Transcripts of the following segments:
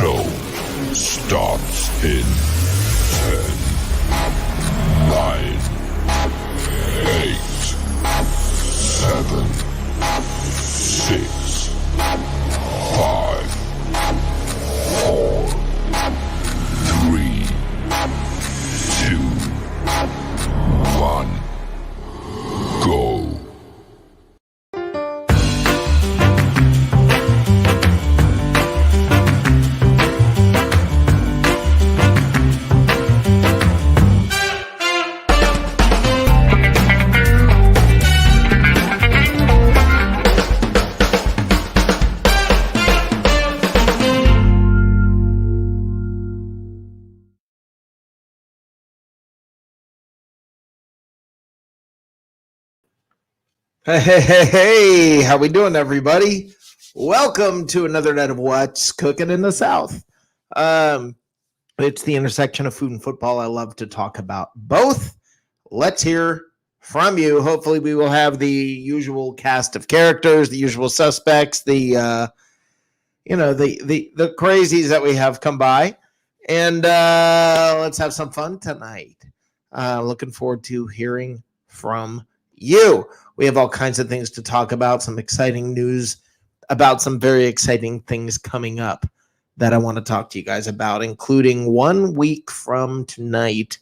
show starts in 10, 9, 8, 7, 6, 5, 4, 3, 2, 1, go. Hey, how we doing, everybody? Welcome to another night of What's Cooking in the South. It's the intersection of food and football. I love to talk about both. Let's hear from you. Hopefully, we will have the usual cast of characters, the usual suspects, the crazies that we have come by, and let's have some fun tonight. Looking forward to hearing from you. We have all kinds of things to talk about, some exciting news about some very exciting things coming up that I want to talk to you guys about, including 1 week from tonight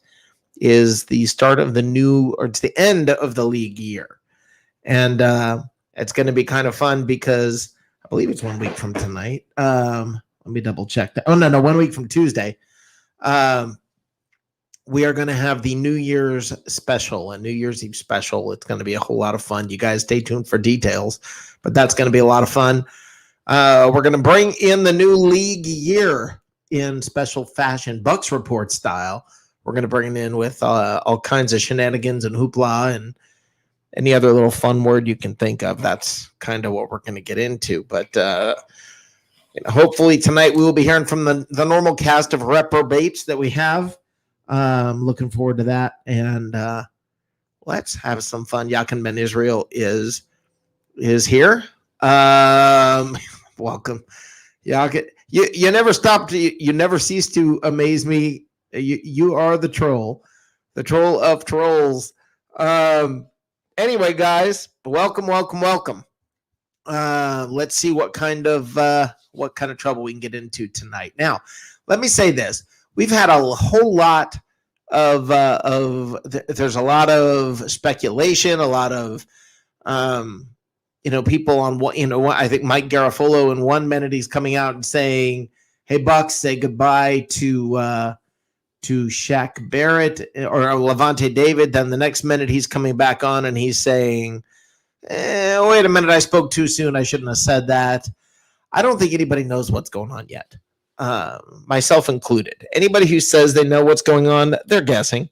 is the start of it's the end of the league year. And it's going to be kind of fun because I believe it's 1 week from tonight. Let me double check that. Oh, no, 1 week from Tuesday. We are going to have the New Year's special, a New Year's Eve special. It's going to be a whole lot of fun. You guys stay tuned for details, but that's going to be a lot of fun. We're going to bring in the new league year in special fashion, Bucks Report style. We're going to bring it in with all kinds of shenanigans and hoopla and any other little fun word you can think of. That's kind of what we're going to get into. But hopefully tonight we will be hearing from the normal cast of reprobates that we have. Looking forward to that, and let's have some fun. Yakin Ben Israel is here. Welcome, Yakin. You never stopped. You never cease to amaze me. You are the troll of trolls. Anyway, guys, welcome. Let's see what kind of trouble we can get into tonight. Now, let me say this. We've had a whole lot of there's a lot of speculation, a lot of people on what I think Mike Garafolo in 1 minute he's coming out and saying, "Hey Bucks, say goodbye to Shaq Barrett or Levante David." Then the next minute he's coming back on and he's saying, "Wait a minute, I spoke too soon. I shouldn't have said that." I don't think anybody knows what's going on yet. Myself included. Anybody who says they know what's going on, they're guessing.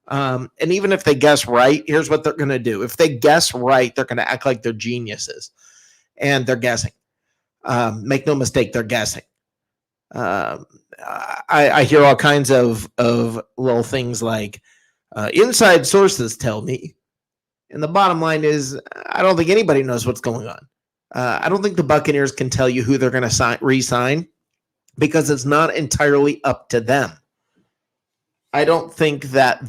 And even if they guess right, here's what they're going to do. If they guess right, they're going to act like they're geniuses. And they're guessing. Make no mistake, they're guessing. I hear all kinds of little things like, inside sources tell me. And the bottom line is, I don't think anybody knows what's going on. I don't think the Buccaneers can tell you who they're going to re-sign, because it's not entirely up to them. I don't think that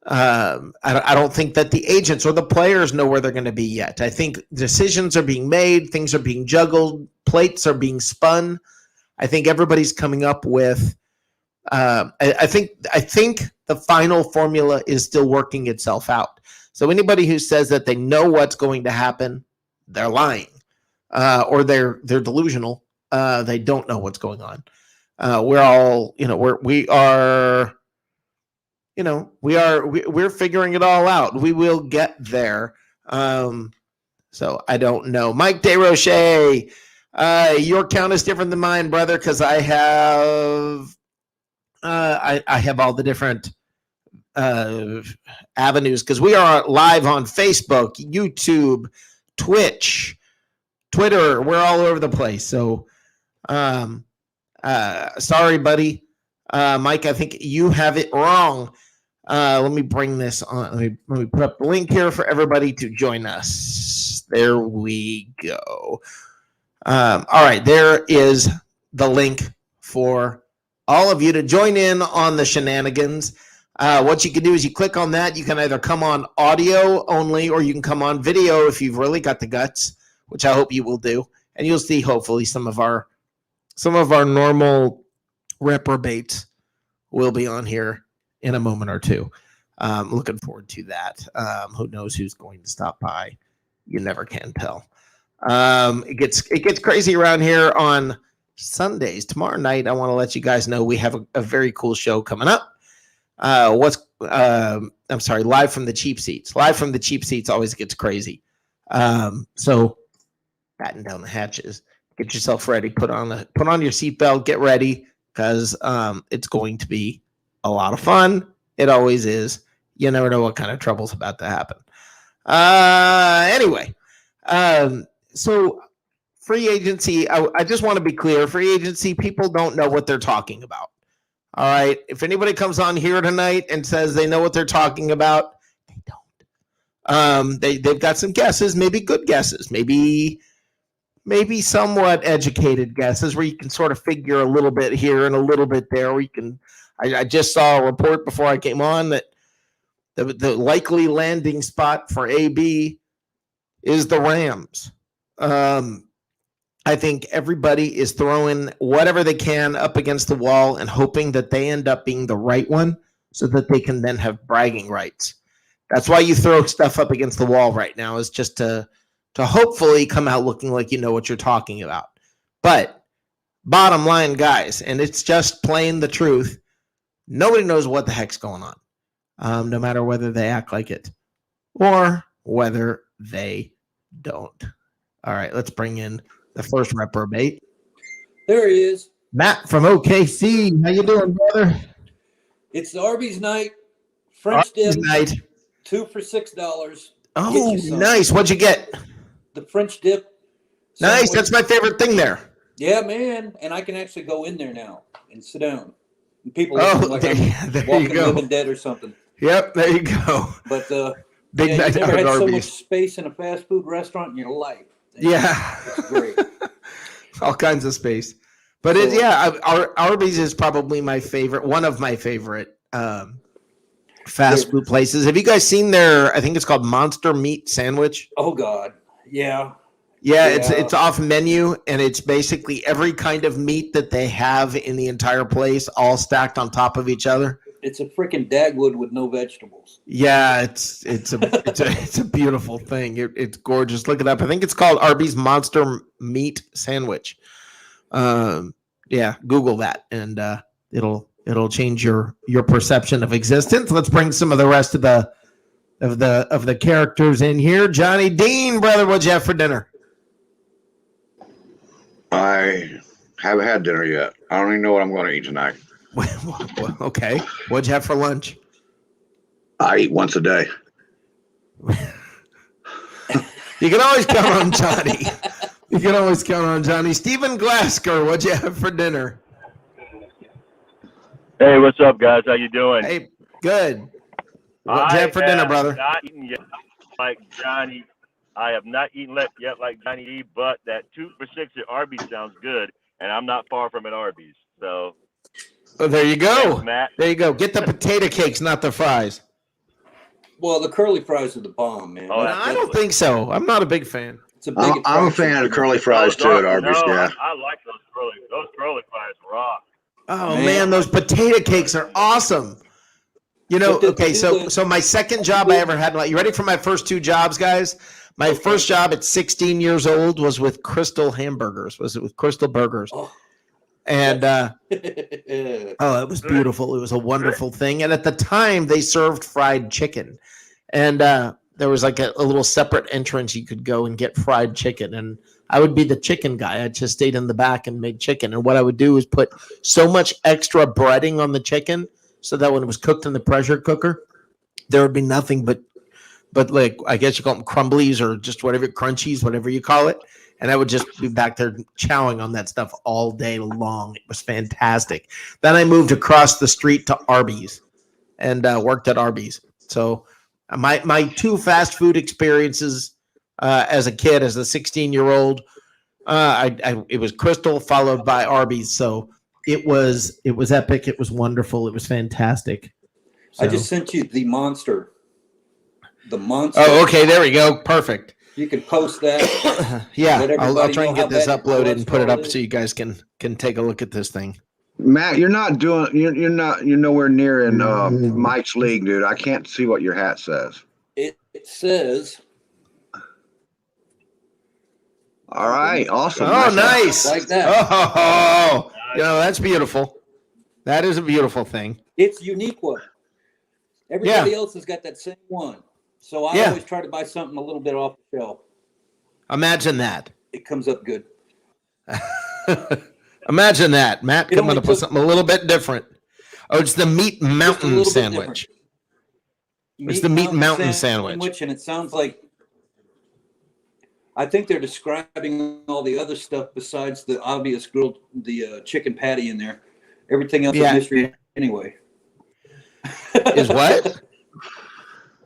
I don't think that the agents or the players know where they're going to be yet. I think decisions are being made, things are being juggled, plates are being spun. I think everybody's coming up with. I think the final formula is still working itself out. So anybody who says that they know what's going to happen, they're lying, or they're delusional. They don't know what's going on. We're figuring it all out. We will get there. So I don't know. Mike DeRoche, your count is different than mine, brother, because I have all the different avenues, because we are live on Facebook, YouTube, Twitch, Twitter. We're all over the place. So sorry, buddy. Mike, I think you have it wrong. Let me bring this on. Let me put up the link here for everybody to join us. There we go. All right, there is the link for all of you to join in on the shenanigans. What you can do is you click on that. You can either come on audio only or you can come on video if you've really got the guts, which I hope you will do. And you'll see hopefully some of our normal reprobates will be on here in a moment or two. Looking forward to that. Who knows who's going to stop by? You never can tell. It gets crazy around here on Sundays. Tomorrow night, I want to let you guys know we have a very cool show coming up. Live from the cheap seats. Live from the cheap seats always gets crazy. So batten down the hatches. Get yourself ready. Put on your seatbelt. Get ready because it's going to be a lot of fun. It always is. You never know what kind of trouble's about to happen. Anyway, so free agency, I just want to be clear. Free agency, people don't know what they're talking about. All right. If anybody comes on here tonight and says they know what they're talking about, they don't. They've got some guesses, maybe good guesses, maybe somewhat educated guesses where you can sort of figure a little bit here and a little bit there. Where you can. I just saw a report before I came on that the likely landing spot for AB is the Rams. I think everybody is throwing whatever they can up against the wall and hoping that they end up being the right one so that they can then have bragging rights. That's why you throw stuff up against the wall right now, is just to hopefully come out looking like you know what you're talking about. But bottom line, guys, and it's just plain the truth, nobody knows what the heck's going on, no matter whether they act like it or whether they don't. All right, let's bring in the first reprobate. There he is. Matt from OKC. How you doing, brother? It's the Arby's night. French dip. Night. 2 for $6. Oh, nice. What'd you get? The French dip. Nice. That's my favorite thing there. Yeah, man. And I can actually go in there now and sit down. And people Oh, like there I'm you walking go. living dead or something. Yep, there you go. But Big you night never at had so much Arby's. space in a fast food restaurant in your life. Yeah. It's great. All kinds of space. But Arby's is probably my favorite, one of my favorite fast food places. Have you guys seen their, I think it's called Monster Meat Sandwich? Oh, God. Yeah. Yeah, it's off menu, and it's basically every kind of meat that they have in the entire place, all stacked on top of each other. It's a freaking Dagwood with no vegetables. Yeah, it's a beautiful thing. It's gorgeous. Look it up. I think it's called Arby's Monster Meat Sandwich. Yeah, Google that, and it'll change your perception of existence. Let's bring some of the rest of the characters in here. Johnny Dean, brother, what'd you have for dinner? I haven't had dinner yet. I don't even know what I'm going to eat tonight. Okay. What'd you have for lunch? I eat once a day. You can always count on Johnny. You can always count on Johnny. Stephen Glasker, what'd you have for dinner? Hey, what's up, guys? How you doing? Hey, good. What'd you have for dinner, brother? Not eaten yet like Johnny. I have not eaten yet like Johnny E, but that 2 for $6 at Arby's sounds good, and I'm not far from an Arby's. So, there you go. Thanks, Matt. There you go. Get the potato cakes, not the fries. Well, the curly fries are the bomb, man. Oh, I don't think so. I'm not a big fan. It's a big I'm a fan of the curly fries too at Arby's. No, Yeah. I like those curly fries. Rock. Oh man, those potato cakes are awesome. You know, okay, so my second job I ever had, you ready for my first 2 jobs, guys? My first job at 16 years old was with Crystal Hamburgers, with Crystal Burgers. Oh. And it was beautiful. It was a wonderful thing. And at the time, they served fried chicken. And there was like a little separate entrance you could go and get fried chicken. And I would be the chicken guy. I just stayed in the back and made chicken. And what I would do is put so much extra breading on the chicken so that when it was cooked in the pressure cooker, there would be nothing but like, I guess you call them crumblies or just whatever, crunchies, whatever you call it. And I would just be back there chowing on that stuff all day long. It was fantastic. Then I moved across the street to Arby's and worked at Arby's. So my 2 fast food experiences as a kid, as a 16-year-old, It was Crystal followed by Arby's. So it was epic. It was wonderful. It was fantastic. I So- just sent you the monster. The monster. Oh, okay. There we go. Perfect. You can post that. Yeah, Let I'll everybody try and know how get this bad your uploaded and put it cholesterol up is. so you guys can take a look at this thing. Matt, you're nowhere near in Mike's league, dude. I can't see what your hat says. It says. All right, awesome. Oh, nice. Like that. Oh, that's beautiful. That is a beautiful thing. It's a unique one. Everybody else has got that same one. So I always try to buy something a little bit off the shelf. Imagine that. It comes up good. Imagine that. Matt It coming only up with took- something a little bit different. Oh, it's the Meat Mountain little bit sandwich. It's the Meat Mountain sandwich. And it sounds like, I think they're describing all the other stuff besides the obvious grilled, the chicken patty in there. Everything else Yeah. is mystery anyway. Is what?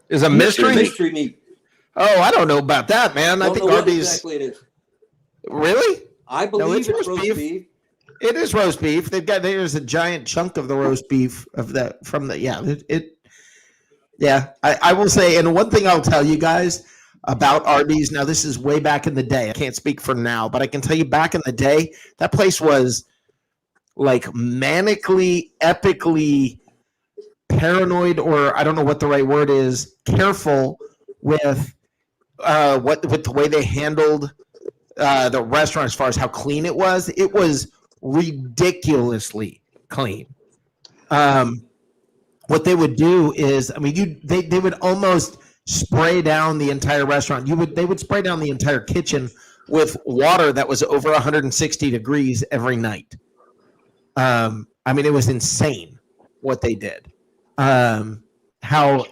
Is a mystery? Mystery meat. Oh, I don't know about that, man. I Don't think know what Arby's. exactly it is. Really? I believe it's it's roast roast beef. beef. It is roast beef. There's a giant chunk of the roast beef of that from the I will say, and one thing I'll tell you guys about Arby's. Now, this is way back in the day. I can't speak for now, but I can tell you back in the day, that place was like manically, epically paranoid, or I don't know what the right word is, careful with with the way they handled the restaurant as far as how clean it was. It was ridiculously clean. What they would do is, I mean, they would almost spray down the entire restaurant. They would spray down the entire kitchen with water that was over 160 degrees every night. I mean, it was insane what they did. How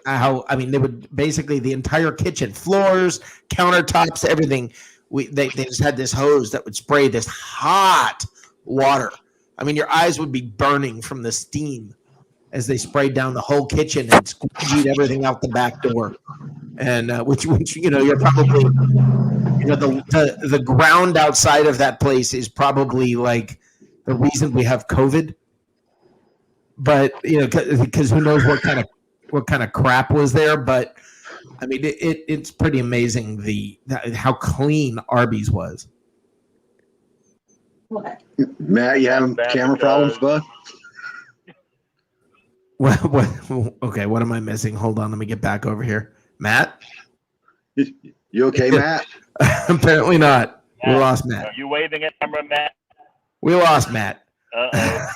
I mean, they would basically the entire kitchen, floors, countertops, everything. They just had this hose that would spray this hot water. I mean, your eyes would be burning from the steam as they sprayed down the whole kitchen and squeegeed everything out the back door. And which you're probably, the ground outside of that place is probably like the reason we have COVID. But because who knows what kind of crap was there. But I mean, it's pretty amazing how clean Arby's was. What? Matt, you having Bad camera because- problems, bud? What? Okay, what am I missing? Hold on, let me get back over here. Matt? You okay, Matt? Apparently not. We Matt, lost Matt. Are you waving at camera, Matt? We lost Matt. Uh-oh.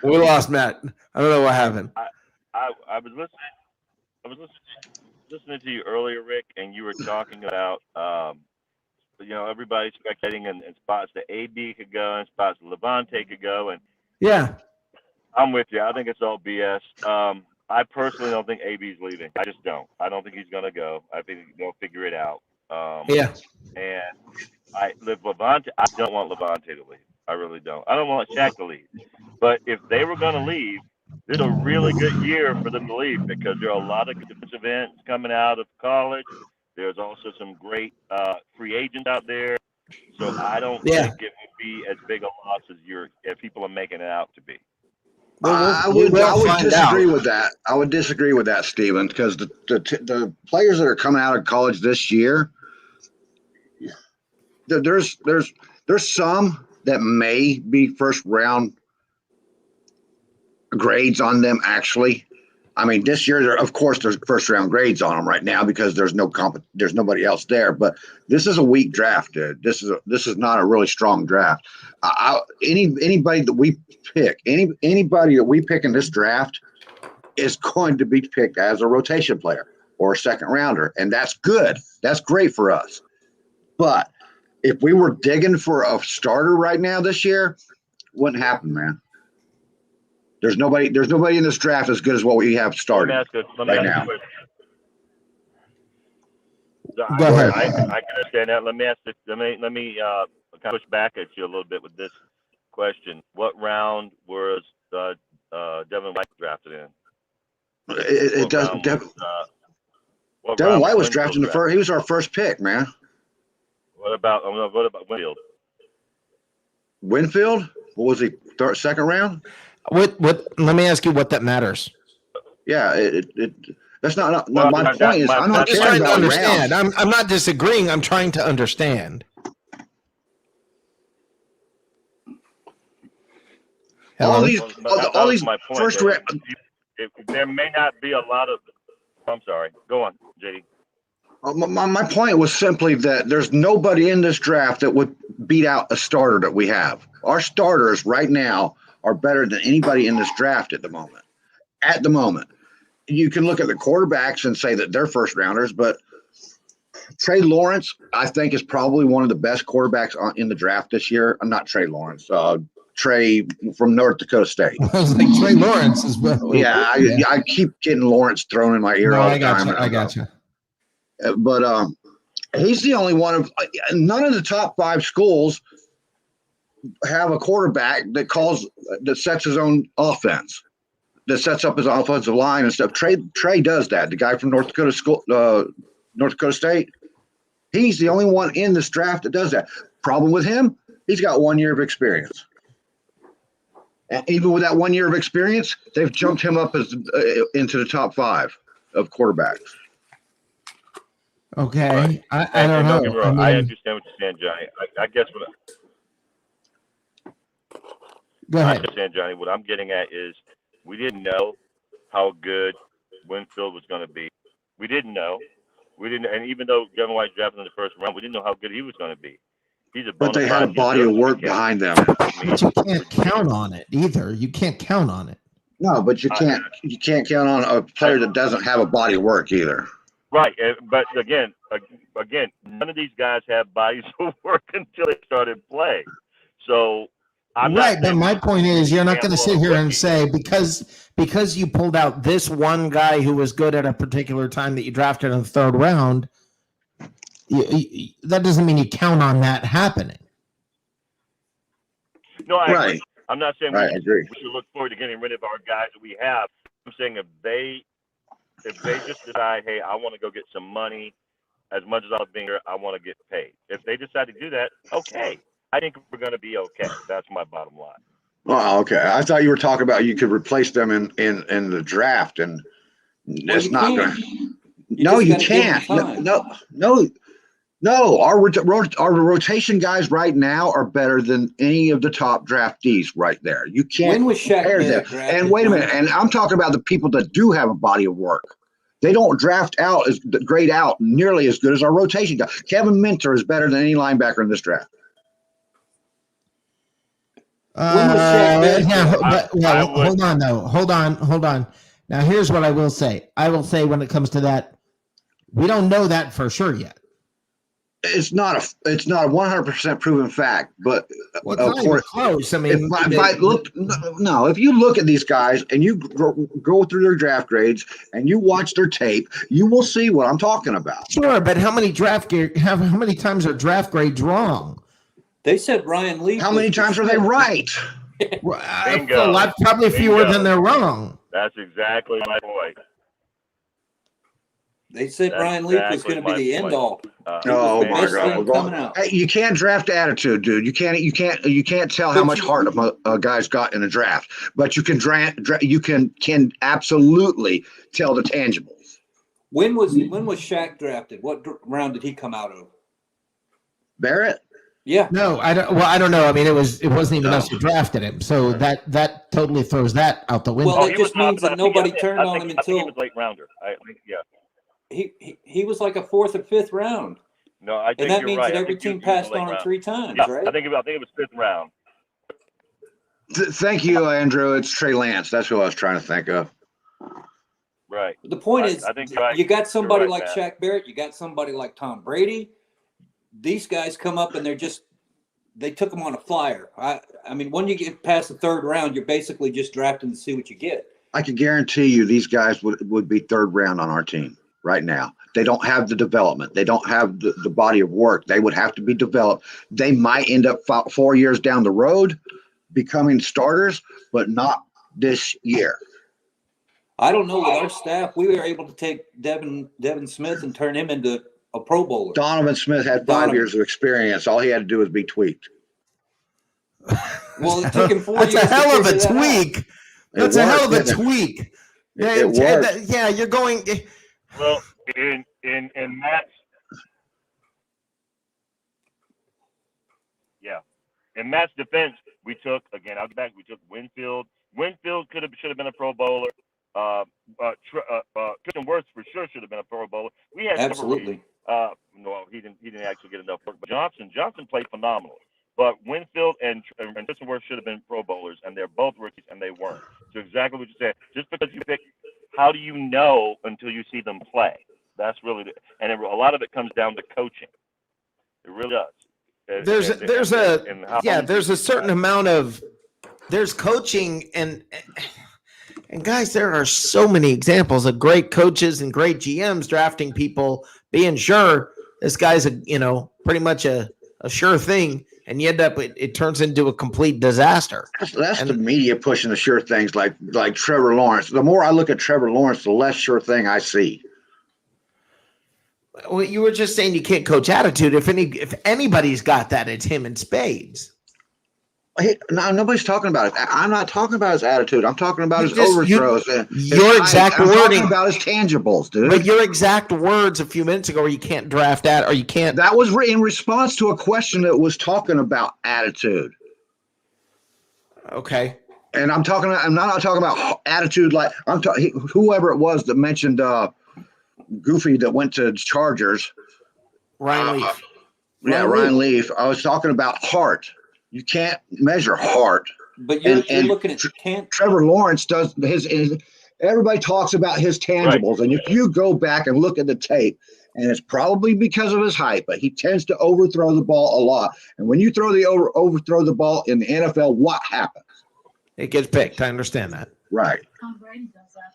We lost Matt. I don't know what happened. I was listening to you earlier, Rick, and you were talking about everybody's speculating in spots that AB could go and spots that Levante could go, and Yeah. I'm with you. I think it's all BS. I personally don't think AB's leaving. I just don't. I don't think he's gonna go. I think they'll figure it out. Yeah. And Levante. I don't want Levante to leave. I really don't. I don't want Shaq to leave. But if they were gonna leave, this is a really good year for them to leave because there are a lot of good defensive ends coming out of college. There's also some great free agents out there. So I don't think it would be as big a loss as people are making it out to be. I would disagree with that. I would disagree with that, Steven, because the players that are coming out of college this year, there's some that may be first round grades on them. Actually, I mean, this year, of course, there's first round grades on them right now because there's nobody else there. But this is a weak draft, dude. This is not a really strong draft. Anybody that we pick, anybody that we pick in this draft is going to be picked as a rotation player or a second rounder, and that's good. That's great for us. But if we were digging for a starter right now this year, wouldn't happen, man. There's nobody in this draft as good as what we have started Let me right ask now. a question. So Go ahead. I can understand that. Let me ask this. Let me kind of push back at you a little bit with this question. What round was Devin White drafted in? It What doesn't. round Devin what White round was drafted in the first. He was our first pick, man. What about Winfield? Winfield? What was he? Second round? What? Let me ask you what that matters. Yeah, that's not Well, my point. Is I'm I'm not just caring trying to about understand. rounds. I'm not disagreeing. I'm trying to understand. All Hello? these, all these my point. first round. There may not be a lot of. I'm sorry. Go on, JD. My point was simply that there's nobody in this draft that would beat out a starter that we have. Our starters right now are better than anybody in this draft at the moment. At the moment, you can look at the quarterbacks and say that they're first rounders, but Trey Lawrence, I think, is probably one of the best quarterbacks in the draft this year. I'm not Trey Lawrence. Trey from North Dakota State. I was like, Trey Lawrence is well. Yeah, I keep getting Lawrence thrown in my ear all the time. I got you. But he's the only one of none of the top 5 schools have a quarterback that sets his own offense, that sets up his offensive line and stuff. Trey does that. The guy from North Dakota State, he's the only one in this draft that does that. Problem with him, he's got 1 year of experience. And even with that 1 year of experience, they've jumped him up into the top 5 of quarterbacks. Okay. Right. I don't know. Get me wrong. I understand what you're saying, Johnny. I guess Go I ahead. understand, Johnny. What I'm getting at is we didn't know how good Winfield was going to be. We didn't know. And even though Kevin White drafted in the first round, we didn't know how good he was going to be. He's a But they had a body of work behind them. But you can't count on it either. You can't count on it. No, but you can't count on a player that doesn't have a body of work either. Right, but again, none of these guys have bodies of work until they started playing. So, Right, but my point is, you're not going to sit here and say because you pulled out this one guy who was good at a particular time that you drafted in the 3rd round. That doesn't mean you count on that happening. No, Right. I'm not saying Right, I agree. we should look forward to getting rid of our guys that we have. I'm saying if they just decide, hey, I want to go get some money, as much as I'll be here, I want to get paid. If they decide to do that, okay. I think we're going to be okay. That's my bottom line. Oh, okay. I thought you were talking about you could replace them in the draft, and it's not going to. No, you can't. No. Our rotation guys right now are better than any of the top draftees right there. You can't When was Shaq compare them. drafted? And wait a minute. And I'm talking about the people that do have a body of work. They don't grade out nearly as good as our rotation guy. Kevin Minter is better than any linebacker in this draft. Hold on though. Hold on. Now here's what I will say. I will say when it comes to that, we don't know that for sure yet. It's not a 100% proven fact, but Well, it's not even close. I mean, if you look at these guys and you go through their draft grades and you watch their tape, you will see what I'm talking about. Sure, but how many times are draft grades wrong? They said Ryan Leaf. How many times are they right? Bingo. A lot, probably fewer than they're wrong. That's exactly my point. They said Ryan Leaf was going to be the end all. Oh my God! Hey, you can't draft attitude, dude. You can't tell how much heart a guy's got in a draft, but you can absolutely tell the tangibles. When was Shaq drafted? What round did he come out of? Barrett? Yeah. No, I don't. Well, I don't know. I mean, it wasn't even us who drafted him, so that totally throws that out the window. Well, it just means that nobody turned on him until he was late rounder. Yeah. He was like a 4th or 5th round. No, I think and that you're means right. that every team passed on him 3 times, yeah, right? I think it was 5th round. Thank you, Andrew. It's Trey Lance. That's who I was trying to think of. Right. The point is, I think you're right. You got somebody You're like right, Matt. Shaq Barrett. You got somebody like Tom Brady. These guys come up and they took them on a flyer. I mean, when you get past the 3rd round, you're basically just drafting to see what you get. I can guarantee you these guys would be 3rd round on our team right now. They don't have the development. They don't have the body of work. They would have to be developed. They might end up 4 years down the road becoming starters, but not this year. I don't know. With our staff, we were able to take Devin Smith and turn him into a Pro Bowler. Donovan Smith had 5 Donovan. years of experience. All he had to do was be tweaked. Well, it took him 4 That's years. a hell of a to figure that out. tweak. That's a hell of a tweak. It worked. Yeah, you're going. Well, in Matt's in Matt's defense, we took Winfield. Winfield should have been a Pro Bowler. Tristan Wirfs for sure should have been a Pro Bowler. We had Absolutely. No, he didn't actually get enough work. But Johnson played phenomenal. But Winfield and Tristan Wirfs should have been Pro Bowlers, and they're both rookies, and they weren't. So exactly what you said. Just because you pick, how do you know until you see them play? That's really a lot of it comes down to coaching. It really does. There's a certain amount of coaching and guys, there are so many examples of great coaches and great GMs drafting people, being sure this guy's pretty much a sure thing, and you end up it turns into a complete disaster. That's the media pushing the sure things like Trevor Lawrence. The more I look at Trevor Lawrence, the less sure thing I see. Well, you were just saying you can't coach attitude. If anybody's got that, it's him in spades. No, nobody's talking about it. I'm not talking about his attitude. I'm talking about his overthrows. Your exact I'm wording talking about his tangibles, dude. But your exact words a few minutes ago, where you can't draft or you can't. That was in response to a question that was talking about attitude. Okay. And I'm not talking about attitude like I'm talking. Whoever it was that mentioned Goofy that went to Chargers. Ryan Leaf. Ryan Leaf. I was talking about heart. You can't measure heart. But you're looking at Trevor Lawrence does his. Everybody talks about his tangibles, right. And if you go back and look at the tape, and it's probably because of his height, but he tends to overthrow the ball a lot. And when you overthrow the ball in the NFL, what happens? It gets picked. I understand that. Right. Tom Brady does that.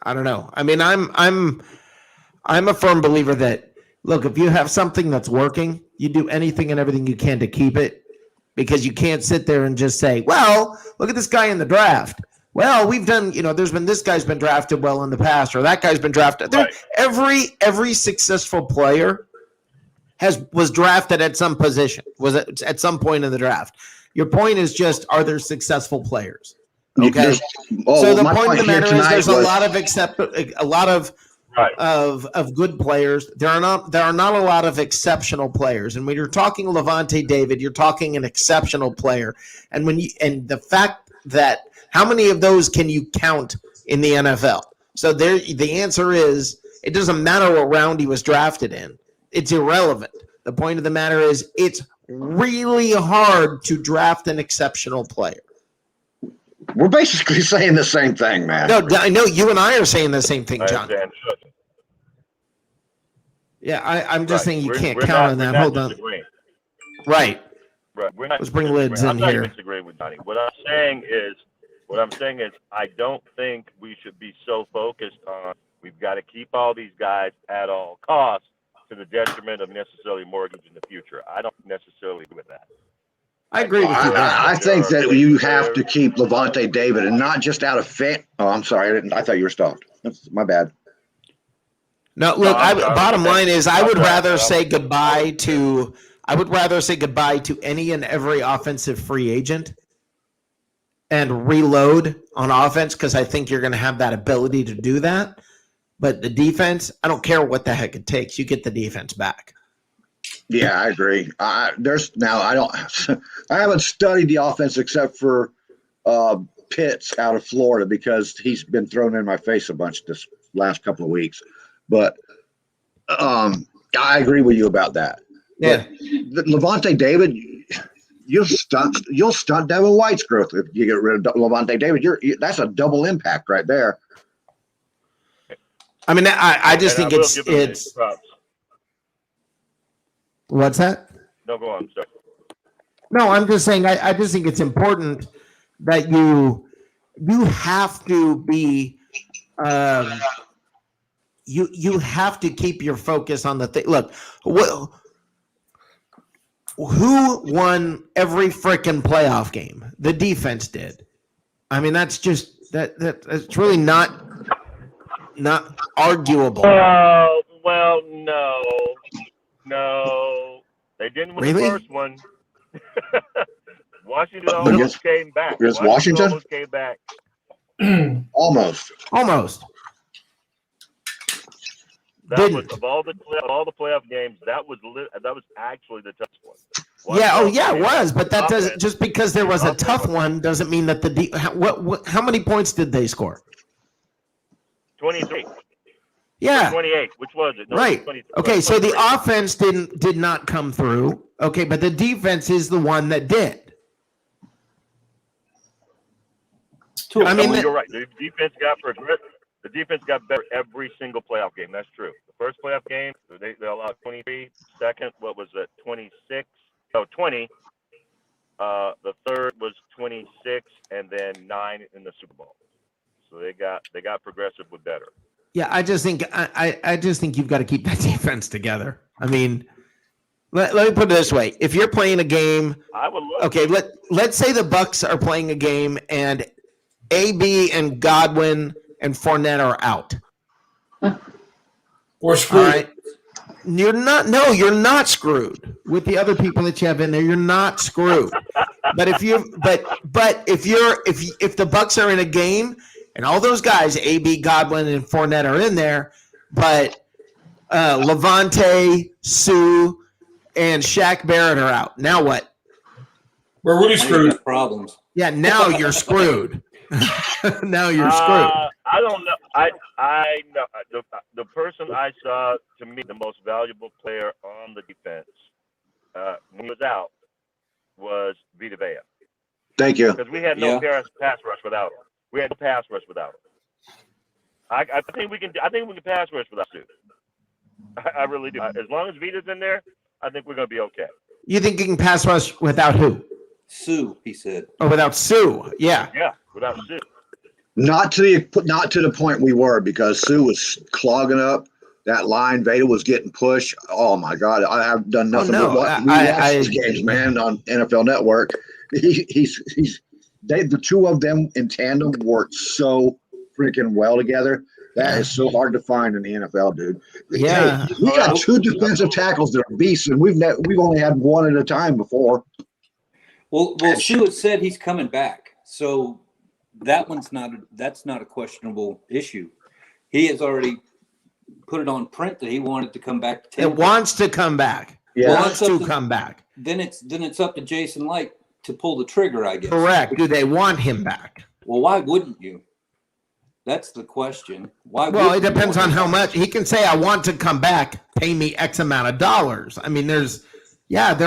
I don't know. I mean, I'm a firm believer that, look, if you have something that's working, you do anything and everything you can to keep it, because you can't sit there and just say, well, look at this guy in the draft. Well, we've done, this guy's been drafted well in the past, or that guy's been drafted. Right. Every successful player was drafted at some position, was at some point in the draft. Your point is just, are there successful players? Okay. So the point of the matter is there's a lot of good players. There are not a lot of exceptional players. And when you're talking Lavonte David, you're talking an exceptional player. And the fact that how many of those can you count in the NFL? So the answer is it doesn't matter what round he was drafted in. It's irrelevant. The point of the matter is it's really hard to draft an exceptional player. We're basically saying the same thing, man. No, I know you and I are saying the same thing, John. Yeah, I'm just saying you can't count on that. Hold on. Right. Let's bring Lids in here. I'm not disagreeing with Johnny. What I'm saying is I don't think we should be so focused on we've got to keep all these guys at all costs to the detriment of necessarily mortgage in the future. I don't necessarily agree with that. I agree with you. I think that you have to keep Lavonte David, and not just out of fit. Oh, I'm sorry. I thought you were stopped. That's my bad. No, look. Bottom line is, I would rather say goodbye to any and every offensive free agent and reload on offense, because I think you're going to have that ability to do that. But the defense, I don't care what the heck it takes. You get the defense back. Yeah, I agree. I haven't studied the offense except for Pitts out of Florida, because he's been thrown in my face a bunch this last couple of weeks. But I agree with you about that. Yeah, Lavonte David, you'll stunt Devin White's growth if you get rid of Lavonte David. That's a double impact right there. I mean, I just think it's. What's that? No, go on. Sorry. No, I'm just saying. I just think it's important that you have to be. You have to keep your focus on the thing. Look, who won every freaking playoff game? The defense did. I mean, that's just that's really not. not arguable. Oh, well, no. They didn't win Really? the first one. Washington Against- almost came back. against Washington? almost came back. Almost. Almost. That was Didn't. of all the playoff games. That was actually the toughest one. Yeah. Oh, Washington yeah, it came was. back. But that doesn't. Offense, Just because there was a offense tough was- one doesn't mean that the how many points did they score? 23, Yeah. 28. Which was it? No, Right. 23. Okay. So the 23. offense did not come through. Okay, but the defense is the one that did. I mean, You're right. The defense got better every single playoff game. That's true. The first playoff game, they allowed 23. Second, what was it? 26. No, 20. The third was 26, and then 9 in the Super Bowl. So they got progressive with better. Yeah, I just think I just think you've got to keep that defense together. I mean, let me put it this way: if you're playing a game, I would love. okay, let's say the Bucks are playing a game and AB and Godwin and Fournette are out. We're All screwed. right, you're not screwed with the other people that you have in there. You're not screwed. But if the Bucks are in a game and all those guys, AB, Godwin, and Fournette are in there, but Levante, Sue, and Shaq Barrett are out. Now what? We're really Now you screwed. got problems. Yeah, now you're screwed. Now you're screwed. I don't know. I know the person I saw to me the most valuable player on the defense when he was out was Vita Vea Thank you. because we had no Yeah. pass rush without him. We had no pass rush without him. I think we can pass rush without Sue. I really do. As long as Vita's in there, I think we're going to be okay. You think you can pass rush without who? Sue, he said. Or without Sue? Yeah. Yeah, without Sue. Not to the point we were, because Sue was clogging up that line. Veda was getting pushed. Oh my God! I have done nothing no, but watch these games, man, on NFL Network. The two of them in tandem work so freaking well together. That is so hard to find in the NFL, dude. Yeah. Hey, we got two defensive tackles that are beasts, and we've only had one at a time before. Well, Sue has said he's coming back, so that's not a questionable issue. He has already put it on print that he wanted to come back to It Tampa. wants to come back. Yeah. Well, Wants that's up to to- come back. Then it's up to Jason Light to pull the trigger, I guess. Correct. Do they want him back? Well, why wouldn't you? That's the question. Why? Well, it wouldn't you depends want on him how back? much. He can say, I want to come back, pay me X amount of dollars. I mean, there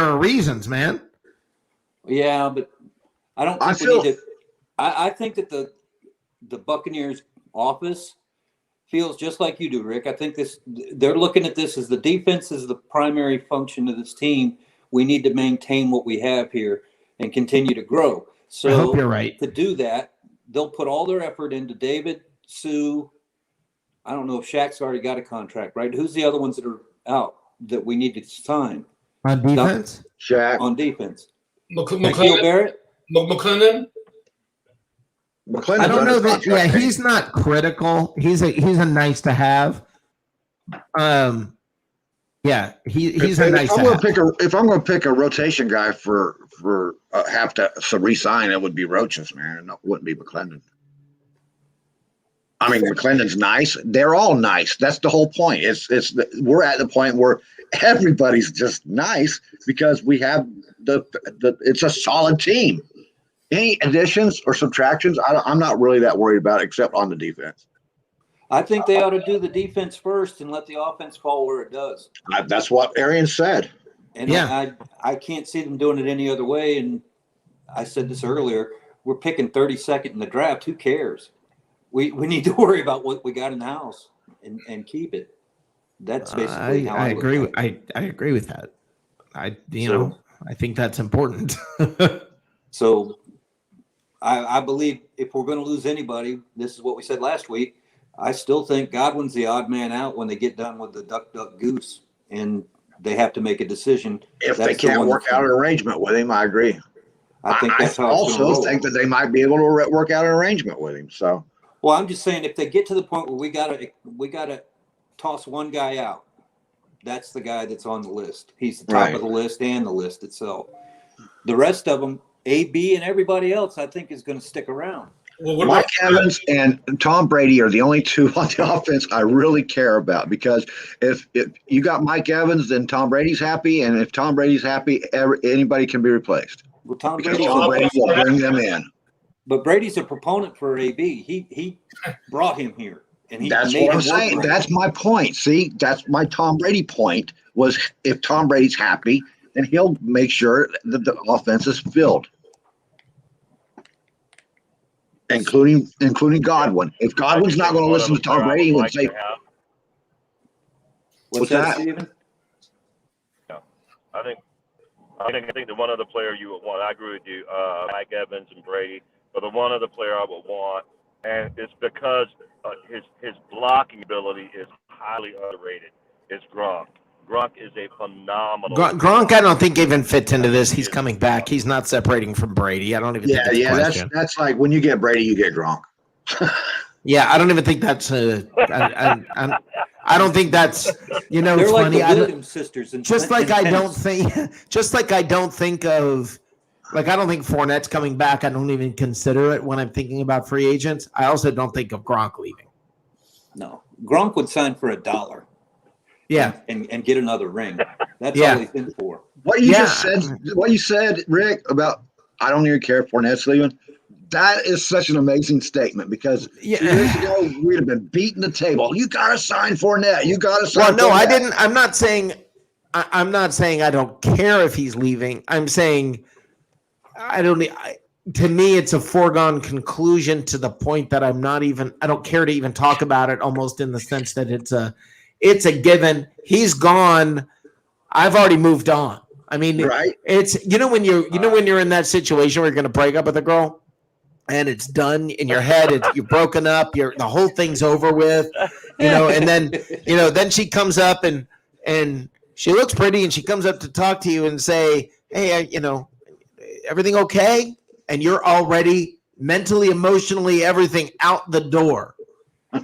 are reasons, man. Yeah, but I don't I think we feel- need to. I think that the Buccaneers office feels just like you do, Rick. I think they're looking at this as the defense is the primary function of this team. We need to maintain what we have here and continue to grow. So I hope you're right. to do that, they'll put all their effort into David, Sue. I don't know if Shaq's already got a contract, right? Who's the other ones that are out that we need to sign On defense? Shaq, on defense? Nikhil McClellan. Barrett? McClellan. McClendon's I don't under know that. Yeah, contract. he's not critical. He's a nice to have. Yeah, he's a nice If to I'm have. gonna pick a rotation guy for have to re-sign, it would be Roaches, man. It wouldn't be McClendon. I mean, McClendon's nice. They're all nice. That's the whole point. We're at the point where everybody's just nice because we have it's a solid team. Any additions or subtractions, I'm not really that worried about, except on the defense. I think they ought to do the defense first and let the offense fall where it does. That's what Arian said. And Yeah. I can't see them doing it any other way. And I said this earlier, we're picking 32nd in the draft. Who cares? We need to worry about what we got in the house and keep it. That's basically how I look agree. at it. I agree with that. I So- I think that's important. So I believe if we're going to lose anybody, this is what we said last week. I still think Godwin's the odd man out when they get done with the duck, goose, and they have to make a decision. If they That's the can't one work that's- out an arrangement with him, I agree. I think that's how it's also gonna roll. think that they might be able to work out an arrangement with him. So Well, I'm just saying if they get to the point where we gotta toss one guy out, that's the guy that's on the list. He's the top Right. of the list and the list itself. The rest of them, AB and everybody else, I think is going to stick around. Well, what Mike about Evans and Tom Brady are the only two on the offense I really care about, because if you got Mike Evans, then Tom Brady's happy, and if Tom Brady's happy, anybody can be replaced Well, Tom because Brady, Tom Brady will bring them in. but Brady's a proponent for AB. He brought him here, and he That's made what I'm him work saying. right. That's my point. See, that's my Tom Brady point. Was if Tom Brady's happy, then he'll make sure that the offense is filled, including Godwin. If Godwin's not going to listen to Tom Brady, he would say, What's what's that, that? Steven? I think the one other player you would want, I agree with you, Mike Evans and Brady, but the one other player I would want, and it's because his blocking ability is highly underrated, is Gronk. Gronk is a phenomenal. Gronk, I don't think even fits into this. He's coming back. He's not separating from Brady. I don't even think it's a question. That's like when you get Brady, you get Gronk. Yeah, I don't even think that's I don't think that's, you know, They're it's like funny. the Williams sisters, and Just like I don't think of, like, I don't think Fournette's coming back. I don't even consider it when I'm thinking about free agents. I also don't think of Gronk leaving. No, Gronk would sign for $1. Yeah. and get another ring. That's Yeah. all he's in for. What you Yeah. just said, what you said, Rick, about I don't even care if Fournette's leaving. That is such an amazing statement, because 2 years ago we'd have been beating the table. You got to sign Fournette. You got to sign. Well, no, I Fournette. didn't. I'm not saying I don't care if he's leaving. I'm saying to me, it's a foregone conclusion to the point that I don't care to even talk about it, almost in the sense that it's a given. He's gone. I've already moved on. I mean, Right. it's, when you're in that situation where you're going to break up with a girl and it's done in your head, you're broken up, the whole thing's over with, and then she comes up and she looks pretty and she comes up to talk to you and say, hey, everything okay? And you're already mentally, emotionally, everything out the door.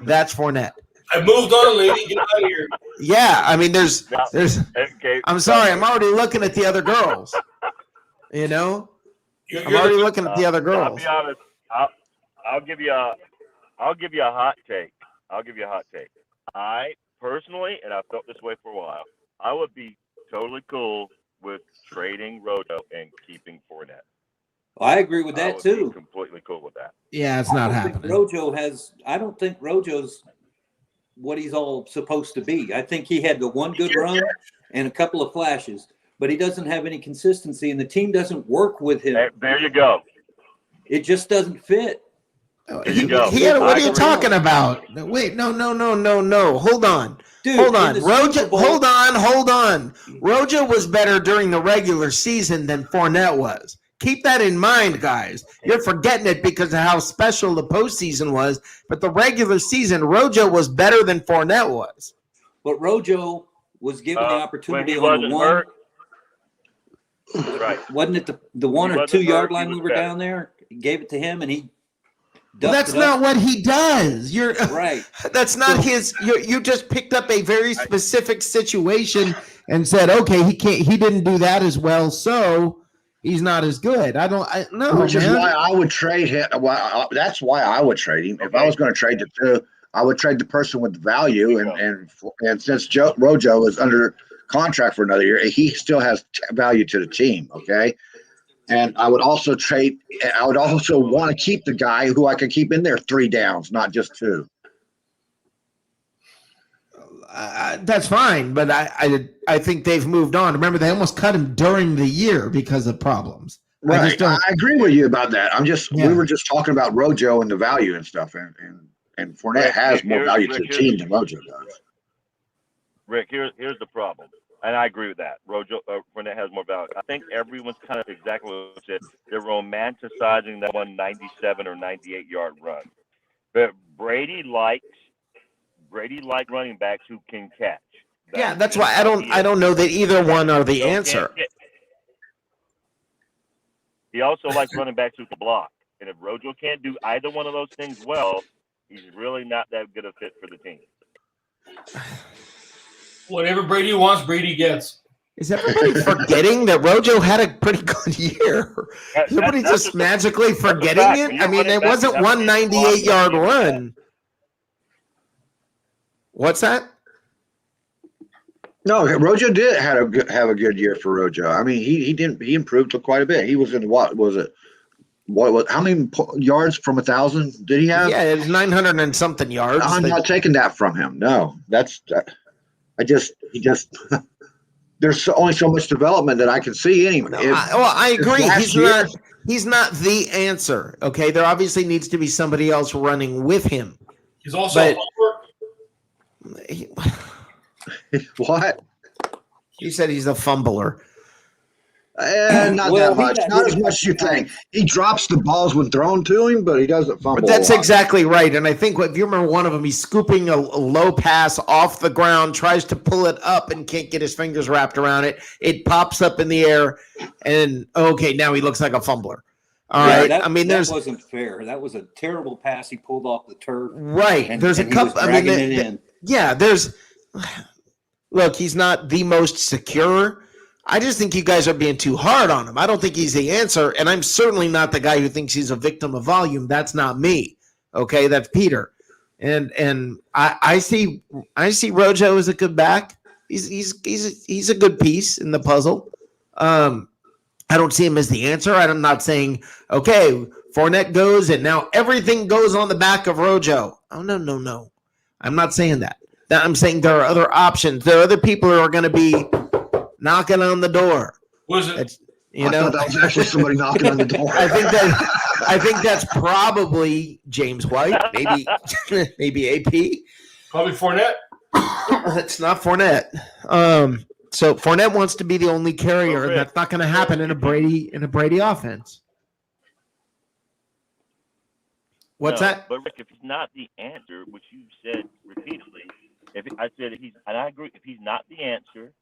That's Fournette. I moved on, lady. Get out of here. Yeah, I mean, there's. Okay, I'm sorry, I'm already looking at the other girls. I'm already looking at the other I'll girls. be honest. I'll give you a hot take. I personally, and I've felt this way for a while, I would be totally cool with trading Rojo and keeping Fournette. I agree with I that would too. be completely cool with that. Yeah, it's not happening. I don't think Rojo's what he's all supposed to be. I think he had the one good run and a couple of flashes, but he doesn't have any consistency, and the team doesn't work with him. There you go. It just doesn't fit. There you go. What are you talking about? Wait, no. Hold on. Dude, Hold in on. the Rojo, Super Bowl- hold on. Rojo was better during the regular season than Fournette was. Keep that in mind, guys. You're forgetting it because of how special the postseason was. But the regular season, Rojo was better than Fournette was. But Rojo was given the When opportunity he on wasn't the one. hurt. Right. Wasn't it the 1 He or wasn't 2 yard hurt, he line was we were better. down there? He gave it to him, and he. Well, that's not what he does. You're right. That's not So- his. You just picked up a very specific situation and said, okay, he didn't do that as well, so he's not as good. No, Which is man. why I would trade him. That's why I would trade him. If I was going to trade the two, I would trade the person with the value. And since Rojo is under contract for another year, he still has value to the team. Okay. And I would also want to keep the guy who I could keep in there 3 downs, not just 2. That's fine, but I think they've moved on. Remember, they almost cut him during the year because of problems. Right. I agree with you about that. Yeah. We were just talking about Rojo and the value and stuff. And Fournette has more value to the team than Rojo does. Rick, here's the problem, and I agree with that. Rojo Fournette has more value. I think everyone's kind of exactly what you said. They're romanticizing that 197 or 98-yard run, but Brady likes running backs who can catch. Yeah, that's why I don't know that either one are the answer. He also likes running backs who can block, and if Rojo can't do either one of those things well, He's really not that good a fit for the team. Whatever Brady wants, Brady gets. Is everybody forgetting that Rojo had a pretty good year? Is everybody That's just a- magically that's a forgetting fact. it? When I you're mean, running it back, wasn't that's one what 98-yard you want. run. What's that? No, Rojo did have a good year for Rojo. I mean, he improved quite a bit. He was in what was it? How many yards from 1,000 did he have? Yeah, it was 900 and something yards. I'm not taking that from him. No, he just. There's only so much development that I can see anyway. I agree. last year- He's not the answer. Okay, there obviously needs to be somebody else running with him. He's also But- a homer. What? He said he's a fumbler. Not Well, that much. Not as much as you think. He drops the balls when thrown to him, but he doesn't fumble. But that's a lot. exactly right. And I think if you remember one of them, he's scooping a low pass off the ground, tries to pull it up and can't get his fingers wrapped around it. It pops up in the air, and okay, now he looks like a fumbler. All right. That, I mean, that wasn't fair. That was a terrible pass he pulled off the turf. right. There's a and he was couple. I mean, dragging it in. yeah. There's. Look, he's not the most secure. I just think you guys are being too hard on him. I don't think he's the answer, and I'm certainly not the guy who thinks he's a victim of volume. That's not me. Okay, that's Peter. And I see Rojo as a good back. He's a good piece in the puzzle. I don't see him as the answer. I'm not saying okay, Fournette goes and now everything goes on the back of Rojo. Oh no. I'm not saying that. I'm saying there are other options. There are other people who are going to be knocking on the door. Was it? It's, I thought that was actually somebody knocking on the door. I think that's probably James White, maybe AP. Probably Fournette. It's not Fournette. So Fournette wants to be the only carrier, and that's not going to happen in a Brady offense. What's that? But Rick, if he's not the answer, which you said repeatedly, I agree. If he's not the answer,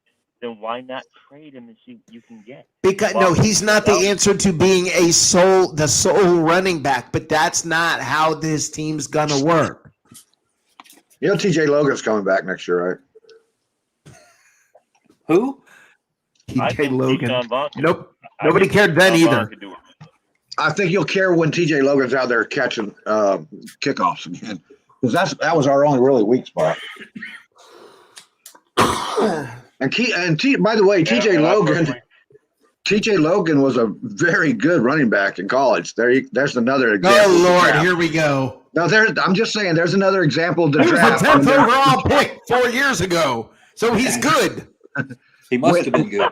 then why not trade him and see what you can get? Because no, he's not the answer to being the sole running back. But that's not how this team's gonna work. You know, TJ Logan's coming back next year, right? Who? I TJ think Logan. Keyshawn Vaughn could- Nope. I Nobody think cared then Keyshawn Vaughn either. could do it. I think you'll care when TJ Logan's out there catching kickoffs again, because that was our only really weak spot. By the way, TJ Logan was a very good running back in college. There's another example. Oh of the Lord, draft. here we go. No, I'm just saying, there's another example of the He was the draft. 10th overall pick 4 years ago, so he's good. He must have been good.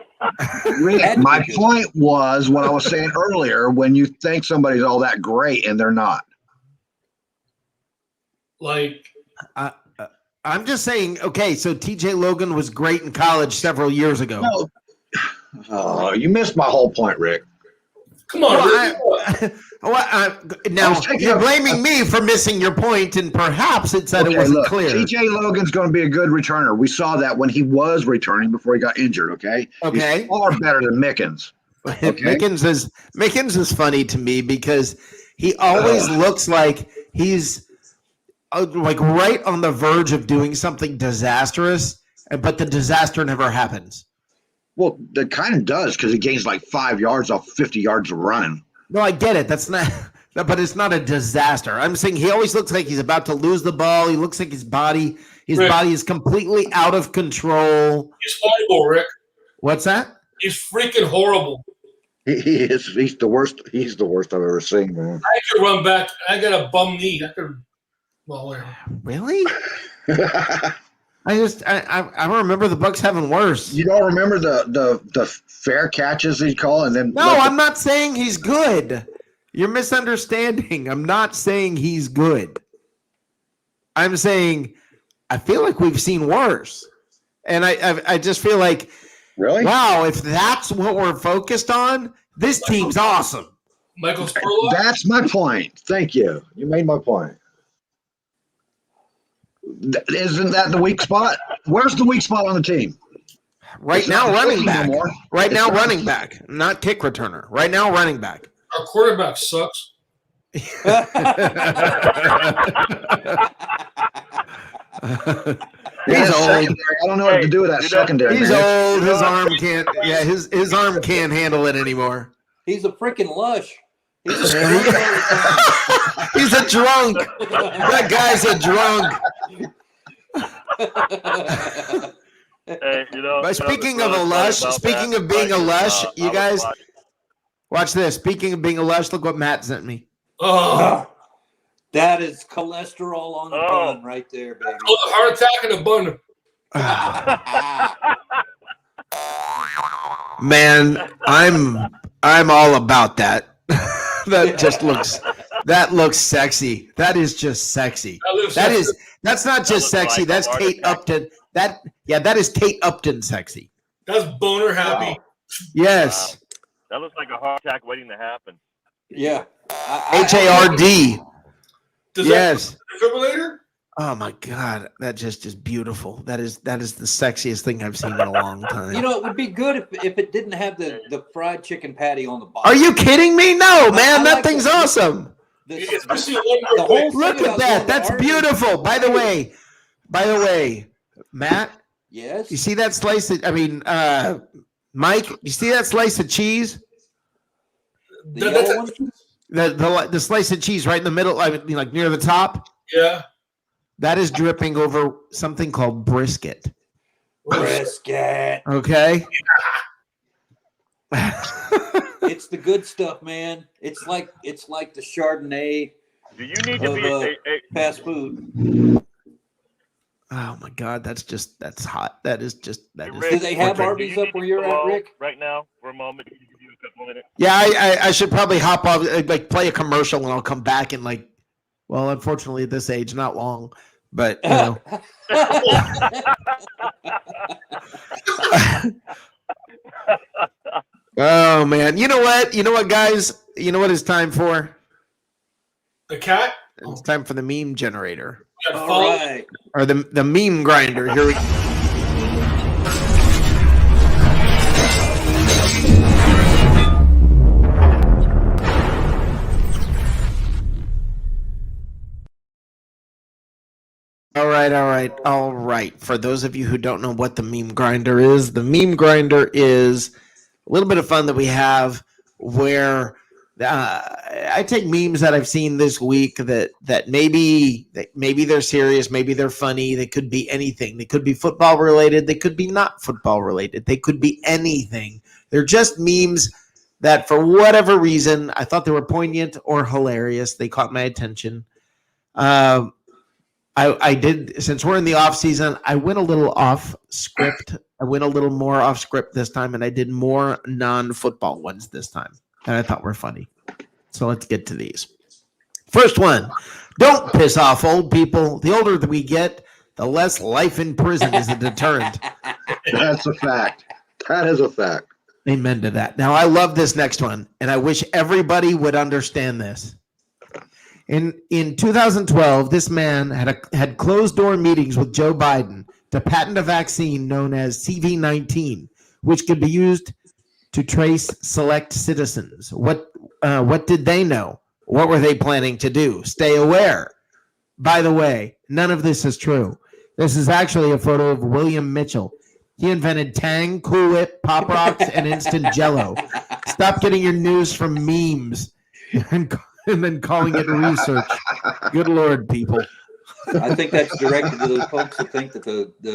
Rick, my point was what I was saying earlier. When you think somebody's all that great and they're not. Like, I'm just saying. Okay, so TJ Logan was great in college several years ago. No. Oh, you missed my whole point, Rick. come on. Well, Rick. now I was taking you're a- blaming me for missing your point, and perhaps it said it Okay, wasn't look, clear. TJ Logan's going to be a good returner. We saw that when he was returning before he got injured. Okay. Okay. He's far better than Mickens. Okay. Mickens is funny to me because he always looks like he's like right on the verge of doing something disastrous, but the disaster never happens. Well, that kind of does because he gains like 5 yards off 50 yards of running. No, I get it. That's not, but it's not a disaster. I'm saying he always looks like he's about to lose the ball. He looks like his body Rick. is completely out of control. He's horrible, Rick. What's that? He's freaking horrible. He's the worst. He's the worst I've ever seen, man. I could run back. I got a bum knee. Well, Really? I remember the Bucks having worse. You don't remember the fair catches he'd call, and then No, I'm not saying he's good. You're misunderstanding. I'm not saying he's good. I'm saying I feel like we've seen worse. And I just feel like, really. wow, if that's what we're focused on, this team's awesome. Michael Spurlock. That's my point. Thank you. You made my point. Isn't that the weak spot? Where's the weak spot on the team? Right It's now, not running kicking back. no more. Right It's now, not- running back, not kick returner. Right now, running back. Our quarterback sucks. He's old. Secondary, I don't know what to do with that Hey, you know, secondary. He's man. old. His arm can't. Yeah, his arm can't handle it anymore. He's a freaking lush. He's a He's a drunk. That guy's a drunk. Hey, you know, But speaking of a lush, speaking of being a lush, you guys watch this. Speaking of being a lush, look what Matt sent me. Oh, That is cholesterol on the Oh. bun right there, baby. oh, the heart attack in the bun. Man, I'm all about that. That looks sexy. That is just sexy. That's not just looks sexy. like a That's heart Kate attack. Upton. That is Kate Upton sexy. That's boner happy. Yes. That looks like a heart attack waiting to happen. Yeah. HARD. Does Yes. that defibrillator? Oh my God, that just beautiful. That is the sexiest thing I've seen in a long time. You know, it would be good if it didn't have the fried chicken patty on the bottom. Are you kidding me? No, man, I that like thing's the- awesome. Especially one The more whole quick. Look thing at about that. going to That's Arby's- beautiful. By the way, Matt, Yes. you see that slice of, Mike, you see that slice of cheese? The That- yellow that's- one? The slice of cheese right in the middle, like near the top, Yeah. that is dripping over something called brisket. Brisket. Okay. It's the good stuff, man. It's like the Chardonnay Do you need to be a fast food. Oh my God, that's hot. That is. Rick, Do they have do you Arby's need up where to you're at, go Rick? right now for a moment? Can you give you a couple minutes? Yeah, I should probably hop off, like play a commercial, and I'll come back and well, unfortunately at this age, not long, but you know. Oh man, you know what, guys, you know what it's time for? The cat? It's time for the meme generator Got All followed. right. or the meme grinder. Here we go. All right. For those of you who don't know what the meme grinder is, the meme grinder is a little bit of fun that we have where I take memes that I've seen this week that maybe they're serious, maybe they're funny, they could be anything. They could be football related, they could be not football related, they could be anything. They're just memes that for whatever reason I thought they were poignant or hilarious. They caught my attention. I did, since we're in the off season, I went a little off script. I went a little more off script this time, and I did more non-football ones this time that I thought were funny. So let's get to these. First one, don't piss off old people. The older that we get, the less life in prison is a deterrent. That's a fact. That is a fact. Amen to that. Now, I love this next one, and I wish everybody would understand this. In 2012, this man had closed-door meetings with Joe Biden to patent a vaccine known as CV19, which could be used to trace select citizens. What did they know? What were they planning to do? Stay aware. By the way, none of this is true. This is actually a photo of William Mitchell. He invented Tang, Cool Whip, Pop Rocks, and Instant Jello. Stop getting your news from memes and then calling it research. Good Lord, people. I think that's directed to the folks who think that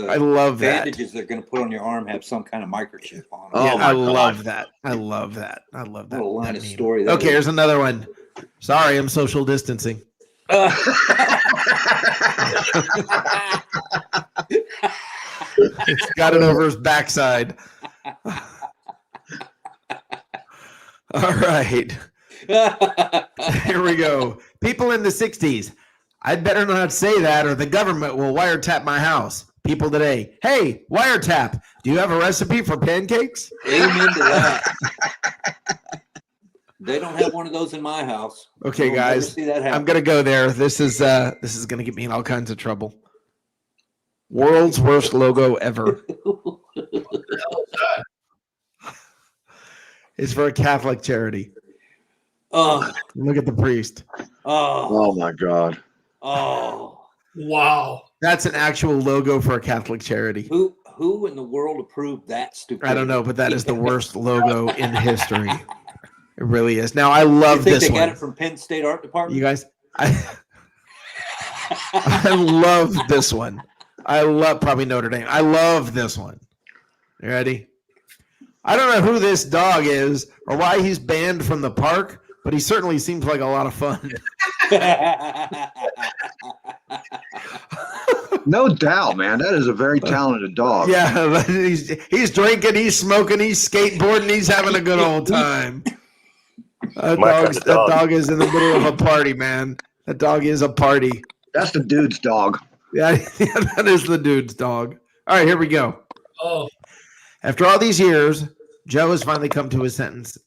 I the love that. bandages they're going to put on your arm have some kind of microchip on them. Oh, Yeah, my I God. love that. I love that. I love that. What a line that of meme. story that Okay, is. here's another one. Sorry, I'm social distancing. He's got it over his backside. All right. Here we go. People in the 60s. I'd better not say that or the government will wiretap my house. People today. Hey, wiretap. Do you have a recipe for pancakes? Amen to that. They don't have one of those in my house. Okay, You'll never guys. see that I'm happen. gonna go there. This is gonna get me in all kinds of trouble. World's worst logo ever. It's for a Catholic charity. Oh, Look at the priest. oh, Oh my God. oh. Wow. That's an actual logo for a Catholic charity. Who in the world approved that stupidity? I don't know, but that is the worst logo in history. It really is. Now I You love think this they one. got it from Penn State Art Department? You guys, I love this one. I love probably Notre Dame. I love this one. You ready? I don't know who this dog is or why he's banned from the park, but he certainly seems like a lot of fun. No doubt, man. That is a very talented dog. Yeah, but he's drinking, he's smoking, he's skateboarding, he's having a good old time. That dog is in the middle of a party, man. That dog is a party. That's the dude's dog. Yeah, that is the dude's dog. All right, here we go. Oh, After all these years, Joe has finally come to his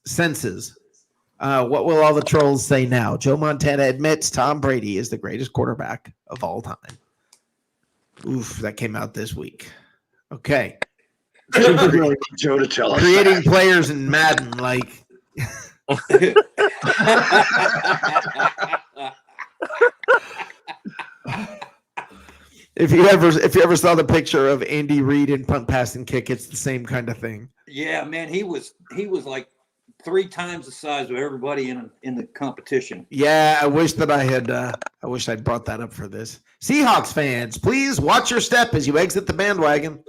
senses. What will all the trolls say now? Joe Montana admits Tom Brady is the greatest quarterback of all time. Oof, that came out this week. Okay. Joe to tell us. Creating players in Madden, like if you ever saw the picture of Andy Reid in punt, pass, and kick, it's the same kind of thing. Yeah, man, he was like 3 times the size of everybody in the competition. Yeah, I wish that I wish I'd brought that up for this. Seahawks fans, please watch your step as you exit the bandwagon.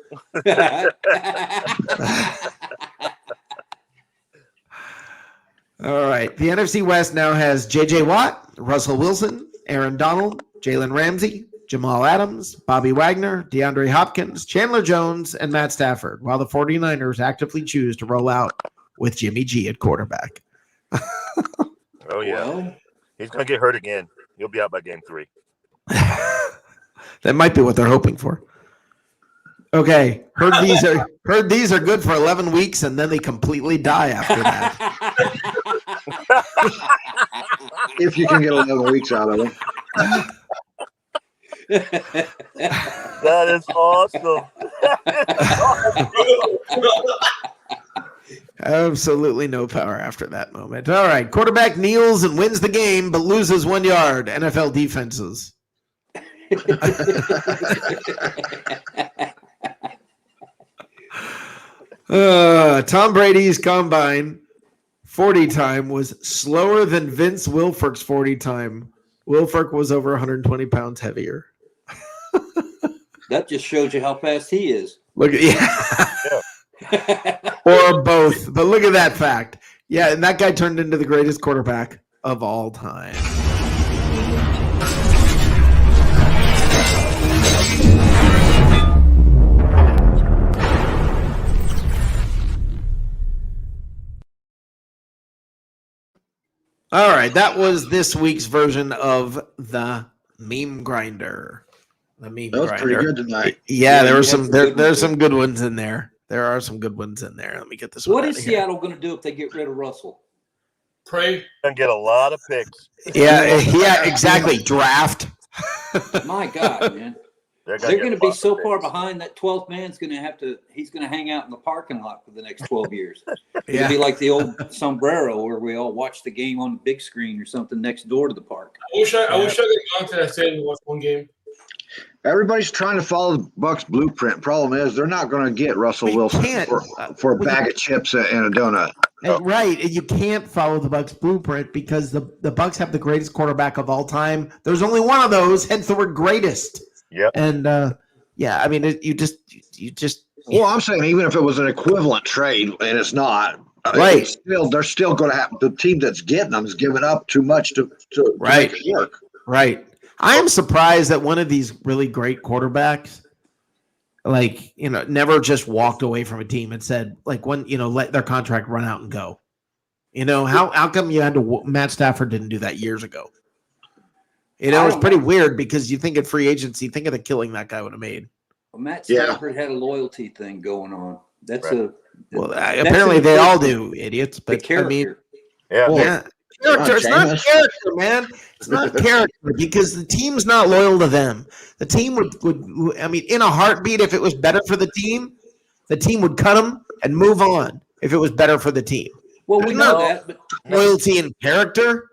All right. The NFC West now has J.J. Watt, Russell Wilson, Aaron Donald, Jalen Ramsey, Jamal Adams, Bobby Wagner, DeAndre Hopkins, Chandler Jones, and Matt Stafford, while the 49ers actively choose to roll out with Jimmy G at quarterback. Oh, yeah. Well, He's going to get hurt again. He'll be out by game 3. That might be what they're hoping for. Okay. Heard these are good for 11 weeks, and then they completely die after that. If you can get 11 weeks out of them. That is awesome. Absolutely no power after that moment. All right. Quarterback kneels and wins the game, but loses 1 yard. NFL defenses. Tom Brady's combine 40 time was slower than Vince Wilfork's 40 time. Wilfork was over 120 pounds heavier. that just shows you how fast he is. Look at or both. But look at that fact. Yeah, and that guy turned into the greatest quarterback of all time. All right, that was this week's version of the meme grinder. The meme That was grinder. pretty good tonight. Yeah, there were you some had some good there's ones some good ones in there. There are some good ones in there. Let me get this one. What out is of here. Seattle going to do if they get rid of Russell? pray. And get a lot of picks. Yeah, exactly. Draft. My God, man. They're going to be so far behind that 12th man's going to have to. He's going to hang out in the parking lot for the next 12 years. It'll be like the old sombrero where we all watch the game on the big screen or something next door to the park. I wish I could gone to that stadium and watch one game. Everybody's trying to follow the Bucks blueprint. Problem is, they're not going to get Russell We Wilson can't. for a bag of chips and a donut. Right, and you can't follow the Bucks blueprint because the Bucks have the greatest quarterback of all time. There's only one of those, hence the word greatest. Yep. And yeah, I mean, you just. Well, I'm saying even if it was an equivalent trade, and it's not, Right. they're still going to have the team that's getting them is giving up too much to Right. make it work. Right. I am surprised that one of these really great quarterbacks, like, never just walked away from a team and said, like, let their contract run out and go. How come you had to, Matt Stafford didn't do that years ago? It's pretty weird because you think at free agency, think of the killing that guy would have made. Well, Matt Stafford had a loyalty thing going on. That's Right. Apparently they all do, idiots. the But I character. mean, Yeah. yeah. Character. It's not character, man. It's not character because the team's not loyal to them. The team would in a heartbeat, if it was better for the team would cut them and move on if it was better for the team. Well, we know No. that, but Loyalty and character.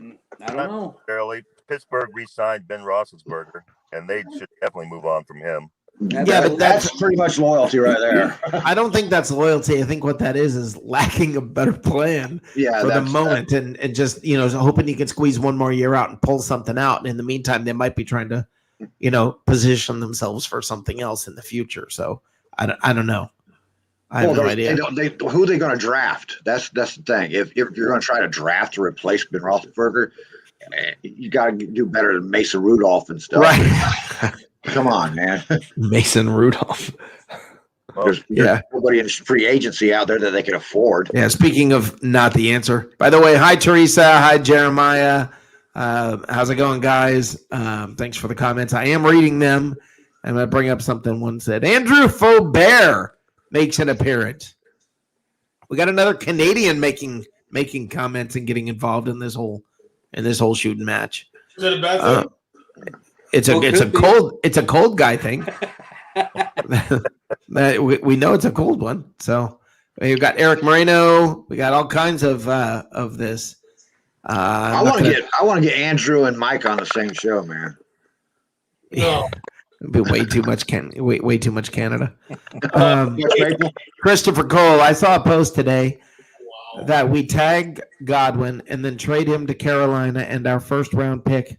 I don't know. Barely. Pittsburgh re-signed Ben Roethlisberger, and they should definitely move on from him. Yeah, but That's pretty much loyalty right there. I don't think that's loyalty. I think what that is lacking a better plan Yeah, for the that's moment, and just hoping you can squeeze one more year out and pull something out. And in the meantime, they might be trying to position themselves for something else in the future. So I don't know. I have no idea. Who are they going to draft? That's the thing. If you're going to try to draft to replace Ben Roethlisberger, you got to do better than Mason Rudolph and stuff. Right. Come on, man. Mason Rudolph. There's nobody in free agency out there that they can afford. Yeah. Speaking of not the answer, by the way, hi, Teresa. Hi, Jeremiah. How's it going, guys? Thanks for the comments. I am reading them. I'm going to bring up something one said. Andrew Faubert makes an appearance. We got another Canadian making comments and getting involved in this whole shooting match. Is that a bad thing? It's a cold guy thing. we know it's a cold one. So we've got Eric Moreno. We got all kinds of this. I want to get Andrew and Mike on the same show, man. No. It'd be way too much way too much Canada. Christopher Cole. I saw a post today that we tag Godwin and then trade him to Carolina and our first round pick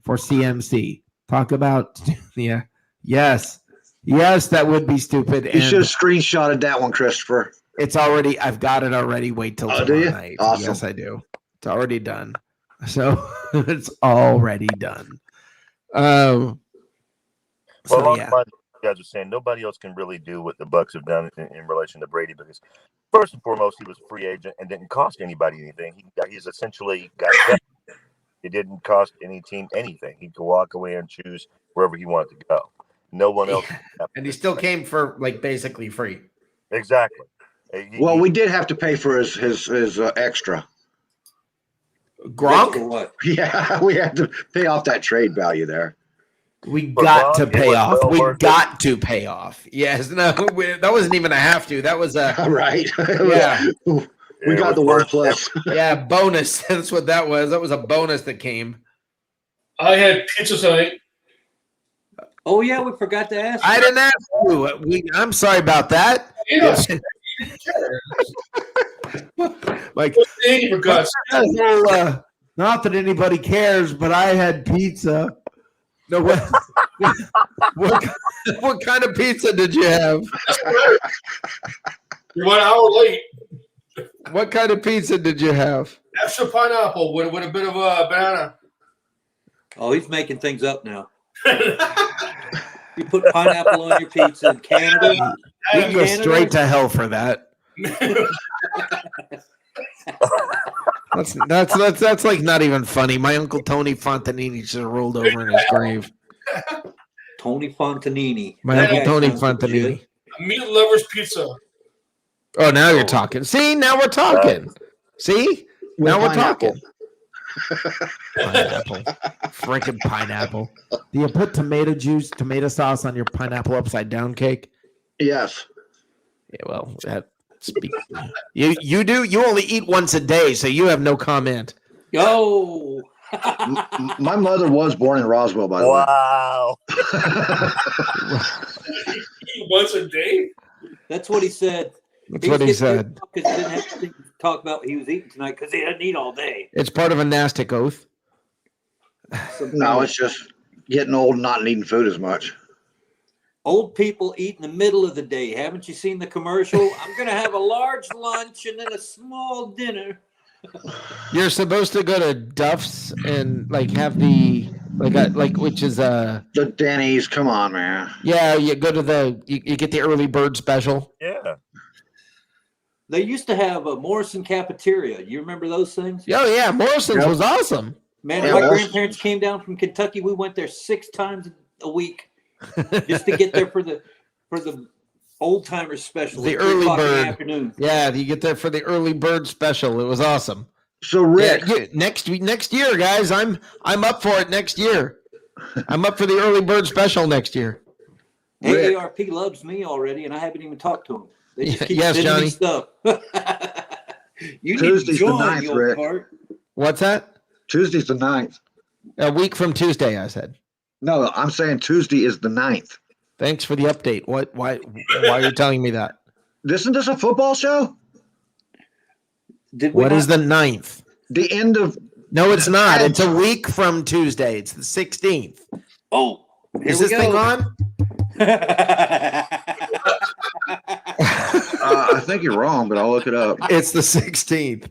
for CMC. Talk about yes, that would be stupid. You should have screenshotted that one, Christopher. It's already. I've got it already. Wait till tomorrow night. Awesome. Yes, I do. It's already done. So it's already done. Well, you guys are saying nobody else can really do what the Bucs have done in relation to Brady because, first and foremost, he was a free agent and didn't cost anybody anything. He's essentially got that. It didn't cost any team anything. He could walk away and choose wherever he wanted to go. No one else. And he still came for basically free. Exactly. Well, we did have to pay for his extra. Gronk? For what? Yeah, we had to pay off that trade value there. We got to pay off. We got to pay off. Yes, no, that wasn't even a have to. That was a right. Yeah. We got the word plus. Yeah, bonus. That's what that was. That was a bonus that came. I had pizza tonight. Oh yeah, we forgot to ask. I didn't ask you. I'm sorry about that. Yeah. Like, For God's sake. not that anybody cares, but I had pizza. No, what kind of pizza did you have? You're 1 hour late. What kind of pizza did you have? Extra pineapple with a bit of a banana. Oh, he's making things up now. You put pineapple on your pizza in Canada. You can go straight to hell for that. That's like not even funny. My uncle Tony Fontanini just rolled over in his grave. Tony Fontanini. My uncle Tony Fontanini. Meat lovers pizza. Oh, now you're talking. See, now we're talking. See, now we're talking. Pineapple, freaking pineapple. Do you put tomato sauce on your pineapple upside down cake? Yes. Yeah, well, you do. You only eat once a day, so you have no comment. Oh. My mother was born in Roswell, by the Wow. Once a day? That's what he said. That's what he said. Because he didn't have to talk about what he was eating tonight because he didn't eat all day. It's part of a nastic oath. No, it's just getting old and not needing food as much. Old people eat in the middle of the day. Haven't you seen the commercial? I'm going to have a large lunch and then a small dinner. You're supposed to go to Duff's and have the which is The Denny's, come on, man. Yeah, you go to you get the early bird special. Yeah. They used to have a Morrison cafeteria. You remember those things? Oh yeah, Morrison's was awesome. Man, Yeah, my Morrison's. grandparents came down from Kentucky. We went there 6 times a week just to get there for the old timers special. The at 3 early o'clock in the bird. afternoon. Yeah, you get there for the early bird special. It was awesome. So Rick, Yeah, next year, guys. I'm up for it next year. I'm up for the early bird special next year. Rick. AARP loves me already, and I haven't even talked to him. They just keep Yes, sending Johnny. me stuff. You Tuesday's the need to join, 9th, you old Rick. fart. What's that? Tuesday's the 9th. A week from Tuesday, I said. No, I'm saying Tuesday is the 9th. Thanks for the update. What? Why are you telling me that? Isn't this a football show? Did we What not- is the 9th? The end of No, it's not. It's a week from Tuesday. It's the 16th. Oh, Is this thing on? I think you're wrong, but I'll look it up. It's the 16th.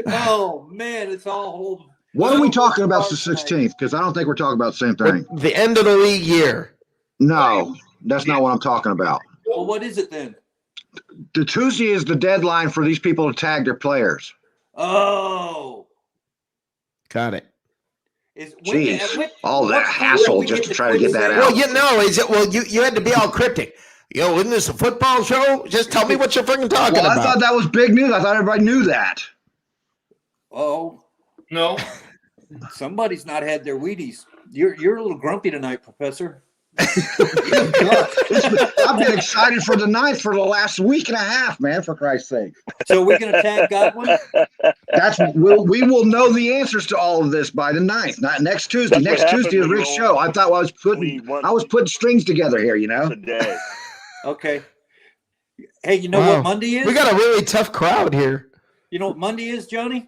Oh man, it's all. What are we talking about the 16th? Because I don't think we're talking about the same thing. The end of the league year. No, that's not what I'm talking about. Well, what is it then? The Tuesday is the deadline for these people to tag their players. Oh, Got it. Jeez, all that hassle just to try to get that Well, out. you know, you had to be all cryptic. Yo, isn't this a football show? Just tell me what you're freaking talking Well, I about. thought that was big news. I thought everybody knew that. Oh, No. somebody's not had their Wheaties. You're a little grumpy tonight, Professor. I've been excited for the 9th for the last week and a half, man, for Christ's sake. So we're gonna tag Godwin. We will know the answers to all of this by the 9th, not next Tuesday. That's what Next Tuesday is happens when Rick's you show. I thought We want I was putting strings together here, you know. today. Okay. Hey, you know Wow. what Monday is? We got a really tough crowd here. You know what Monday is, Johnny?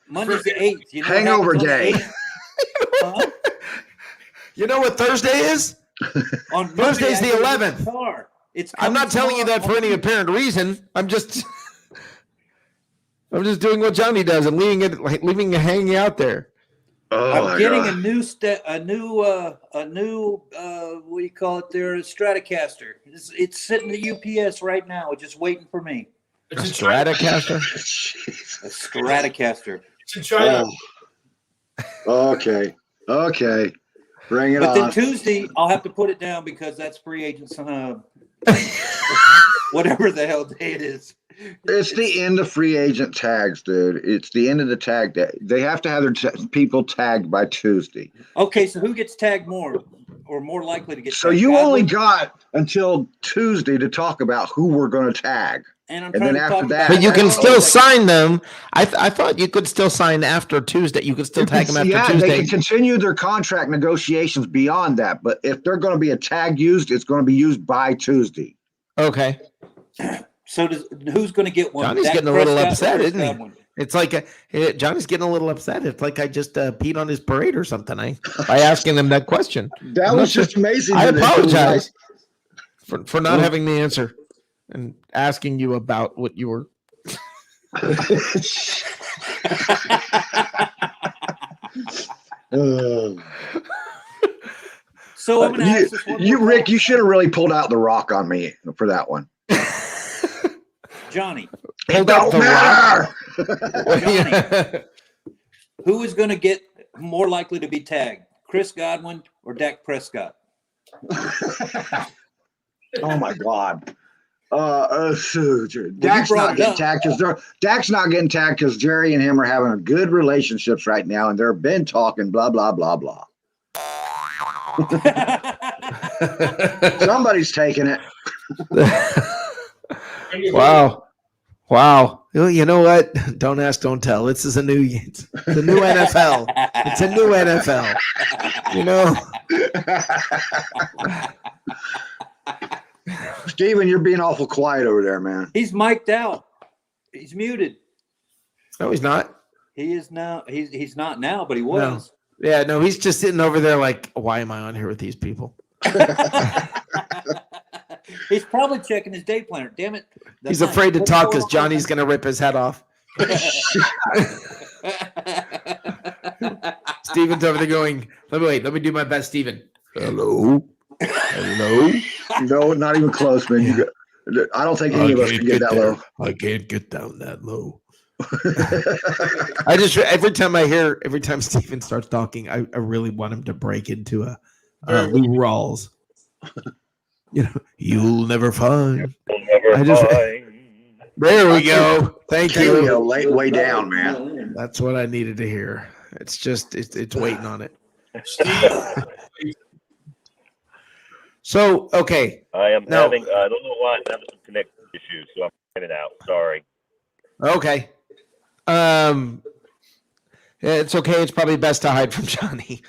Monday's the 8th. You know Hangover what happens on the day. 8th? Huh? You know what Thursday is? On Thursday's Monday, the I go to 11th. car. It's I'm not telling you that for any apparent reason. I'm just doing what Johnny does and leaving it hanging out there. Oh, I'm getting a new what do you call it there? A Stratocaster. It's sitting at UPS right now, just waiting for me. A It's in China. Stratocaster? A Stratocaster. It's in China. Okay. Bring it But then on. Tuesday, I'll have to put it down because that's free agents. Whatever the hell day it is. It's the end of free agent tags, dude. It's the end of the tag day. They have to have their people tagged by Tuesday. Okay, so who gets tagged more or more likely to get So tagged? you only Godwin? got until Tuesday to talk about who we're going to tag. And I'm and trying then to after talk that- about But you can Oh, still okay. sign them. I thought you could still sign after Tuesday. You could still tag them after Yeah, Tuesday. they can continue their contract negotiations beyond that. But if they're going to be a tag used, it's going to be used by Tuesday. Okay. So who's going to get one? Johnny's Dak getting a little Prescott or upset, Chris isn't he? Godwin? It's like Johnny's getting a little upset. It's like I just peed on his parade or something. By asking him that question. That I'm was not just amazing. I that they- apologize for not Well- having the answer and asking you about what you were. So I'm going to ask this one more Rick, time. you should have really pulled out the rock on me for that one. Johnny, Pulled It out don't the matter. who is going to get more likely to be tagged? Chris Godwin or Dak Prescott? Oh my God. Dak's brought not it getting up. tagged Dak's not getting tagged because Jerry and him are having a good relationships right now, and they've been talking blah blah blah blah. Somebody's taking it. Wow. Well, you know what? Don't ask, don't tell. This is the new NFL. It's a new NFL. You know. Steven, you're being awful quiet over there, man. He's mic'd out. He's muted. No, he's not. He is now. He's not now, but he was. Yeah, no, he's just sitting over there like, why am I on here with these people? He's probably checking his day planner. Damn it. He's afraid to talk because Johnny's going to rip his head off. Steven's over there going, let me do my best, Steven. Hello? No, not even close, man. I don't think any of us can get that low. I can't get down that low. I just every time Steven starts talking, I really want him to break into a Lou Rawls. You know, you'll never find. I just- There we go. Thank There we you. go, way down, man. That's what I needed to hear. It's just it's waiting on it. Steve, So okay, I am No. having, I don't know why I'm having some connection issues. So in and out. Sorry. Okay. It's okay. It's probably best to hide from Johnny.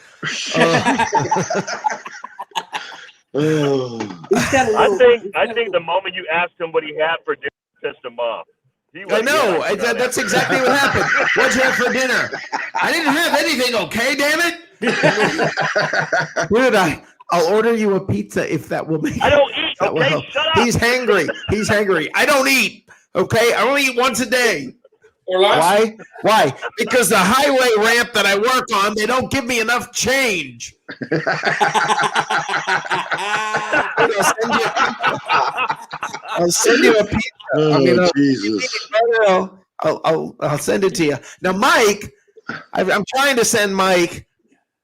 Oh. He's got a little, I think the moment you asked him what he had for dinner, pissed him off. I know. That's exactly what happened. What'd you have for dinner? I didn't have anything. Okay, damn it. Where did I? I'll order you a pizza if that will make. I don't eat. that will Okay, help. shut up. He's hangry. He's hangry. I don't eat. Okay, I only eat once a day. Or last. Why? Because the highway ramp that I work on, they don't give me enough change. I'll send you a pizza. Oh, Jesus. I'll send it to you. Now, Mike, I'm trying to send Mike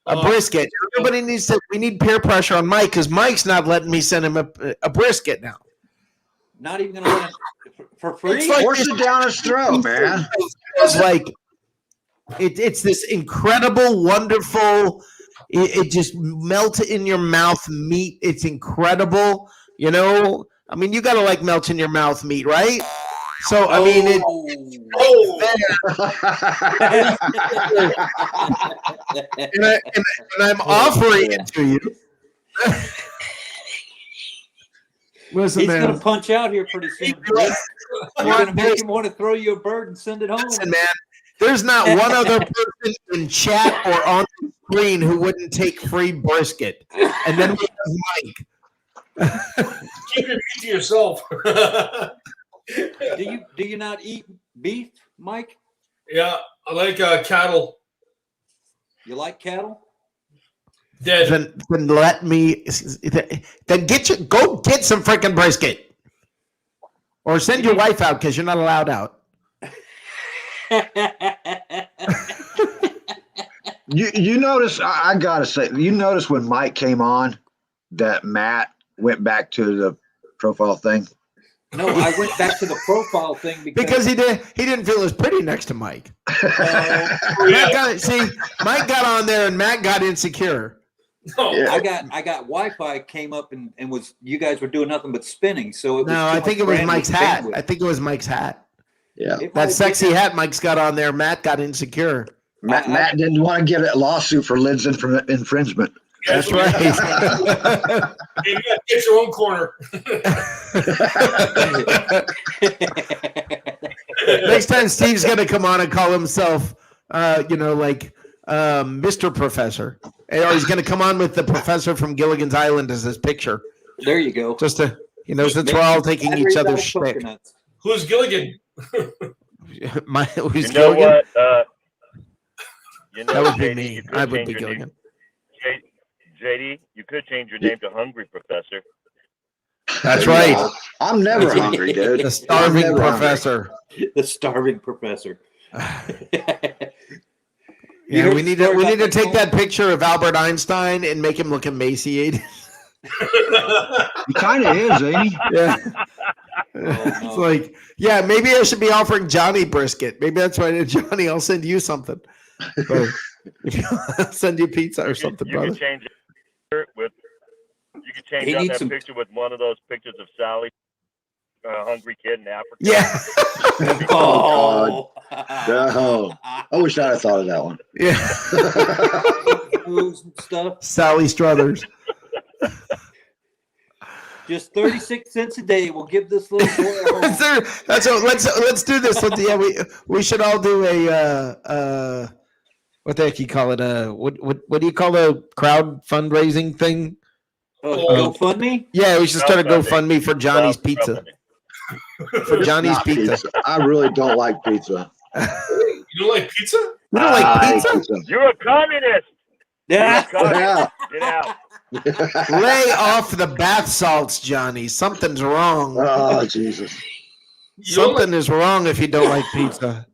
a brisket. Everybody needs to. We need peer pressure on Mike because Mike's not letting me send him a brisket now. not even going to let him for free. It's like- Force it down his throat, man. It's like it's this incredible, wonderful. It just melts in your mouth meat. It's incredible. You know, I mean, you gotta like melt in your mouth meat, right? So I mean, and I'm offering it to you. Listen, He's man. going to punch out here pretty soon. You're going to make him want to throw you a bird and send it home. Listen, man. There's not one other person in chat or on the screen who wouldn't take free brisket. And then we have Mike. Keep your meat to yourself. Do you not eat beef, Mike? Yeah, I like cattle. You like cattle? Dead. Then let me. Then go get some freaking brisket, or send your wife out because you're not allowed out. You notice, I gotta say, you notice when Mike came on that Matt went back to the profile thing? No, I went back to the profile thing Because he didn't feel as pretty next to Mike. Mike got on there and Matt got insecure. No. Yeah. I got Wi-Fi came up and was you guys were doing nothing but spinning. So it was No, too I think much it was bandwidth. Mike's hat. I think it was Mike's hat. Yeah. It might That have sexy been- hat Mike's got on there. Matt got insecure. Matt didn't want to get a lawsuit for Lid's infringement. That's right. You gotta get your own corner. Next time Steve's gonna come on and call himself, Mr. Professor, or he's gonna come on with the professor from Gilligan's Island as his picture, There you go. just to since we're all taking each other's shtick. coconuts. Who's Gilligan? Who's You know Gilligan? what? That would be JD, me. you could I would change be your Gilligan. name- JD, you could change your name to Hungry Professor. That's right. I'm never hungry, dude. The starving I'm never hungry. professor. The starving professor. Yeah, we need to take that picture of Albert Einstein and make him look emaciated. He kind of is, ain't he? Yeah. no. It's like, yeah, maybe I should be offering Johnny brisket. Maybe that's why, Johnny, I'll send you something. Or I'll send you pizza or something, you brother. could change it with. You could change He out needs that some- picture with one of those pictures of Sally, hungry kid in Africa. Yeah. Oh. No. I wish I had thought of that one. Yeah. Foods and stuff. Sally Struthers. Just 36 cents a day. We'll give this little boy a home. That's what, let's do this. Yeah, we should all do a what the heck you call it? What do you call a crowd fundraising thing? GoFundMe? Yeah, we should start a Crowdfunding. GoFundMe for Johnny's Pizza. For Johnny's Not Pizza. I really don't like pizza. You don't like pizza? You don't like I hate pizza? You're a communist. Yeah. Yeah. Get out. Lay off the bath salts, Johnny. Something's wrong. Oh, Jesus. You don't Something is wrong if you don't like pizza.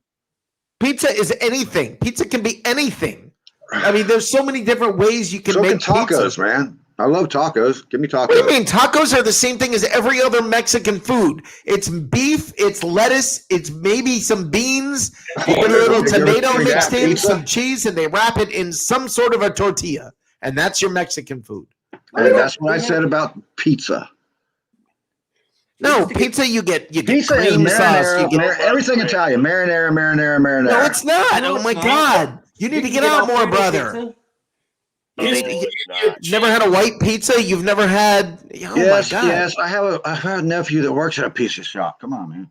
Pizza is anything. Pizza can be anything. I mean, there's so many different ways you can So can make tacos, pizza. man. I love tacos. Give me What do you tacos. mean? Tacos are the same thing as every other Mexican food. It's beef, it's lettuce, it's maybe some beans. You get a little tomato mixed in, Pizza? some cheese, and they wrap it in some sort of a tortilla. And that's your Mexican food. And that's what I said about pizza. No, pizza you get Pizza is cream sauce. marinara, You get, everything Italian. Marinara. no, it's not. No, Oh it's my not. God. You need to get out more, Alfredo brother. pizza? You need just- to you get- get You've never had a white pizza? You've never had, oh Yes, my God. yes. I have a nephew that works at a pizza shop. Come on, man.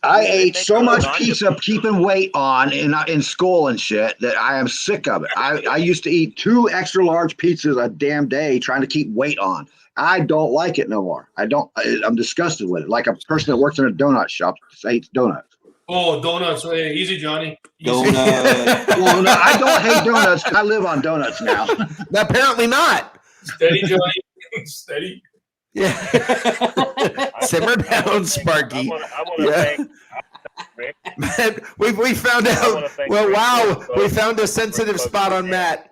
I They ate make so much lasagna pizza keeping weight on in school and shit that I am sick of it. I used to eat 2 extra large pizzas a damn day trying to keep weight on. I don't like it no more. I'm disgusted with it. Like a person that works in a donut shop hates donuts. Oh, donuts. Hey, easy, Johnny. Easy. Donut. Well, no, I don't hate donuts. I live on donuts now. Apparently not. Steady, Johnny. Steady. Yeah. Simmer down, Sparky. I want to Yeah. thank Rick. Man, we found I out. wanna thank Well, Rick wow, for we exposing- found a sensitive for spot on exposing Matt.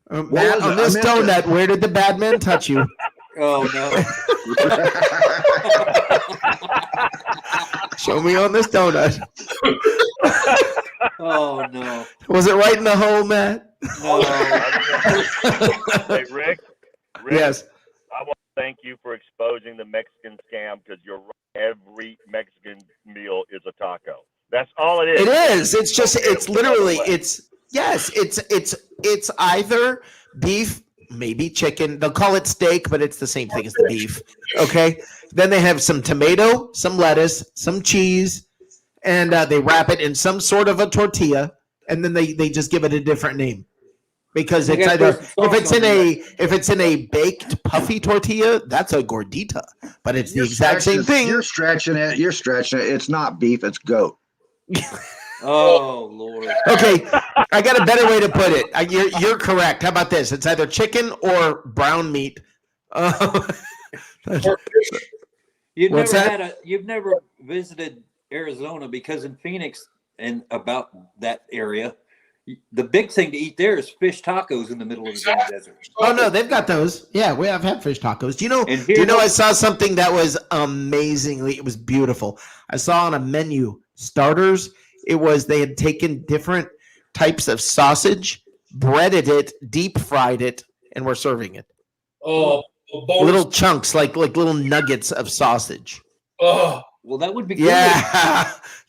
What Matt, was on it? this I missed it. donut, where did the bad man touch you? Oh no. Show me on this donut. Oh no. Was it right in the hole, Matt? No. Hey, Rick. Yes. I want to thank you for exposing the Mexican scam because you're right. Every Mexican meal is a taco. That's all it is. It is. It's just. It's literally. Another way. It's either beef, maybe chicken. They'll call it steak, but it's the same thing as the beef. Okay. Then they have some tomato, some lettuce, some cheese, and they wrap it in some sort of a tortilla, and then they just give it a different name. Because We it's gotta either put some sauce if it's in a baked puffy tortilla, that's a gordita, but it's the exact same thing. You're stretching it. It's not beef. It's goat. Oh Lord. Okay, I got a better way to put it. You're correct. How about this? It's either chicken or brown meat. You've What's never that? you've never visited Arizona because in Phoenix and about that area, the big thing to eat there is fish tacos in the middle of the damn desert. Oh no, they've got those. Yeah, I've had fish tacos. Do you know? And Do you know? I here's- saw something that was amazingly. It was beautiful. I saw on a menu starters. It was they had taken different types of sausage, breaded it, deep fried it, and were serving it. Oh, bonus. Little chunks, like little nuggets of sausage. Oh, Well, that would be good. Yeah.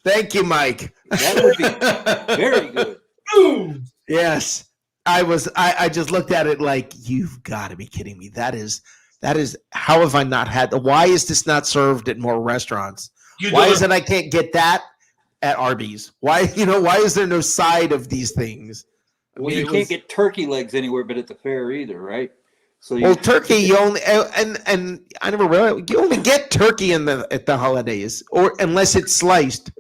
Thank you, Mike. That would be very good. dude. Yes. I just looked at it like, you've got to be kidding me. That is how have I not had why is this not served at more restaurants? You Why do is it I can't get that at Arby's? Why is there no side of these things? I Well, mean, you it can't was- get turkey legs anywhere but at the fair either, right? So well, turkey you only and I never realized you only get turkey at the holidays or unless it's sliced.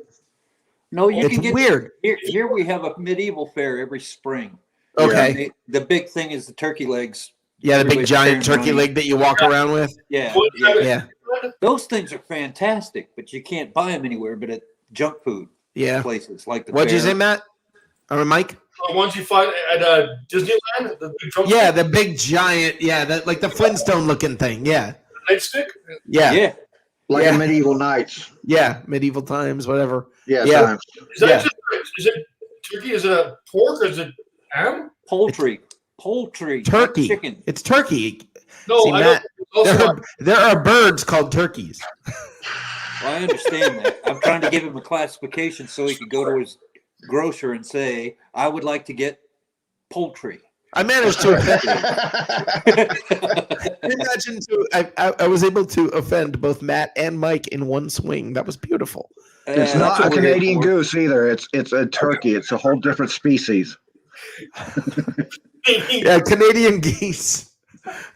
no, you It's can get weird. Here we have a medieval fair every spring. Okay. And the big thing is the turkey legs. Yeah, the big Everybody's giant staring turkey around. leg that you walk around with. Yeah, What- yeah. Yeah. Those things are fantastic, but you can't buy them anywhere but at junk food Yeah. places like the What'd you fair. say, Matt? Or Mike? The ones you find at Disneyland, the big drum Yeah, the big giant, that like the Flintstone looking thing. Yeah. nightstick. Yeah. Yeah. Yeah. Like Yeah. in medieval nights. Medieval times, whatever. Yeah. Yeah. times. Is that Yeah. is it turkey? Is it a pork or is it ham? Poultry, not Turkey. chicken. It's turkey. No, See, I Matt, don't. Also, there are birds called turkeys. Well, I understand that. I'm trying to give him a classification so he could go to his grocer and say, "I would like to get poultry." I managed to imagine I was able to offend both Matt and Mike in one swing. That was beautiful. It's that's not what a we're here Canadian for. goose either. It's a turkey. It's a whole different species. Yeah, Canadian geese.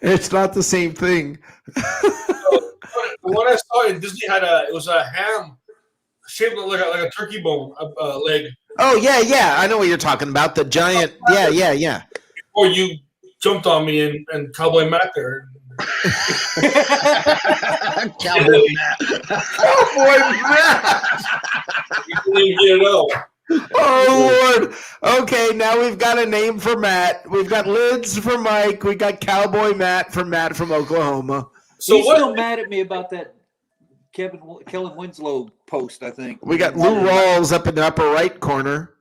It's not the same thing. the one I saw in Disney it was a ham shaped like a turkey bone leg. Oh yeah. I know what you're talking about. The giant. Yeah. Or you jumped on me and Cowboy Matt there. Cowboy Matt. Cowboy Matt. You couldn't even get it out. Oh Lord. Okay, now we've got a name for Matt. We've got Lids for Mike. We got Cowboy Matt from Oklahoma. So He's what? still mad at me about that Kellen Winslow post, I think. We got Lou Rawls up in the upper right corner.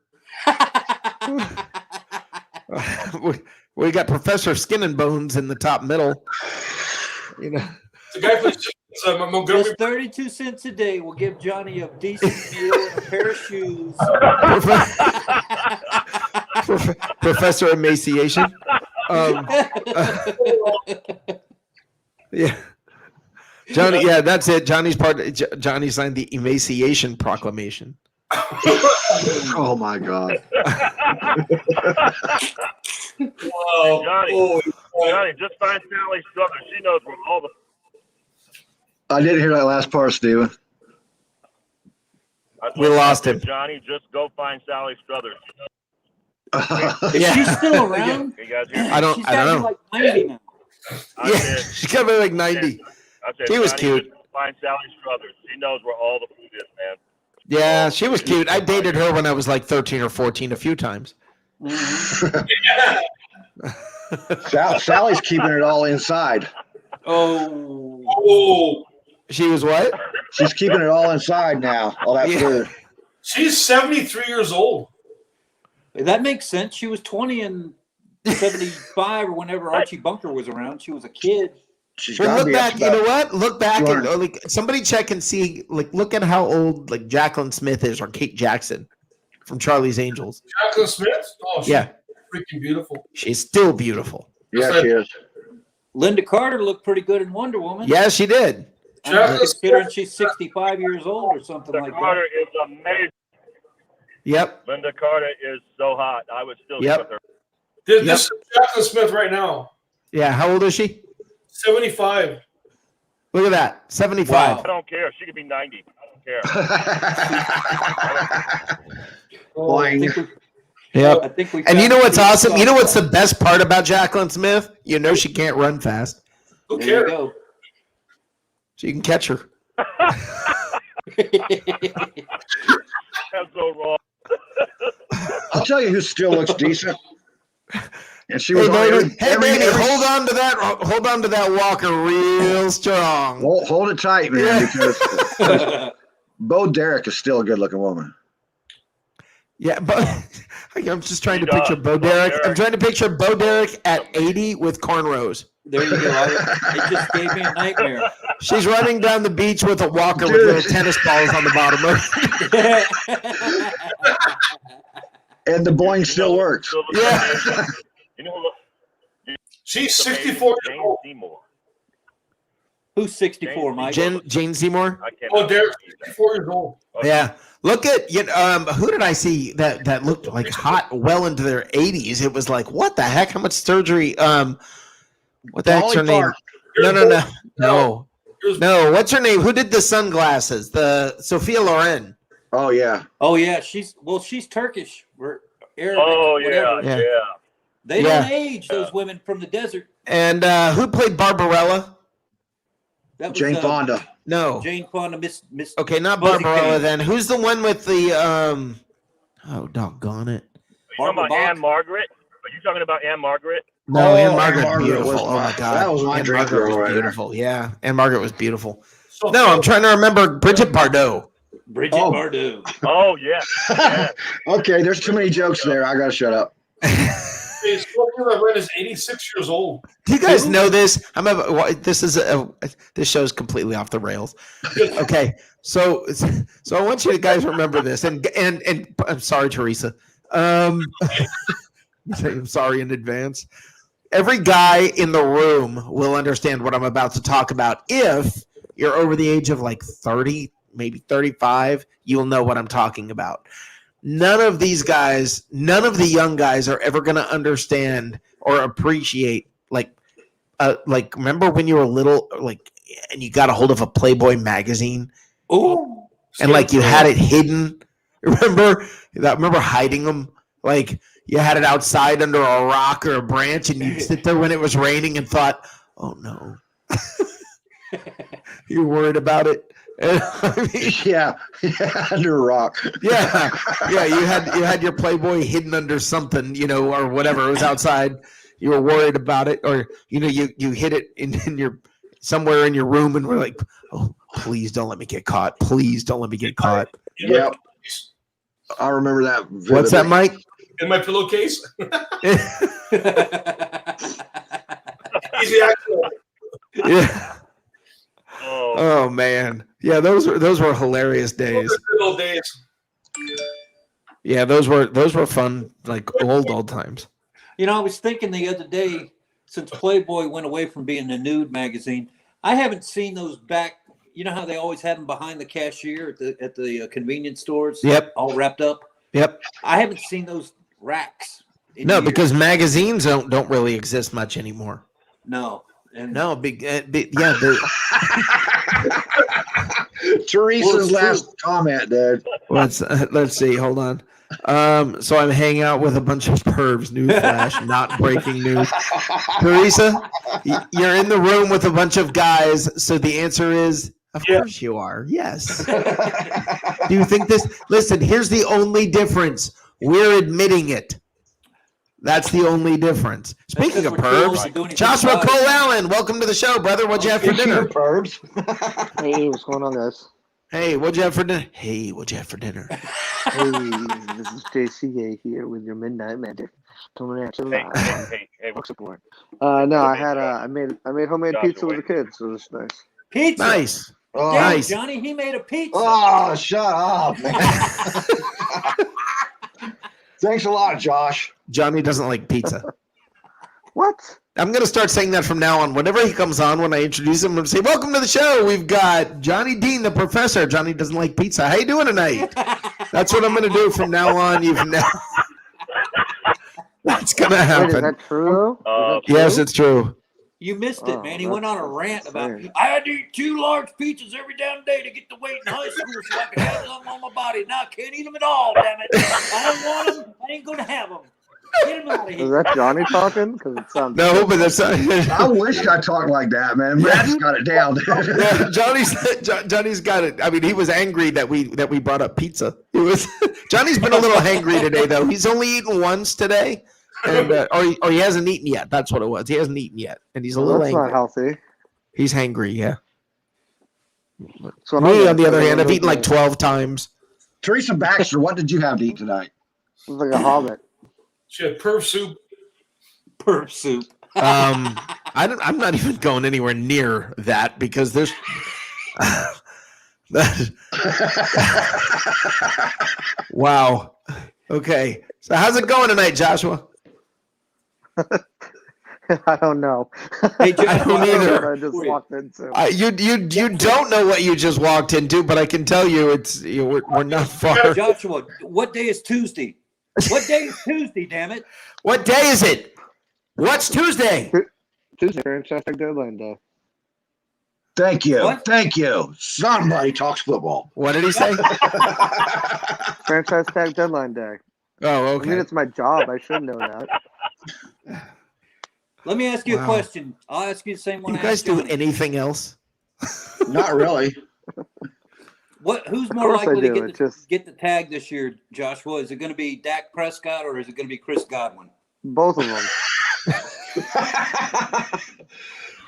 we got Professor Skin and Bones in the top middle. You know. The guy from Montgomery. Just 32 cents a day will give Johnny a decent meal and a pair of shoes. Professor Emaciation. Yeah. Johnny, yeah, that's it. Johnny signed the Emaciation Proclamation. Oh my God. Wow. Johnny, just find Sally Struthers. She knows where all the. I didn't hear that last part, Steven. We lost him. Johnny, just go find Sally Struthers. Is she still around? You guys hear me? I don't She's know. gotta be like 90 now. I Yeah, said, she's got to be like 90. I said, She was Johnny, cute. just go find Sally Struthers. She knows where all the food is, man. Yeah, she was cute. I dated her when I was like 13 or 14 a few times. Sally's keeping it all inside. Oh. Oh, She was what? She's keeping it all inside now. All that Yeah. food. she's 73 years old. That makes sense. She was 20 and 75 or whenever Archie Bunker was around. She was a kid. She's Well, got to look be back. up You to know what? Look back and 200. like somebody check and see. Like, look at how old like Jacqueline Smith is or Kate Jackson from Charlie's Angels. Jacqueline Smith. Oh, she's Yeah, freaking beautiful. she's still beautiful. Yeah, she is. Linda Carter looked pretty good in Wonder Woman. Yeah, she did. Jacqueline Considering Smith. she's 65 years old or something Linda like that. Carter is amazing. Yep. Linda Carter is so hot. I would still Yep. get with her. This is Jacqueline Smith right now. Yeah. How old is she? 75. Look at that. 75. I don't care. She could be 90. I don't care. Oh, I think we, Yep. I think we And you found know what's the awesome? You know what's the spot. best part about Jacqueline Smith? You know she can't run fast, Who There you cares? go. so you can catch her. That's so wrong. I'll tell you who still looks decent. And she Hey, was on baby. every, Hold on to that. Hold on to that walker real strong. Hold it tight, man, Yeah. because Bo Derek is still a good-looking woman. Yeah, but I'm just trying to He does. picture Bo Bo Derek. Derek. I'm trying to picture Bo Derek at 80 with cornrows. There you go. It just gave me a nightmare. She's running down the beach with a walker with Dude. little tennis balls on the bottom of it. And the Boeing still works. Still looks Yeah. amazing. You know who She's looks amazing? 64 years Jane old. Seymour. Who's 64, Mike? Jane Seymour. I can't. Oh, Derek's 64 years old. Yeah. Look at who did I see that looked like hot well into their 80s? It was like, what the heck? How much surgery? What the heck's her Dolly name? Parton. No. What's her name? Who did the sunglasses? The Sophia Loren. Oh, yeah. Oh, yeah. She's Turkish. Or Arabic. Oh yeah, whatever. yeah. They Yeah. don't age, those women from the desert. And who played Barbarella? That was, Jane Fonda. No. Jane Fonda, Miss. Okay, not Buzzy Barbarella Kane. then. Who's the one with the oh doggone it. Are you talking Barbara about Bach? Anne Margaret? Are you talking about Anne Margaret? No, Oh, Anne Anne Margaret, Margaret beautiful. was Oh my- my god. that was my Anne dream Margaret girl was right there. beautiful. Yeah. Anne Margaret was beautiful. So, No, I'm trying to remember Bridget Bardot. Bridget Oh. Bardot. Oh yeah. Yeah. Okay, there's too many jokes there. I got to shut up. Sophia Loren is 86 years old. Do you guys know this? This show's completely off the rails. Okay, so I want you guys to remember this, and I'm sorry, Teresa. I'm sorry in advance. Every guy in the room will understand what I'm about to talk about. If you're over the age of like 30, maybe 35, you'll know what I'm talking about. None of these guys, none of the young guys are ever going to understand or appreciate like remember when you were little, like, and you got a hold of a Playboy magazine Oh, and like you had it hidden. Remember hiding them? Like you had it outside under a rock or a branch, and you'd sit there when it was raining and thought, "Oh no," you're worried about it. And, I mean, Yeah, under a rock. yeah. You had your Playboy hidden under something, or whatever. It was outside. You were worried about it, or you hid it in your somewhere in your room, and we're like, "Oh, please don't let me get caught. Please don't let me get caught." Yep. I remember that. What's that, Mike? In my pillowcase. Yeah. Easy access. Oh man, yeah, those were hilarious days. Those are good old days. Yeah, those were fun, like old times. You know, I was thinking the other day, since Playboy went away from being a nude magazine, I haven't seen those back. You know how they always had them behind the cashier at the convenience stores? Yep. All wrapped up. Yep. I haven't seen those racks. in No, years. because magazines don't really exist much anymore. No. And No, yeah. Teresa's last comment, dude. Let's see. Hold on. So I'm hanging out with a bunch of pervs. Newsflash, not breaking news. Teresa, you're in the room with a bunch of guys. So the answer is, of course you are. Yes. Do you think this? Listen, here's the only difference. We're admitting it. That's the only difference. Speaking of pervs, Joshua Cole Allen, welcome to the show, brother. What'd you have for dinner? Pervs. Hey, what's going on, guys? Hey, what'd you have for dinner? Hey, what'd you have for dinner? Hey, this is JCA here with your Midnight Magic coming at you Hey, live. hey, Book support. No, I had I made homemade Joshua, pizza with the kids, so it was nice. pizza. Nice. Oh, Damn, Nice. Johnny, he made a pizza. oh, shut up, man. Thanks a lot, Josh. Johnny doesn't like pizza. What? I'm going to start saying that from now on. Whenever he comes on, when I introduce him, I'm going to say, welcome to the show. We've got Johnny Dean, the professor. Johnny doesn't like pizza. How you doing tonight? That's what I'm going to do from now on. That's going to Wait, is happen. that true though? Is that Yes, true? it's true. You missed it, Oh, man. He went on a that's rant about, insane. I had to eat 2 large pizzas every damn day to get the weight in high school so I could have them on my body. Now I can't eat them at all, damn it. I don't want them. I ain't going to have them. Get them out of Is here. that Johnny talking? Because it sounds. No, but that's I wish I talked like that, man. Matt's got it down, dude. yeah, Johnny's got it. I mean, he was angry that we brought up pizza. He was Johnny's been a little hangry today, though. He's only eaten once today, and or he hasn't eaten yet. That's what it was. He hasn't eaten yet, and he's a Well, little that's not angry. healthy. He's hangry, yeah. So Me, on the other hand, I've eaten like 12 times. Teresa Baxter, what did you have to eat tonight? It's like a hobbit. She had perv soup. Perp soup. I'm not even going anywhere near that because there's. Wow. Okay. So how's it going tonight, Joshua? I don't know. Hey, I don't either. I just walked into. You don't know what you just walked into, but I can tell you we're not far. Joshua, what day is Tuesday? What day is Tuesday, damn it? What day is it? What's Tuesday? Tuesday, fantastic deadline day. Thank you. What? Thank you. Somebody talks football. What did he say? Franchise tag deadline day. Oh, I mean, okay. it's my job. I should know that. Let me ask you Wow. a question. I'll ask you the same one. You I guys asked do Johnny. anything else? Not really. Who's more course I likely to do, get the tag this year, Joshua? Is it going to be Dak Prescott or is it going to be Chris Godwin? Both of them.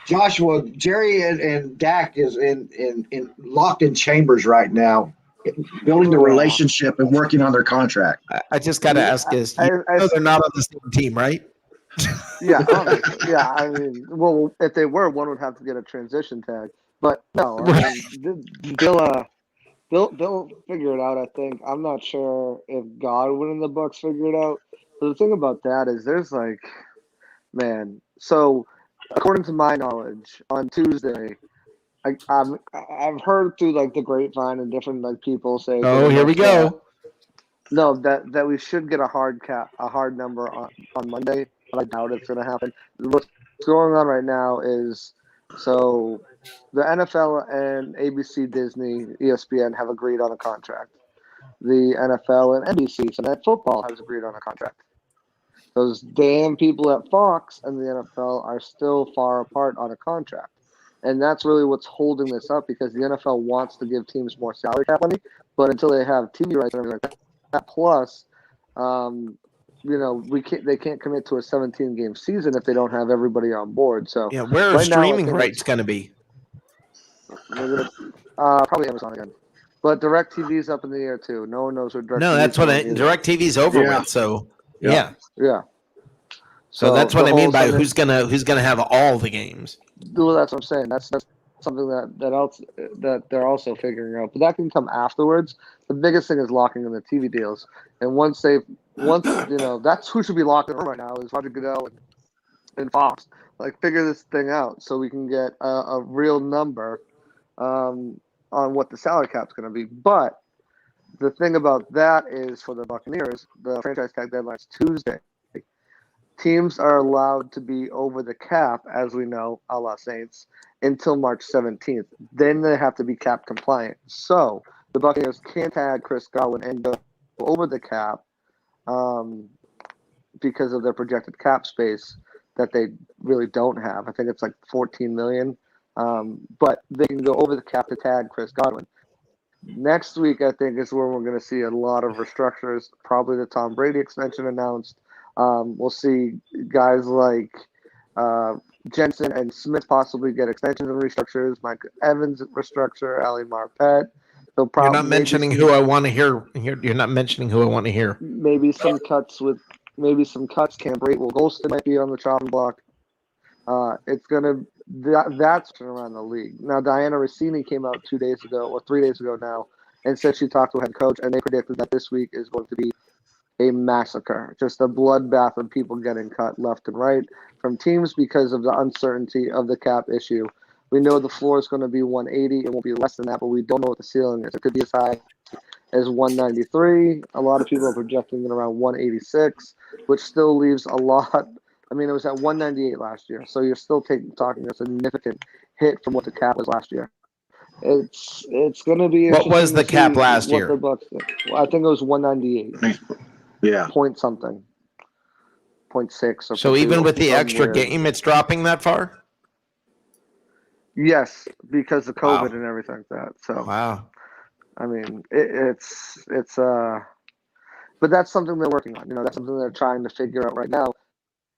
Joshua, Jerry and Dak is in locked in chambers right now, building the relationship and working on their contract. I just got to ask this. I- You know they're not on the same team, right? Yeah, obviously. Yeah. I mean, well, if they were, one would have to get a transition tag. But no, I mean, they'll figure it out. I think. I'm not sure if Godwin and the Bucks figure it out. But the thing about that is, there's like, man. So, according to my knowledge, on Tuesday, I've heard through like the grapevine and different like people say. Oh, here we go. No, that we should get a hard number on Monday, but I doubt it's going to happen. What's going on right now is, so the NFL and ABC, Disney, ESPN have agreed on a contract. The NFL and NBC, Sunday Night Football, has agreed on a contract. Those damn people at Fox and the NFL are still far apart on a contract. And that's really what's holding this up, because the NFL wants to give teams more salary cap money, but until they have TV rights and everything like that, plus, they can't commit to a 17-game season if they don't have everybody on board. So Yeah, where are right now, I streaming think rights going to be? probably Amazon again. But DirecTV's up in the air too. No one knows what DirecTV. No, that's what DirecTV's over Yeah. with. So Yeah. Yeah. So that's what the I mean whole by Sunday- who's gonna have all the games. Well, that's what I'm saying. That's something that they're also figuring out. But that can come afterwards. The biggest thing is locking in the TV deals. And once that's who should be locked in right now is Roger Goodell and Fox. Like, figure this thing out so we can get a real number on what the salary cap's going to be. But the thing about that is, for the Buccaneers, the franchise tag deadline is Tuesday. Teams are allowed to be over the cap, as we know, a la Saints, until March 17th. Then they have to be cap compliant. So the Buccaneers can't tag Chris Godwin and go over the cap because of their projected cap space that they really don't have. I think it's like $14 million. But they can go over the cap to tag Chris Godwin. Next week, I think, is where we're going to see a lot of restructures. Probably the Tom Brady extension announced. We'll see guys like Jensen and Smith possibly get extensions and restructures. Mike Evans restructure. Ali Marpet. You're not mentioning who I want to hear. You're not mentioning who I want to hear. Maybe some cuts. Cam Brate, Golston might be on the chopping block. It's gonna. That's around the league. Now, Diana Rossini came out 2 days ago, or 3 days ago now, and said she talked to a head coach, and they predicted that this week is going to be a massacre, just a bloodbath of people getting cut left and right from teams because of the uncertainty of the cap issue. We know the floor is going to be 180. It won't be less than that, but we don't know what the ceiling is. It could be as high as 193. A lot of people are projecting it around 186, which still leaves a lot. I mean, it was at 198 last year, so you're still talking a significant hit from what the cap was last year. It's going to be. What was the cap last year? The Bucs did. Well, I think it was 198. Yeah. Point something. 0.6. So even with the extra game, it's dropping that far? Yes, because of COVID Wow. and everything like that. So Wow. I mean, it's but that's something they're working on. That's something they're trying to figure out right now.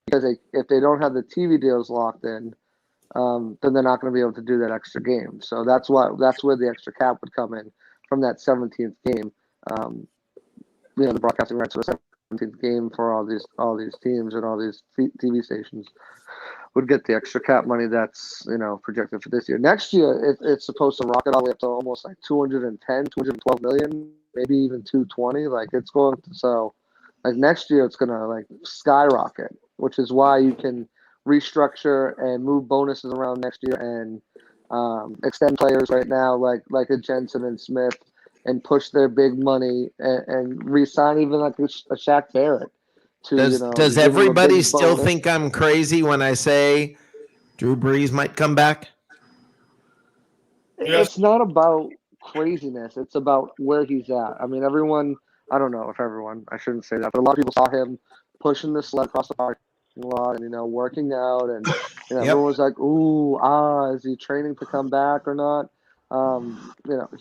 Because if they don't have the TV deals locked in, then they're not going to be able to do that extra game. So that's where the extra cap would come in from that 17th game. The broadcasting rights for the 17th game for all these teams and all these TV stations would get the extra cap money that's projected for this year. Next year, it's supposed to rocket all the way up to almost like 210, 212 million, maybe even 220. Like, it's going to, so like next year it's going to like skyrocket, which is why you can restructure and move bonuses around next year and extend players right now, like a Jensen and Smith, and push their big money and re-sign even like a Shaq Barrett. Does everybody still think I'm crazy when I say Drew Brees might come back? It's not about craziness. It's about where he's at. I mean, everyone, I don't know if everyone, I shouldn't say that, but a lot of people saw him pushing the sled across the parking lot and, working out. And everyone was like, ooh, is he training to come back or not?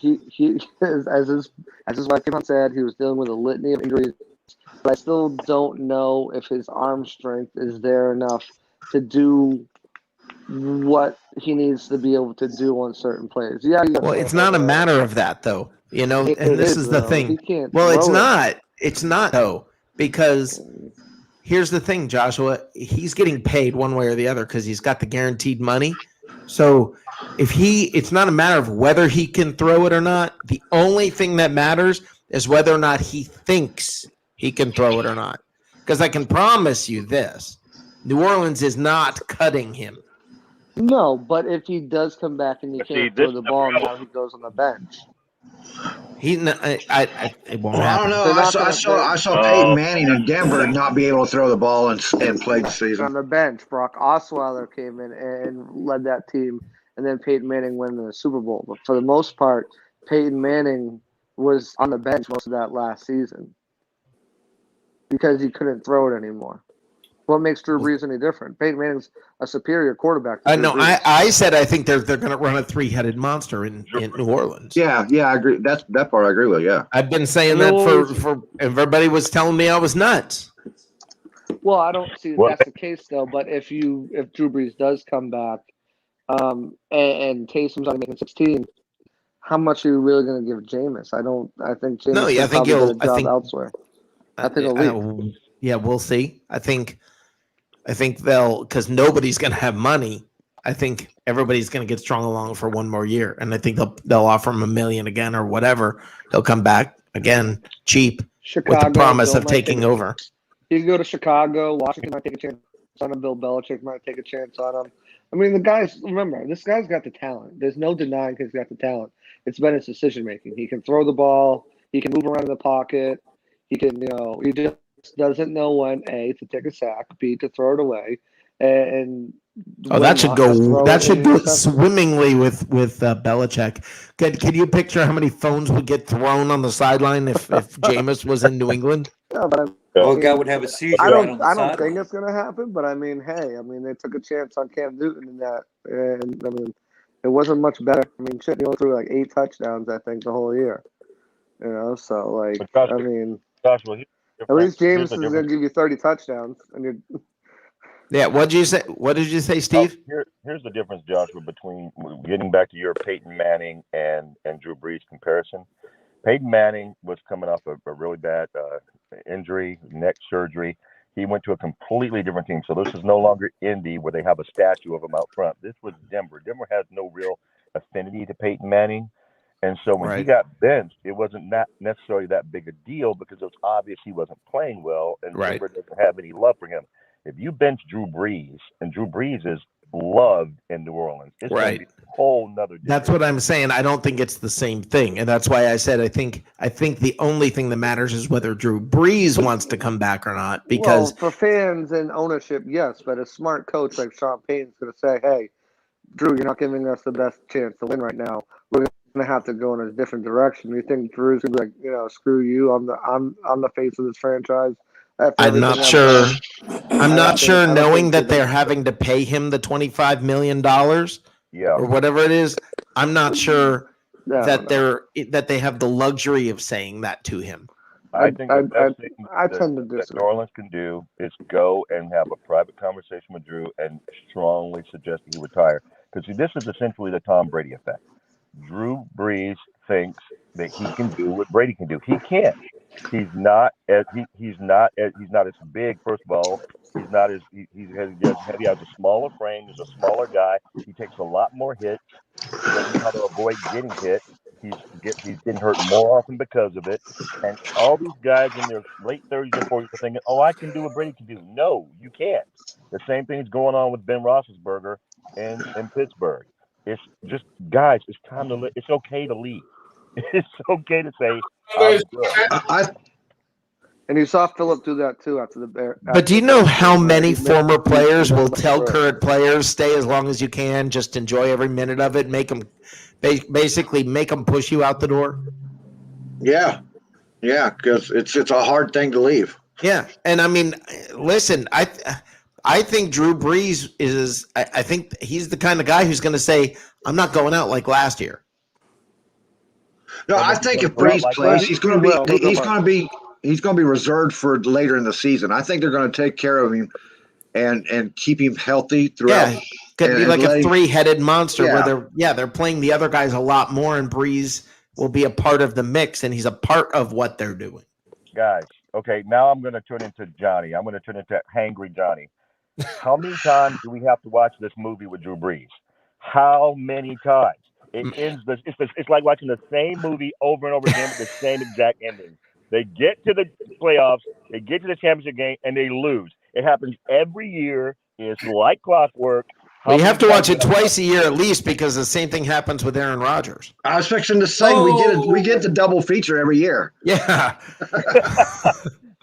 He as his wife came on said, he was dealing with a litany of injuries. But I still don't know if his arm strength is there enough to do what he needs to be able to do on certain plays. Yeah. Well, it's not a matter of that, though. And this is the thing. Well, it's not, though, because here's the thing, Joshua. He's getting paid one way or the other because he's got the guaranteed money. So it's not a matter of whether he can throw it or not. The only thing that matters is whether or not he thinks he can throw it or not. Because I can promise you this, New Orleans is not cutting him. No, but if he does come back and he can't throw the ball, now he goes on the bench. It won't I happen. don't know. I saw Peyton Manning in Denver not be able to throw the ball and play the season. On the bench, Brock Osweiler came in and led that team, and then Peyton Manning went in the Super Bowl. But for the most part, Peyton Manning was on the bench most of that last season because he couldn't throw it anymore. What makes Drew Brees any different? Peyton Manning's a superior quarterback. I said I think they're going to run a three-headed monster in New Orleans. Yeah, I agree. That part I agree with. Yeah, I've been saying that for everybody was telling me I was nuts. Well, I don't see that's the case though. But if Drew Brees does come back, and Taysom's only making 16, how much are you really going to give Jameis? I think Jameis. No, I think he'll. I think elsewhere. I think he'll leave. Yeah, we'll see. I think they'll, because nobody's going to have money I think everybody's going to get strung along for one more year, and I think they'll offer him $1 million again or whatever. He'll come back again cheap Chicago, with the promise Bill of might taking take a- over. He can go to Chicago. Washington might take a chance on him. Bill Belichick might take a chance on him. I mean, remember, this guy's got the talent. There's no denying he's got the talent. It's been his decision making. He can throw the ball. He can move around in the pocket. He can, he just doesn't know when A, to take a sack, B, to throw it away, and Oh, that should go. That should go interception. swimmingly with Belichick. Can you picture how many phones would get thrown on the sideline if Jameis was in New England? Yeah, but Oh, guy would have a seizure. I right on don't. the I don't sideline. think it's gonna happen. But I mean, hey, they took a chance on Cam Newton in that, and I mean, it wasn't much better. I mean, shit, he only threw like 8 touchdowns, I think, the whole year. So like, But I mean, Joshua, at least here's James the is difference. gonna give you 30 touchdowns, and you're. Yeah. What did you say? What did you say, Steve? Here's the difference, Joshua, between getting back to your Peyton Manning and Drew Brees comparison. Peyton Manning was coming off a really bad injury, neck surgery. He went to a completely different team. So this is no longer Indy where they have a statue of him out front. This was Denver. Denver has no real affinity to Peyton Manning. And so when he Right. got benched, it wasn't not necessarily that big a deal because it was obvious he wasn't playing well and Right. Denver doesn't have any love for him. If you bench Drew Brees, and Drew Brees is loved in New Orleans, it's going Right. to be a whole nother deal. That's what I'm saying. I don't think it's the same thing, and that's why I said I think the only thing that matters is whether Drew Brees wants to come back or not. Because Well, for fans and ownership, yes, but a smart coach like Sean Payton's going to say, "Hey, Drew, you're not giving us the best chance to win right now. We're going to have to go in a different direction." You think Drew's going to be like, screw you? I'm the face of this franchise. After I'm everything not I've sure. done." I'm I not don't sure think knowing they're that they're gonna- having to pay him the $25 million Yeah. or whatever it is. I'm not sure Yeah, I that don't know. that they have the luxury of saying that to him. I think the best thing I that, tend to that disagree. New Orleans can do is go and have a private conversation with Drew and strongly suggest that he retire. Because this is essentially the Tom Brady effect. Drew Brees thinks that he can do what Brady can do. He can't. He's not as he's not as big. First of all, he's not as he has a smaller frame. He's a smaller guy. He takes a lot more hits. He doesn't know how to avoid getting hit. He's getting hurt more often because of it. And all these guys in their late 30s and 40s are thinking, "Oh, I can do what Brady can do." No, you can't. The same thing is going on with Ben Roethlisberger in Pittsburgh. It's just, guys, it's time to it's okay to leave. It's okay to say, I'm good. And you saw Philip do that too after the Bear. But do you know how many He former made- players he will made- tell current players, stay as long as you can, just enjoy every minute of it, make them basically make them push you out the door? Yeah, because it's a hard thing to leave. Yeah, and I mean, listen, I think Drew Brees is. I think he's the kind of guy who's going to say, "I'm not going out like last year." No, I think if Breeze plays, he's going to be reserved for later in the season. I think they're going to take care of him and keep him healthy throughout. Yeah, could be and like a letting- three-headed monster Yeah. where they're playing the other guys a lot more, and Brees will be a part of the mix, and he's a part of what they're doing. Guys, okay, now I'm going to turn into Johnny. I'm going to turn into Hangry Johnny. How many times do we have to watch this movie with Drew Brees? How many times? It ends. It's like watching the same movie over and over again with the same exact ending. They get to the playoffs, they get to the championship game, and they lose. It happens every year. It's like clockwork. Well, you have to watch it How many twice a year at least because the same thing happens with Aaron Rodgers. I was fixing to say we get the double feature every year. Yeah.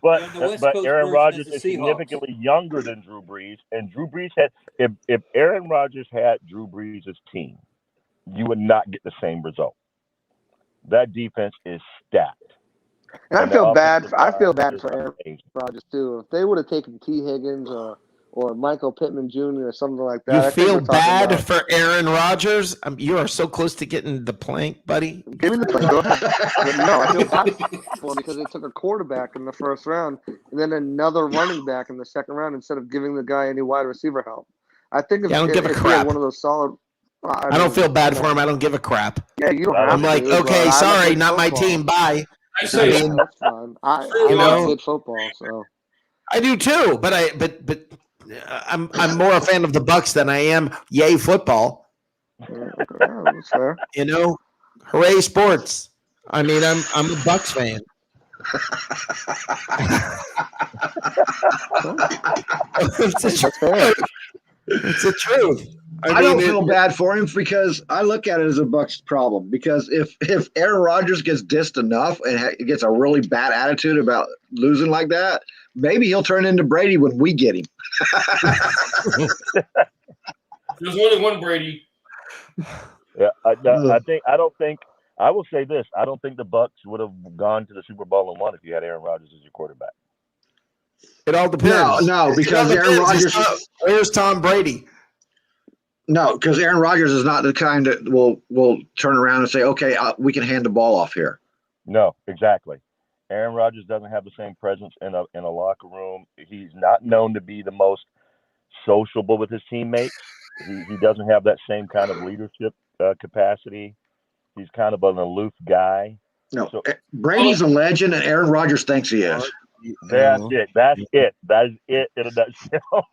But And the West Coast Aaron version Rodgers is the is Seahawks. significantly younger than Drew Brees, and Drew Brees had if Aaron Rodgers had Drew Brees' team, you would not get the same result. That defense is stacked. And I And feel the bad. offensive I feel line bad is for Aaron amazing. Rodgers too. If they would have taken T. Higgins or Michael Pittman Jr. or something like that, You I think feel we're talking bad about- for Aaron Rodgers? You are so close to getting the plank, buddy. Give me the play. Go ahead. But no, I feel bad for him because they took a quarterback in the first round and then another running back in the second round instead of giving the guy any wide receiver help. I think if, Yeah, I don't give a if he had crap. one of those solid. I don't feel bad for him. I don't give a crap. Yeah, you don't have I'm like, to, but okay, I sorry, like not my football. team. Bye. I say I mean, That's fine. I You love know? good football, so. I do too, but I'm more a fan of the Bucks than I am yay football. That's fair. You know, hooray sports. I mean, I'm a Bucks fan. It's the That's fair. truth. It's the truth. I don't feel bad for him because I look at it as a Bucks problem. Because if Aaron Rodgers gets dissed enough and gets a really bad attitude about losing like that, maybe he'll turn into Brady when we get him. There's only one Brady. Yeah, I will say this. I don't think the Bucks would have gone to the Super Bowl and won if you had Aaron Rodgers as your quarterback. It all depends. No, because Aaron Rodgers. Where's Tom Brady? No, because Aaron Rodgers is not the kind that will turn around and say, "Okay, we can hand the ball off here." No, exactly. Aaron Rodgers doesn't have the same presence in a locker room. He's not known to be the most sociable with his teammates. He doesn't have that same kind of leadership capacity. He's kind of an aloof guy. No, So- Brady's a legend, and Aaron Rodgers thinks he is. That's it. That's it. That is it in a nutshell.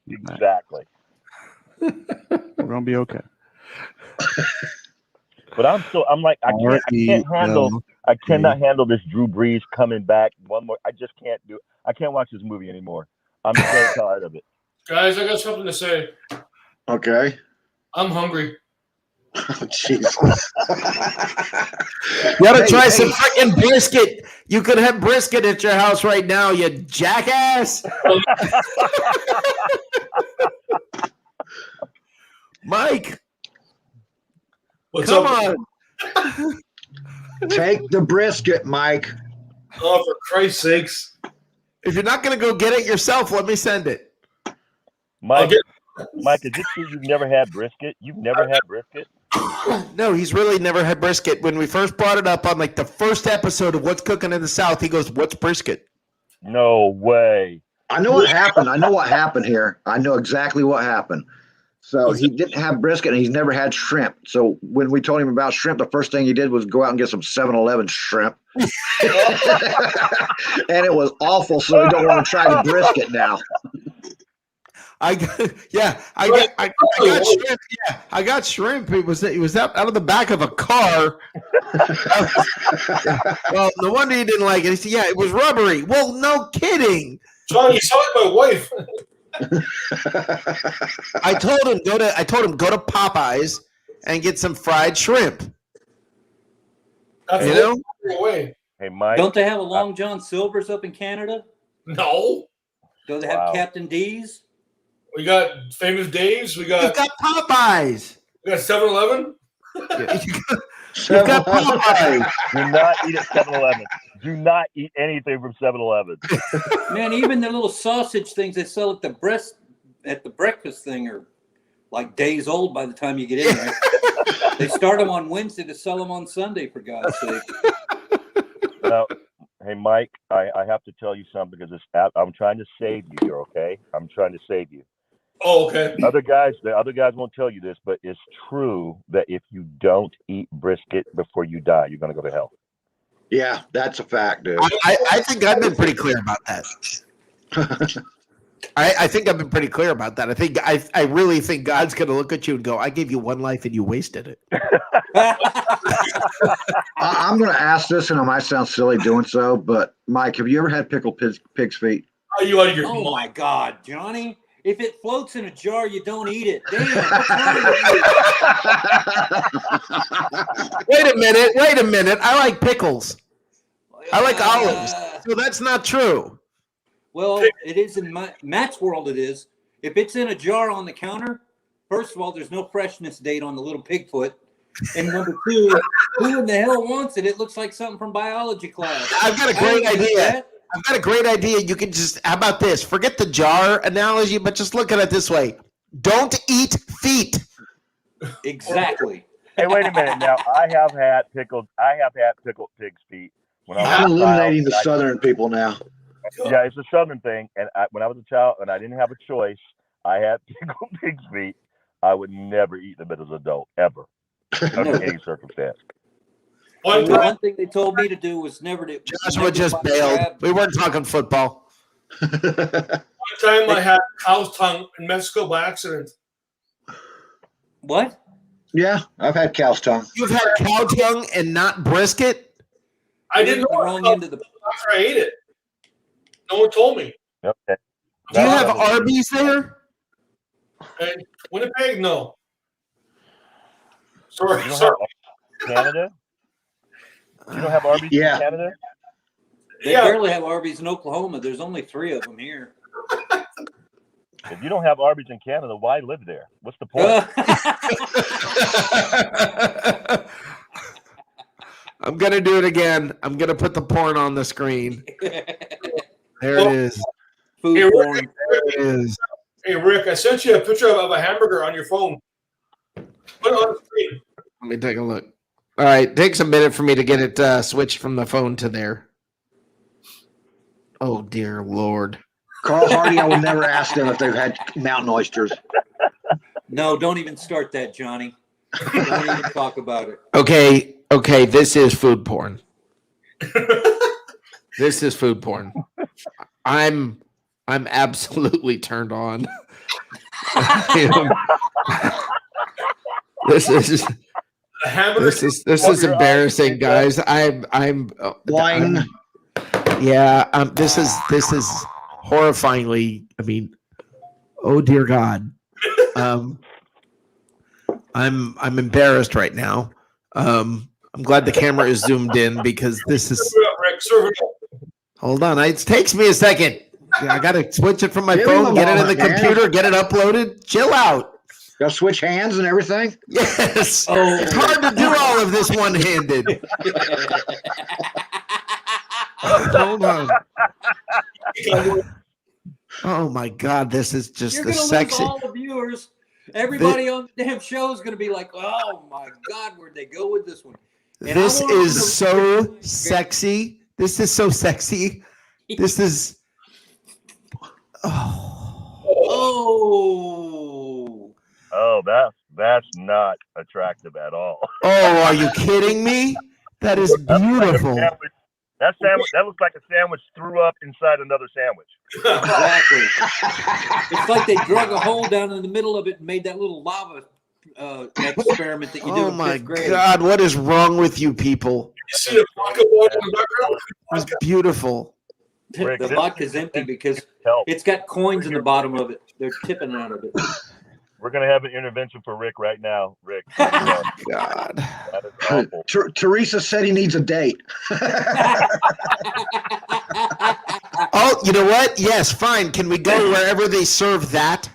Exactly. We're gonna be okay. But I cannot handle this Drew Brees coming back one more. I just can't do it. I can't watch this movie anymore. I'm so tired of it. Guys, I got something to say. Okay. I'm hungry. Jeez. You gotta try some freaking brisket. You could have brisket at your house right now, you jackass. Mike, What's come up? on. Take the brisket, Mike. Oh, for Christ's sakes. If you're not gonna go get it yourself, let me send it. Mike, get- Mike, is this true? You've never had brisket? You've never had brisket? No, he's really never had brisket. When we first brought it up on like the first episode of What's Cooking in the South, he goes, "What's brisket?" No way. I know what happened. I know what happened here. I know exactly what happened. So he didn't have brisket, and he's never had shrimp. So when we told him about shrimp, the first thing he did was go out and get some 7-Eleven shrimp. And it was awful, so he don't want to try the brisket now. I got shrimp. Yeah, I got shrimp. It was out of the back of a car. Well, no wonder you didn't like it. He said, "Yeah, it was rubbery." Well, no kidding. John, you sound like my wife. I told him go to Popeyes and get some fried shrimp. That's You a know? little away. Hey, Mike. Don't they have a Long John Silver's up in Canada? No. Do they have Wow. Captain D's? We got Famous Dave's. We You've got got Popeyes. 7-Eleven. You've got Popeyes. Do not eat at 7-Eleven. Do not eat anything from 7-Eleven. Man, even the little sausage things they sell at the breakfast thing are like days old by the time you get in there. They start them on Wednesday to sell them on Sunday, for God's sake. Now, hey, Mike, I have to tell you something because I'm trying to save you here, okay? I'm trying to save you. Oh, okay. The other guys won't tell you this, but it's true that if you don't eat brisket before you die, you're going to go to hell. Yeah, that's a fact, dude. I think I've been pretty clear about that. I think I've been pretty clear about that. I really think God's going to look at you and go, "I gave you one life and you wasted it." I'm going to ask this, and it might sound silly doing so, but Mike, have you ever had pickled pig's feet? Are you out of your Oh mind? my God, Johnny! If it floats in a jar, you don't eat it. Damn, what's wrong with you? Wait a minute. I like pickles. I like olives. So that's not true. Well, it is in Matt's world. It is. If it's in a jar on the counter, first of all, there's no freshness date on the little pig foot. And number two, who in the hell wants it? It looks like something from biology class. I've got a great idea. You can just, how about this? Forget the jar analogy, but just look at it this way. Don't eat feet. Exactly. Hey, wait a minute. Now, I have had pickled pig's feet when I was I'm a child. eliminating the Southern people now. Yeah, it's a Southern thing. And when I was a child and I didn't have a choice, I had pickled pig's feet. I would never eat them as an adult, ever, under any circumstance. One The time, one thing they told me to do was never to. Joshua just bailed. We weren't talking football. one time I had cow's tongue in Mexico by accident. What? Yeah, I've had cow's tongue. You've had cow tongue and not brisket? I didn't know the wrong end of the. after I ate it. No one told me. Okay. Do you have Arby's there? And Winnipeg, no. Sorry, You don't sorry. have Canada? You don't have Arby's Yeah. in Canada? They Yeah. barely have Arby's in Oklahoma. There's only 3 of them here. If you don't have Arby's in Canada, why live there? What's the point? I'm going to do it again. I'm going to put the porn on the screen. There it is. Food Hey, porn. Rick, There it is. hey, Rick, I sent you a picture of a hamburger on your phone. Put it on the screen. Let me take a look. All right. Takes a minute for me to get it switched from the phone to there. Oh, dear Lord. Carl Hardy, I would never ask them if they've had mountain oysters. No, don't even start that, Johnny. Don't even talk about it. Okay. Okay. This is food porn. This is food porn. I'm absolutely turned on. This is A hamburger. this is embarrassing, guys. I'm Wine. yeah. This is horrifyingly. I mean, oh dear God. I'm embarrassed right now. I'm glad the camera is zoomed in because this is. Serve it up, Rick. Serve it up. Hold on, it takes me a second. Yeah, I gotta switch it from my Give him phone, a get it in the moment, man. computer, get it uploaded. Chill out. Got to switch hands and everything. Yes. Oh. It's hard to do all of this one-handed. Hold on. Oh my God, this is just You're the gonna sexy. lose all the viewers. Everybody on the damn show is gonna be like, "Oh my God, where'd they go with this one?" And I This want them is to- so sexy. This is so sexy. This is. Oh. Oh. Oh, that's not attractive at all. Oh, are you kidding me? That is beautiful. That sandwich, that looks like a sandwich threw up inside another sandwich. Exactly. It's like they drug a hole down in the middle of it and made that little lava experiment that you do Oh in my 5th grade. God, what is wrong with you people? You see the vodka bottle in the background? It's beautiful. Rick, The this- vodka's empty because Help. it's got coins in the bottom of it. They're tipping out of it. We're gonna have an intervention for Rick right now. Rick, God. that is awful. Teresa said he needs a date. Oh, you know what? Yes, fine. Can we go wherever they serve that?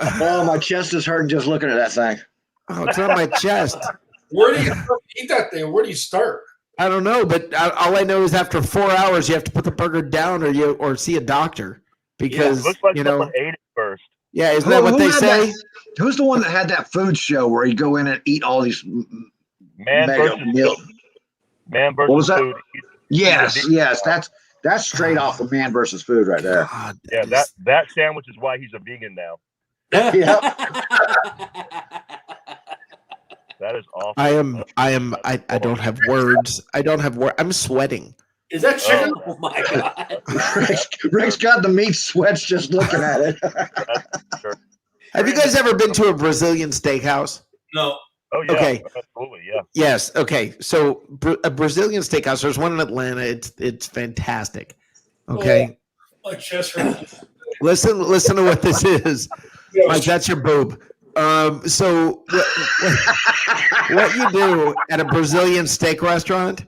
Oh, my chest is hurting just looking at that thing. Oh, it's on my chest. Where do you eat that thing? Where do you start? I don't know, but all I know is after 4 hours, you have to put the burger down or see a doctor because Looks like you know. someone ate it first. Yeah, isn't that what Who they had say? that- Who's the one that had that food show where you go in and eat all these Man mega versus meal? food. Man versus What was that? food. Yes, yes, that's straight off of Man versus Food right there. God, Yeah, that sandwich is why he's a vegan now. That is awful. I don't have words. I don't have words. I'm sweating. Is that chicken? Oh my God. Rick's got the meat sweats just looking at it. Have you guys ever been to a Brazilian steakhouse? No. Oh yeah, Okay. absolutely, yeah. Yes. Okay. So a Brazilian steakhouse. There's one in Atlanta. It's fantastic. Okay. My chest hurts. Listen to what this is. Yeah, Mike, that's your boob. So what you do at a Brazilian steak restaurant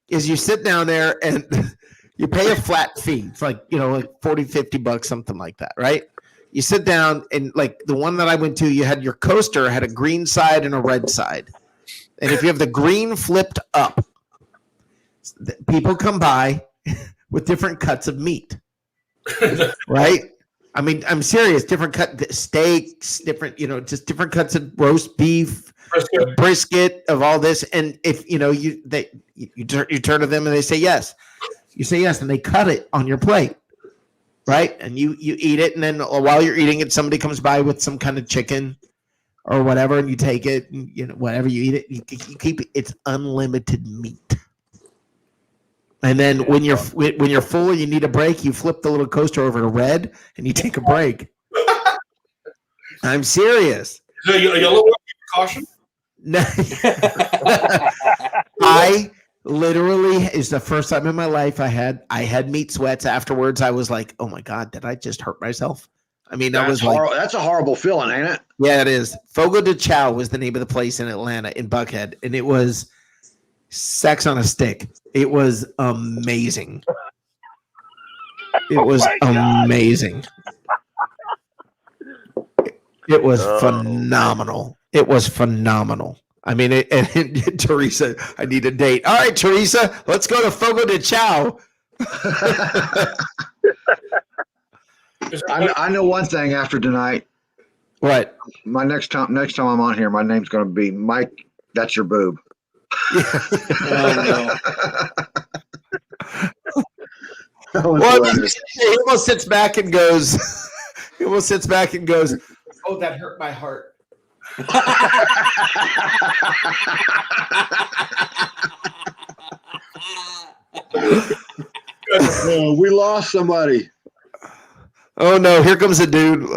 is you sit down there and you pay a flat fee. It's like, like 40, 50 bucks, something like that, right? You sit down and like the one that I went to, you had your coaster had a green side and a red side. And if you have the green flipped up, people come by with different cuts of meat, right? I mean, I'm serious. Different cut steaks, different, just different cuts of roast beef, brisket of all this. And if you turn to them and they say yes, you say yes, and they cut it on your plate, right? And you eat it, and then while you're eating it, somebody comes by with some kind of chicken or whatever, and you take it, and whatever you eat it, you keep it. It's unlimited meat. And then when you're full, you need a break. You flip the little coaster over to red, and you take a break. I'm serious. Is it a yellow one? Caution. No. I literally is the first time in my life I had meat sweats. Afterwards, I was like, "Oh my god, did I just hurt myself?" I mean, I was like, that's a horrible feeling, ain't it? "Yeah, it is." Fogo de Chao was the name of the place in Atlanta, in Buckhead, and it was sex on a stick. It was amazing. It was amazing. It was phenomenal. It was phenomenal. I mean, and Teresa, I need a date. All right, Teresa, let's go to Fogo de Chao. I know one thing after tonight. What? My next time I'm on here, my name's going to be Mike. That's your boob. Oh, no. Well, he almost sits back and goes. He almost sits back and goes, "Oh, that hurt my heart." We lost somebody. Oh no! Here comes a dude.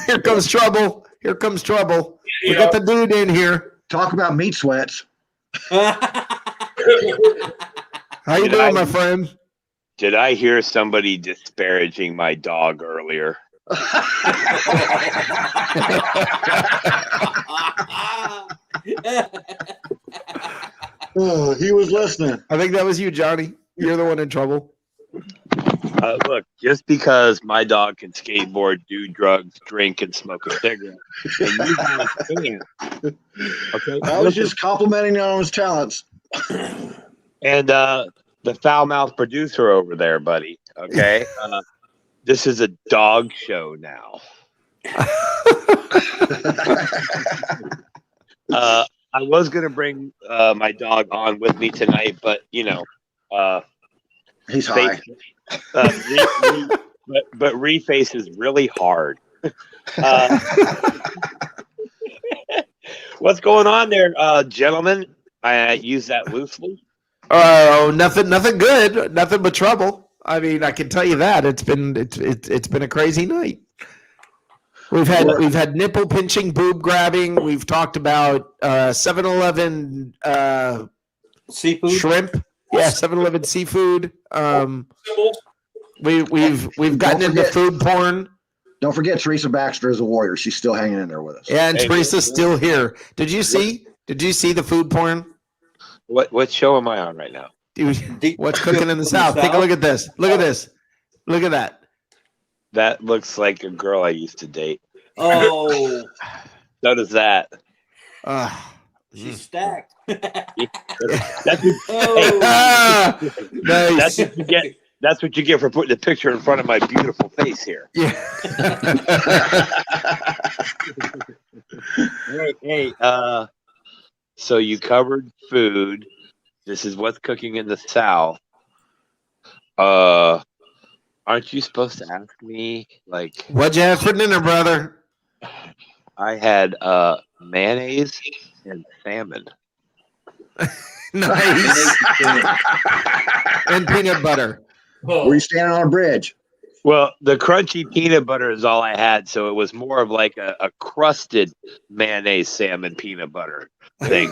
Here comes trouble. Here comes trouble. We got the dude in here. Talk about meat sweats. How you doing, my friend? Did I hear somebody disparaging my dog earlier? Oh, he was listening. I think that was you, Johnny. You're the one in trouble. Look, just because my dog can skateboard, do drugs, drink, and smoke a cigarette, and you guys can't. Okay, I was just complimenting on his talents. And the foul-mouthed producer over there, buddy. Okay, this is a dog show now. I was gonna bring my dog on with me tonight, but you know, he's high. But reface is really hard. What's going on there, gentlemen? I use that loosely. Oh, nothing good. Nothing but trouble. I mean, I can tell you that it's been a crazy night. We've had nipple pinching, boob grabbing. We've talked about 7-Eleven Seafood. shrimp. Yeah, 7-Eleven seafood. We've gotten into food porn. Don't forget Teresa Baxter is a warrior. She's still hanging in there with us. Yeah, and Teresa's still here. Did you see the food porn? What show am I on right now? Dude, what's cooking in the South? Take a look at this. Look at this. Look at that. That looks like a girl I used to date. Oh, So does that. she's stacked. That's what, Oh. Nice. that's what you get. That's what you get for putting the picture in front of my beautiful face here. Yeah. Hey, so you covered food. This is what's cooking in the South. Aren't you supposed to ask me, like, What'd you have for dinner, brother? I had mayonnaise and salmon. Nice. And peanut butter. Were you standing on a bridge? Well, the crunchy peanut butter is all I had, so it was more of like a crusted mayonnaise salmon peanut butter thing.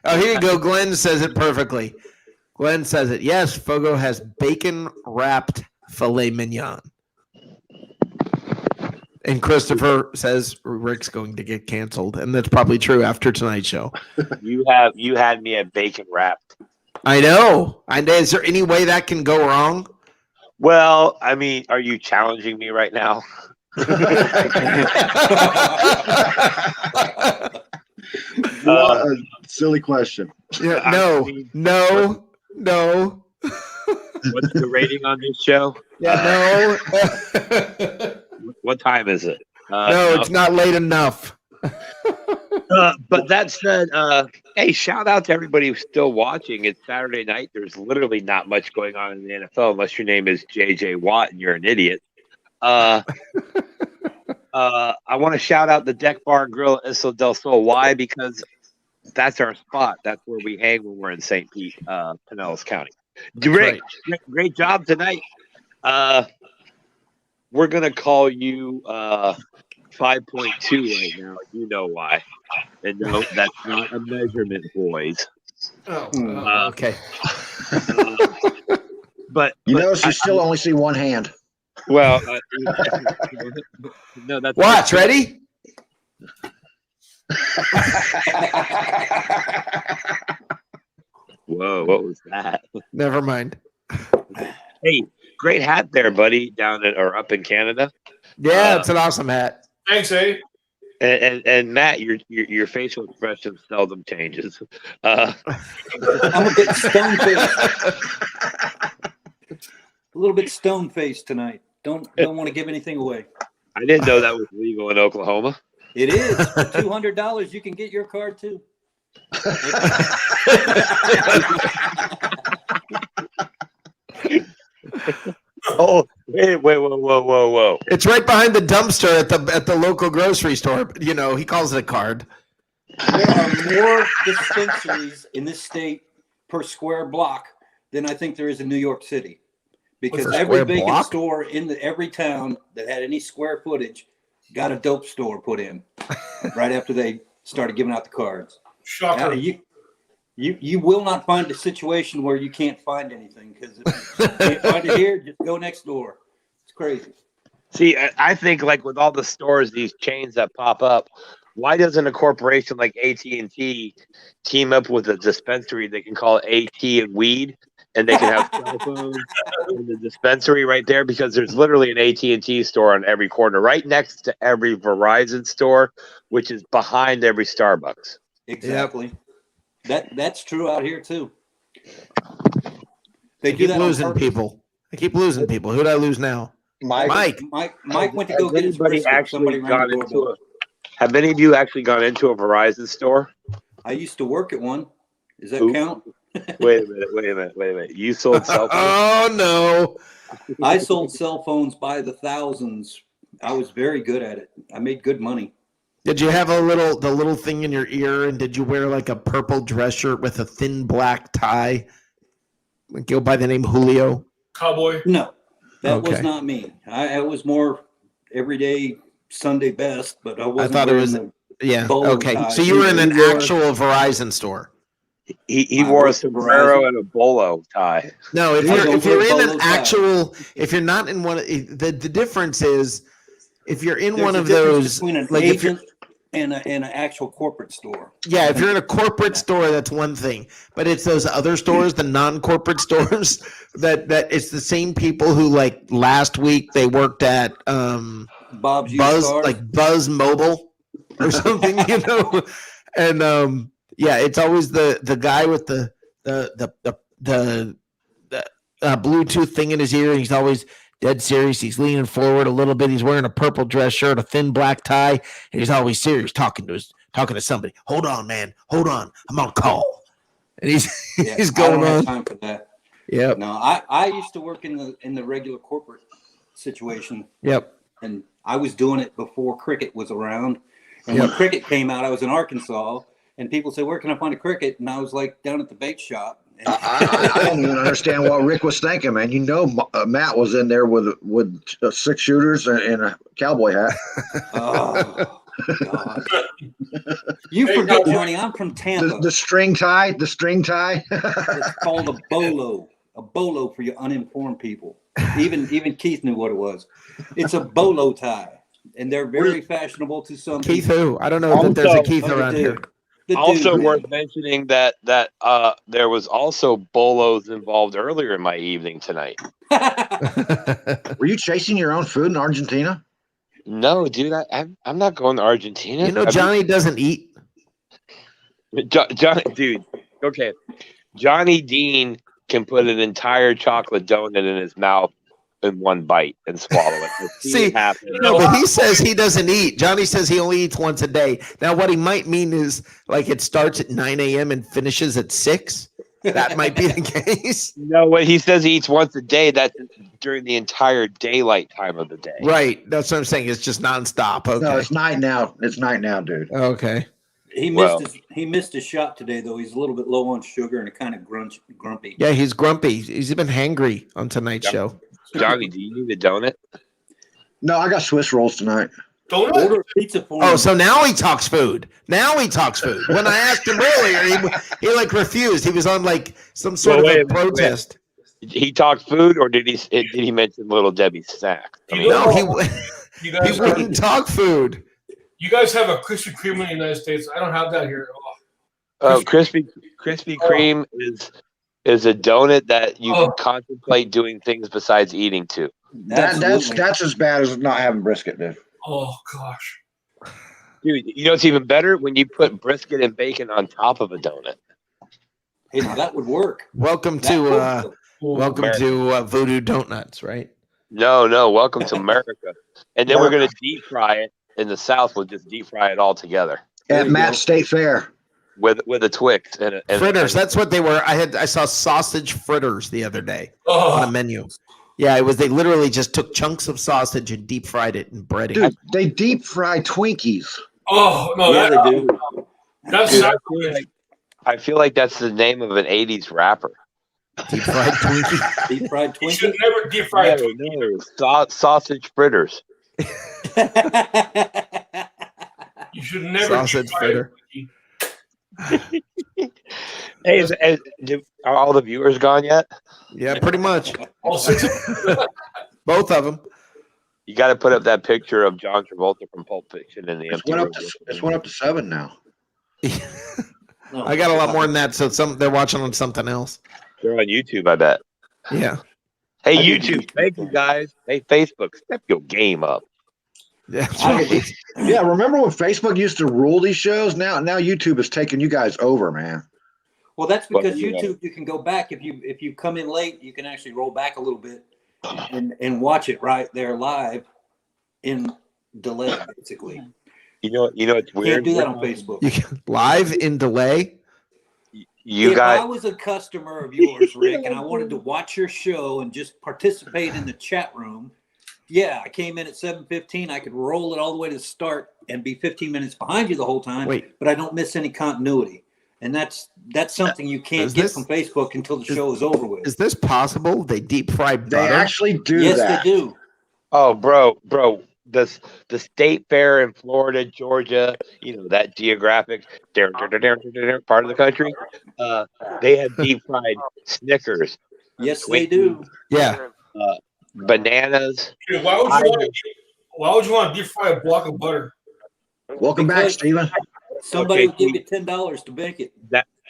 Oh, here you go. Glenn says it perfectly. Glenn says it. Yes, Fogo has bacon wrapped filet mignon. And Christopher says Rick's going to get canceled, and that's probably true after tonight's show. You had me at bacon wrapped. I know. Is there any way that can go wrong? Well, I mean, are you challenging me right now? Silly question. Yeah, no. What's the rating on this show? Yeah, no. What time is it? No, it's not late enough. But that said, hey, shout out to everybody who's still watching. It's Saturday night. There's literally not much going on in the NFL unless your name is JJ Watt and you're an idiot. I want to shout out the Deck Bar and Grill at Isla del Sol. Why? Because That's our spot. That's where we hang when we're in St. Pete, Pinellas County. That's Rick, right. great job tonight. We're gonna call you 5.2 right now. You know why? And no, that's not a measurement, boys. Okay. But You notice you still only see one hand. well, no, that's Watch, ready? Whoa, what was that? Never mind. Hey, great hat there, buddy, down in or up in Canada. Yeah, it's an awesome hat. Thanks, eh? And Matt, your facial expression seldom changes. I'm a bit stone faced. A little bit stone faced tonight. Don't want to give anything away. I didn't know that was legal in Oklahoma. It is. For $200, you can get your card too. Oh, whoa. It's right behind the dumpster at the local grocery store. You know, he calls it a card. There are more dispensaries in this state per square block than I think there is in New York City. Because What's a every square vacant block? store in every town that had any square footage got a dope store put in right after they started giving out the cards. Shocker. You will not find a situation where you can't find anything, because if you can't find it here, just go next door. It's crazy. See, I think like with all the stores, these chains that pop up, why doesn't a corporation like AT&T team up with a dispensary they can call AT and Weed, and they can have cell phones in the dispensary right there? Because there's literally an AT&T store on every corner, right next to every Verizon store, which is behind every Starbucks. Exactly. That's true out here too. They I do keep that on losing purpose. people. I keep losing people. Who did I lose now? Mike. Mike went to go get his Anybody brisket. actually Somebody rang gone the into doorbell. Have any of you actually gone into a Verizon store? I used to work at one. Does that Ooh. count? Wait a minute. You sold cell phones? Oh no! I sold cell phones by the thousands. I was very good at it. I made good money. Did you have the little thing in your ear, and did you wear like a purple dress shirt with a thin black tie? Go by the name Julio. Cowboy. No, that was Okay. not me. I was more everyday Sunday best, but I wasn't. thought it wearing was- the Yeah. bowler Okay. tie. So you were in an He wore- actual Verizon store. He I wore a worked for sombrero Verizon. and a bolo tie. No, if I you're don't if you're wear in an bolo ties. actual, if you're not in one, the difference is if you're in There's one a of difference those, between an like if you're, agent and an actual corporate store. yeah, if you're in a corporate store, that's one thing. But it's those other stores, the non-corporate stores, that it's the same people who, like, last week they worked at Bob's used Buzz, cars. like Buzz Mobile or something, you know. And yeah, it's always the guy with the Bluetooth thing in his ear, and he's always dead serious. He's leaning forward a little bit. He's wearing a purple dress shirt, a thin black tie, and he's always serious, talking to somebody. Hold on, man. Hold on. I'm on call. And he's Yeah, he's I don't going have on. time for that. Yep. No, I used to work in the regular corporate situation, Yep. and I was doing it before Cricket was around. And Yep. when Cricket came out, I was in Arkansas, and people said, "Where can I find a Cricket?" And I was like, "Down at the bait shop." And I don't even understand what Rick was thinking, man. You know, Matt was in there with 6 shooters and a cowboy hat. oh, God. You forget, Johnny, I'm from Tampa. The string tie, It's called a bolo for you uninformed people. Even Keith knew what it was. It's a bolo tie, and they're very fashionable to some Keith people. who? I don't know that there's a Keith Oh, around dude. here. The Also dude, worth man. mentioning that there was also bolos involved earlier in my evening tonight. Were you chasing your own food in Argentina? No, dude, I'm not going to Argentina. You know, Johnny doesn't eat. Johnny, dude. Okay, Johnny Dean can put an entire chocolate donut in his mouth in one bite and swallow it. I've seen See, it happen. No, but he says he doesn't eat. Johnny says he only eats once a day. Now, what he might mean is like it starts at 9 a.m. and finishes at 6. That might be the case. No, what he says he eats once a day. That's during the entire daylight time of the day. Right. That's what I'm saying. It's just nonstop. Okay. No, it's night now. It's night now, dude. Okay. He missed his shot today, though. He's a little bit low on sugar and kind of grumpy. Yeah, he's grumpy. He's been hangry on tonight's show. Johnny, do you need a donut? No, I got Swiss rolls tonight. Order pizza for him. Oh, so now he talks food. Now he talks food. When I asked him earlier, he like refused. He was on like some sort of a protest. He talked food, or did he mention Little Debbie's snack? I mean, No, he guys wouldn't talk food. You guys have a Krispy Kreme in the United States. I don't have that here. Krispy Kreme is a donut that you can contemplate doing things besides eating too. That's as bad as not having brisket, dude. Oh gosh, dude! You know it's even better when you put brisket and bacon on top of a donut. Hey, now that would work. Welcome to Voodoo Donuts, right? No, welcome to America. And then we're gonna deep fry it. In the South, we'll just deep fry it all together. At Matt State Fair. With a Twix and fritters. That's what they were. I saw sausage fritters the other day on a menu. Yeah, it was. They literally just took chunks of sausage and deep fried it in breading. Dude, they deep fry Twinkies. Oh no, yeah, they do. Dude, I feel like that's the name of an '80s rapper. Deep fried Twinkie. Deep fried Twinkie. You should never deep fry a Twinkie. No, sausage fritters. You should never sausage fritter. Hey, are all the viewers gone yet? Yeah, pretty much. All six. Both of them. You got to put up that picture of John Travolta from Pulp Fiction in the empty room. It's went up to 7 now. I got a lot more than that. So they're watching on something else. They're on YouTube, I bet. Yeah. Hey, YouTube. Thank you, guys. Hey, Facebook. Step your game up. Yeah, that's right. Yeah, remember when Facebook used to rule these shows? Now YouTube is taking you guys over, man. Well, that's because YouTube, you can go back if you come in late, you can actually roll back a little bit and watch it right there live in delay, basically. You know it's weird. You can't do that on Facebook. You can, live in delay. If I was a customer of yours, Rick, and I wanted to watch your show and just participate in the chat room, yeah, I came in at 7:15. I could roll it all the way to the start and be 15 minutes behind you the whole time. But I don't miss any continuity, and that's something you can't get from Facebook until the show is over with. Is this possible? They deep fry butter? They actually do that. Yes, they do. Oh, bro, the state fair in Florida, Georgia, that geographic part of the country, they have deep fried Snickers. Yes, they do. Yeah. Bananas. Dude, why would you want to deep fry a block of butter? Welcome back, Steven. Somebody will give you $10 to bake it.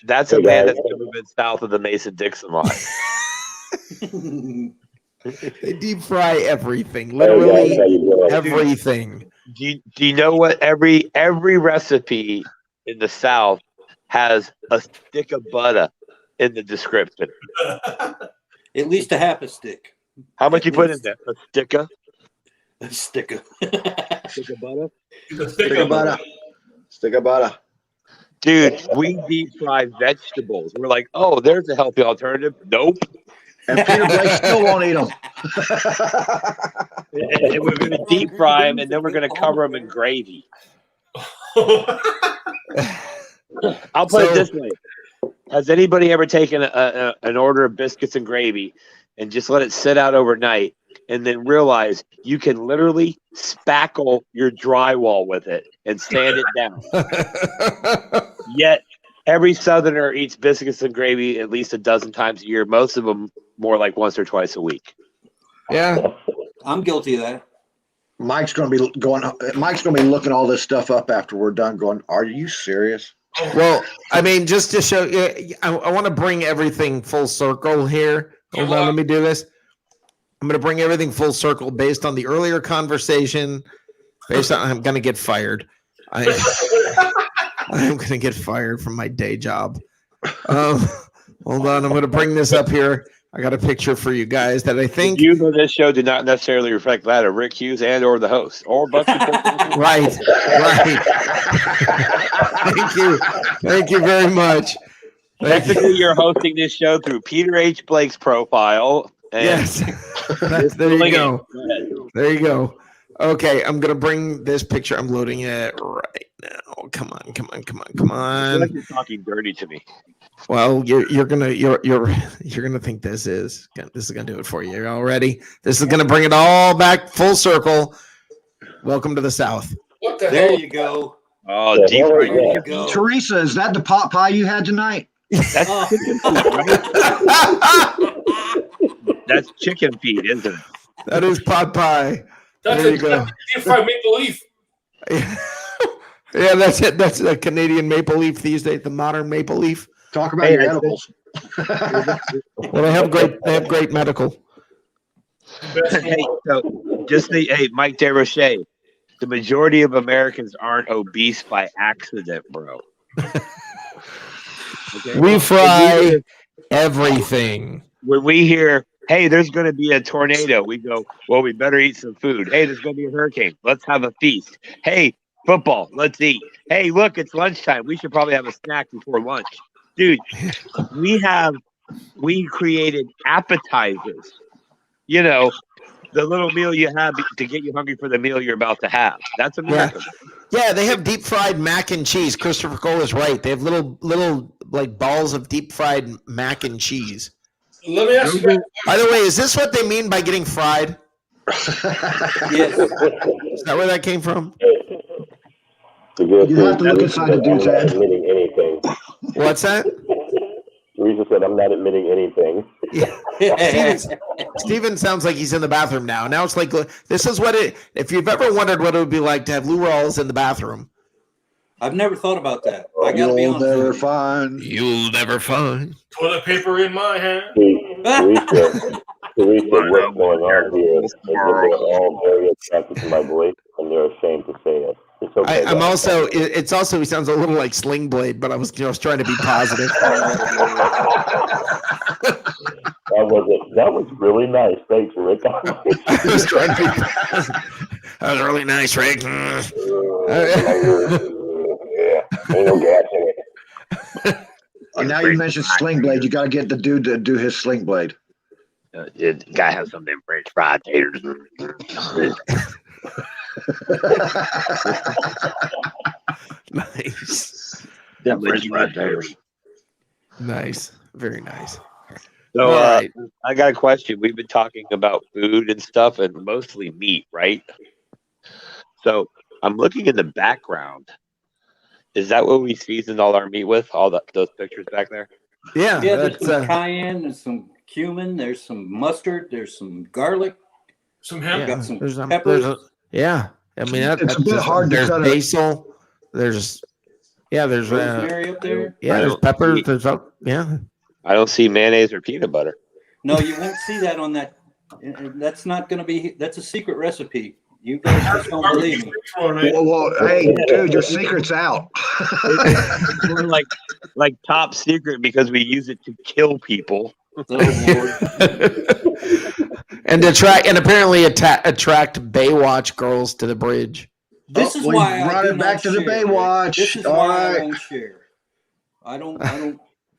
That's a man that's never been south of the Mason-Dixon line. They deep fry everything, literally everything. Do you know what every recipe in the South has a stick of butter in the description? At least a half a stick. How much you put in there? A sticker? A sticker. Stick of butter? Stick of butter. Stick of butter. Dude, we deep fry vegetables. We're like, oh, there's a healthy alternative. Nope. And Peter Blake still won't eat them. And we're going to deep fry them, and then we're going to cover them in gravy. I'll put it this way. Has anybody ever taken an order of biscuits and gravy and just let it sit out overnight and then realize you can literally spackle your drywall with it and sand it down? Yet every Southerner eats biscuits and gravy at least a dozen times a year. Most of them more like once or twice a week. Yeah. I'm guilty of that. Mike's going to be looking all this stuff up after we're done going, are you serious? Well, I mean, just to show you, I want to bring everything full circle here. Hold on, let me do this. I'm going to bring everything full circle based on the earlier conversation. I'm going to get fired. I'm going to get fired from my day job. Hold on, I'm going to bring this up here. I got a picture for you guys that I think. The views of this show do not necessarily reflect that of Rick Hughes and or the host or Bucky. Right. Thank you very much. Technically, you're hosting this show through Peter H. Blake's profile. And yes. There you go. There you go. Okay, I'm gonna bring this picture. I'm loading it right now. Come on. I feel like you're talking dirty to me. Well, you're gonna think this is gonna do it for you. You're all ready? This is gonna bring it all back full circle. Welcome to the South. What the There hell? you go. Oh, Yeah, deep there fried. we There you go. Teresa, is that the pot pie you had tonight? That's Oh. chicken feet, right? That's chicken feet, isn't it? That is pot pie. That's There a you go. deep fried maple leaf. Yeah, that's it. That's a Canadian maple leaf these days. The modern maple leaf. Talk about Hey, your I edibles. Well, they have great medical. Hey, so hey, Mike DeRoche, the majority of Americans aren't obese by accident, bro. Okay? We fry everything. When we hear, hey, there's going to be a tornado, we go, well, we better eat some food. Hey, there's going to be a hurricane. Let's have a feast. Hey, football, let's eat. Hey, look, it's lunchtime. We should probably have a snack before lunch. Dude, we created appetizers. You know, the little meal you have to get you hungry for the meal you're about to have. That's America. Yeah, they have deep fried mac and cheese. Christopher Cole is right. They have little like balls of deep fried mac and cheese. Let me ask you that. By the way, is this what they mean by getting fried? Yes. Is that where that came from? You have to look inside the dude's head. Admitting anything. What's that? Teresa said, "I'm not admitting anything." Yeah. Steven sounds like he's in the bathroom now. Now it's like this is what it. If you've ever wondered what it would be like to have Lou Rawls in the bathroom, I've never thought about that. I gotta be You'll honest. never with you. find. you'll never find. Toilet paper in my hand. Teresa, what's going on here is that they're all very attracted to my voice, and they're ashamed to say it. It's okay. I'm guys. also. It's also. He sounds a little like Sling Blade, but I was trying to be positive. That was really nice. Thanks, Rick. I was trying to be positive. That was really nice, Rick. Yeah, ain't no gas in it. And now you mentioned Sling Blade. You got to get the dude to do his Sling Blade. The guy has some of them French fried taters. Nice. Them French fried taters. Nice. Very nice. So, All right. I got a question. We've been talking about food and stuff, and mostly meat, right? So, I'm looking in the background. Is that what we seasoned all our meat with? Those pictures back there? Yeah. Yeah, there's That's, some cayenne, there's some cumin, there's some mustard, there's some garlic. Some yeah. hemp. got some There's, peppers. yeah. I mean, It's a bit hard to There's cut it. basil. There's Rosemary up there. yeah. I There's don't peppers. eat- There's yeah. I don't see mayonnaise or peanut butter. No, you won't see that on that. That's not going to be. That's a secret recipe. You guys just don't believe me. Well, hey, dude, your secret's out. It's more like top secret because we use it to kill people. Oh, Lord. And apparently attract Baywatch girls to the bridge. This is we why I brought do it back not to the share, Rick. Baywatch. This is All why I right. don't share. I don't.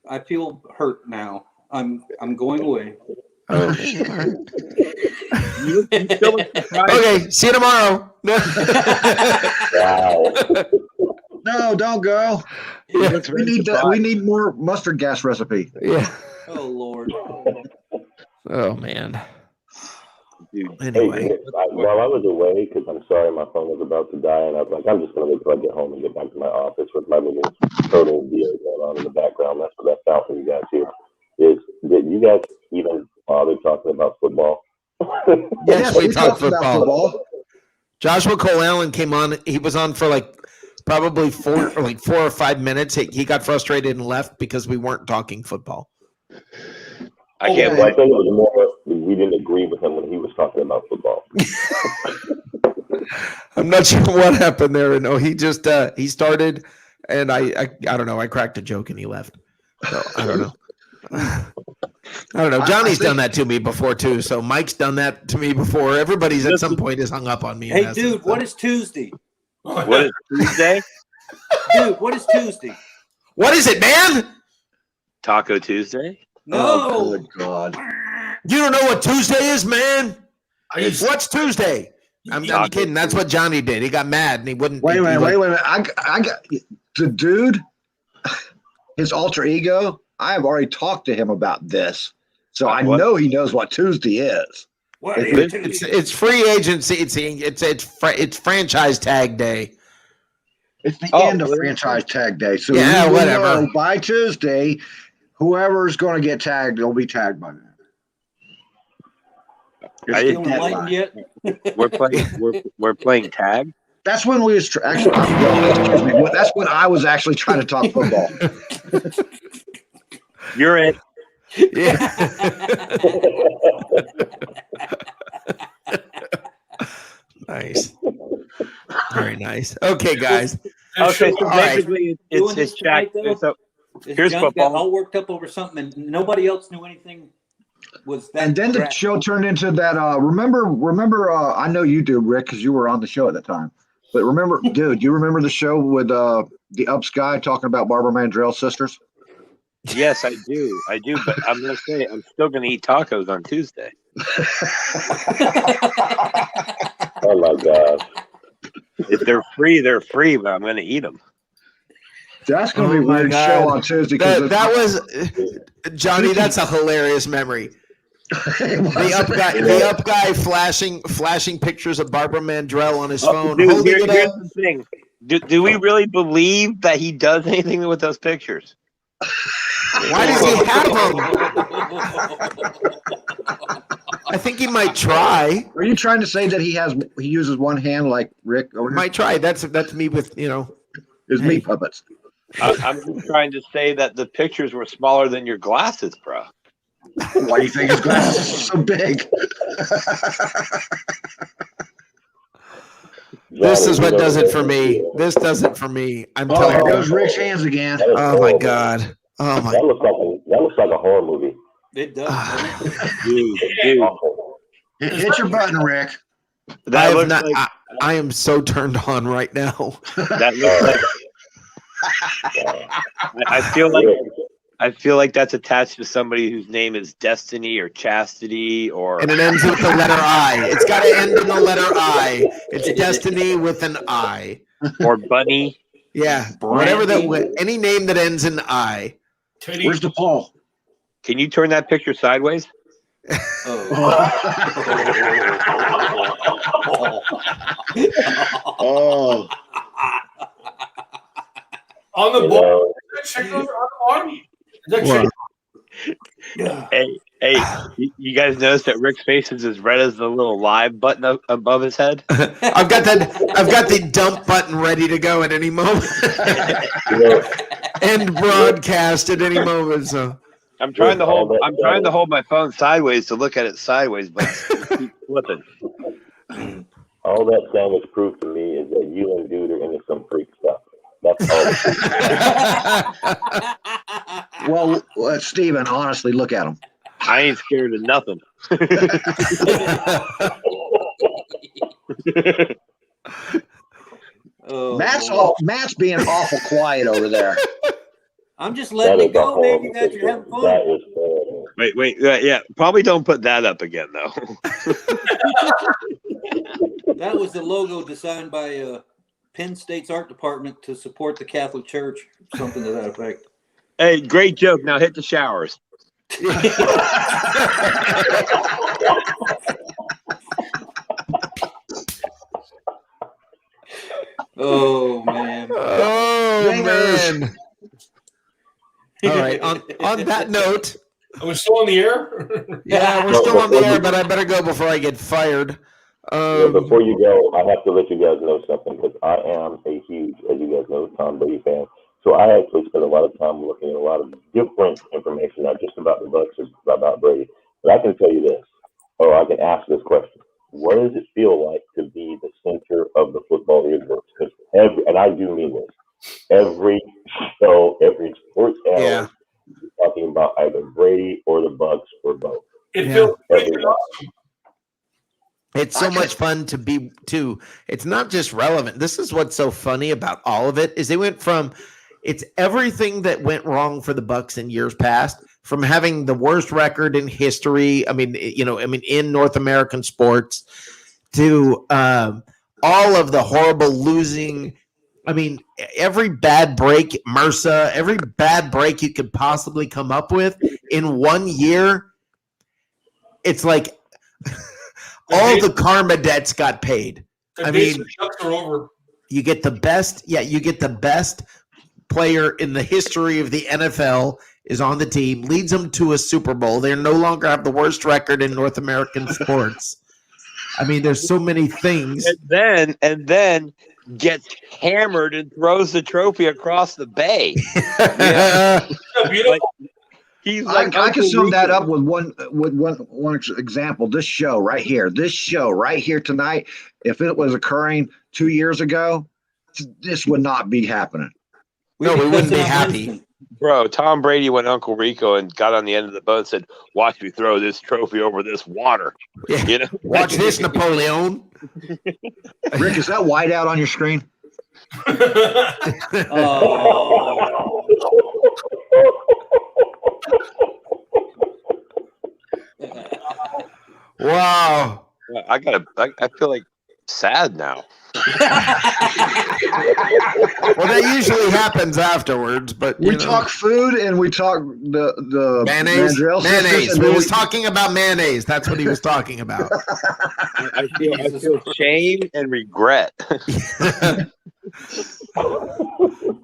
I feel hurt now. I'm going away. Okay. All right. You still look surprised. Okay. See you tomorrow. Wow. No, don't go. He looks We very need surprised. we need more mustard gas recipe. Yeah. Oh Lord. Oh man. Dude, Anyway. Hey, while I was away, because I'm sorry my phone was about to die, and I was like, I'm just going to wait till I get home and get back to my office with my little total deal going on in the background. That's what that's out for you guys here. Did you guys even bother talking about football? Yes, we talked about football. Joshua Cole Allen came on. He was on for probably 4 or 5 minutes. He got frustrated and left because we weren't talking football. I can't Well, I wait. think it was more we didn't agree with him when he was talking about football. I'm not sure what happened there. No, he just he started, and I don't know. I cracked a joke and he left. So I don't know. I don't know. Johnny's done that to me before too. So Mike's done that to me before. Everybody's at some point has hung up on me. Hey, dude, what is Tuesday? What is Tuesday? Dude, what is Tuesday? What is it, man? Taco Tuesday? No. Oh, good God. You don't know what Tuesday is, man? I used What's Tuesday? I'm kidding. That's what Johnny did. He got mad and he wouldn't. Wait a he minute. I got the dude, his alter ego. I have already talked to him about this, so I know he knows what Tuesday is. It's free agency. It's franchise tag day. It's the end of franchise tag day. So yeah, you will whatever. know by Tuesday, whoever's going to get tagged, they'll be tagged by then. I didn't enlightened yet. We're playing tag. That's when we was actually. Excuse me. That's when I was actually trying to talk football. You're it. Yeah. Nice. Very nice. Okay, guys. Okay, so All right. basically it's Jack. So here's John got football. all worked up over something, and nobody else knew anything. Was that? And then the crap. show turned into that. Remember. I know you do, Rick, because you were on the show at the time. But remember, dude, you remember the show with the Ups guy talking about Barbara Mandrell's sisters? Yes, I do. But I'm gonna say I'm still gonna eat tacos on Tuesday. Oh my gosh. If they're free, they're free. But I'm gonna eat them. That's going to be a my weird God. show on Tuesday. That was Johnny. That's a hilarious memory. The up guy flashing pictures of Barbara Mandrell on his phone. Dude, holding it here's up. the thing. Do we really believe that he does anything with those pictures? Why does he have them? I think he might try. Are you trying to say that he uses one hand like Rick? Over here? Might try. That's me with his meat puppets. I'm just trying to say that the pictures were smaller than your glasses, bro. Why do you think his glasses are so big? This is what does it for me. This does it for me. I'm telling there you. goes Rick's hands again. Oh my God. Oh my. That looks like a horror movie. It does. Dude. Hit your button, Rick. That looks like I am so turned on right now. that looks like. I feel like that's attached to somebody whose name is Destiny or Chastity or. And it ends with the letter I. It's got to end in the letter I. It's Destiny with an I. Or Bunny. Yeah, whatever that. Any name that ends in I. Where's the Paul? Can you turn that picture sideways? Oh. On the board. Is that chicken on the board? Is that chicken? Hey, you guys notice that Rick's face is as red as the little live button above his head? I've got the dump button ready to go at any moment. End broadcast at any moment. So I'm trying to hold my phone sideways to look at it sideways, but it keeps flipping. All that damage proof to me is that you and dude are into some freak stuff. That's all. Well, Steven, honestly, look at him. I ain't scared of nothing. Matt's being awful quiet over there. I'm just letting it go, man. You guys are having fun. That is terrible. Wait, yeah. Probably don't put that up again, though. That was the logo designed by Penn State's art department to support the Catholic Church, something to that effect. Hey, great joke. Now hit the showers. Oh man. Oh man. All right. On that note, Are we still on the air? yeah, we're still on the air, but I better go before I get fired. Before you go, I have to let you guys know something because I am a huge, as you guys know, Tom Brady fan. So I actually spend a lot of time looking at a lot of different information, not just about the Bucs or about Brady. But I can tell you this, or I can ask this question: what does it feel like to be the center of the football universe? Because and I do mean this, every show, every sports analyst is talking about either Brady or the Bucs or both. It feels Everyone. It's so much fun to be too. It's not just relevant. This is what's so funny about all of it is they went from it's everything that went wrong for the Bucs in years past, from having the worst record in history. I mean, in North American sports to all of the horrible losing. I mean, every bad break, MRSA, every bad break you could possibly come up with in 1 year, it's like all the karma debts got paid. I mean, are over. you get the best. Yeah, you get the best player in the history of the NFL is on the team, leads them to a Super Bowl. They no longer have the worst record in North American sports. I mean, there's so many things. And then gets hammered and throws the trophy across the bay. Like, he's like I can sum that up with one example. This show right here tonight, if it was occurring 2 years ago, this would not be happening. No, we wouldn't be happy. Bro, Tom Brady went Uncle Rico and got on the end of the boat and said, "Watch me throw this trophy over this water." Yeah. You know? Watch this, Napoleon. Rick, is that white out on your screen? Wow. I feel like sad now. Well, that usually happens afterwards, but We talk food and we talk the mayonnaise. Mandrell sisters, Mayonnaise. and We then was talking about mayonnaise. That's what he was talking about. I feel shame and regret.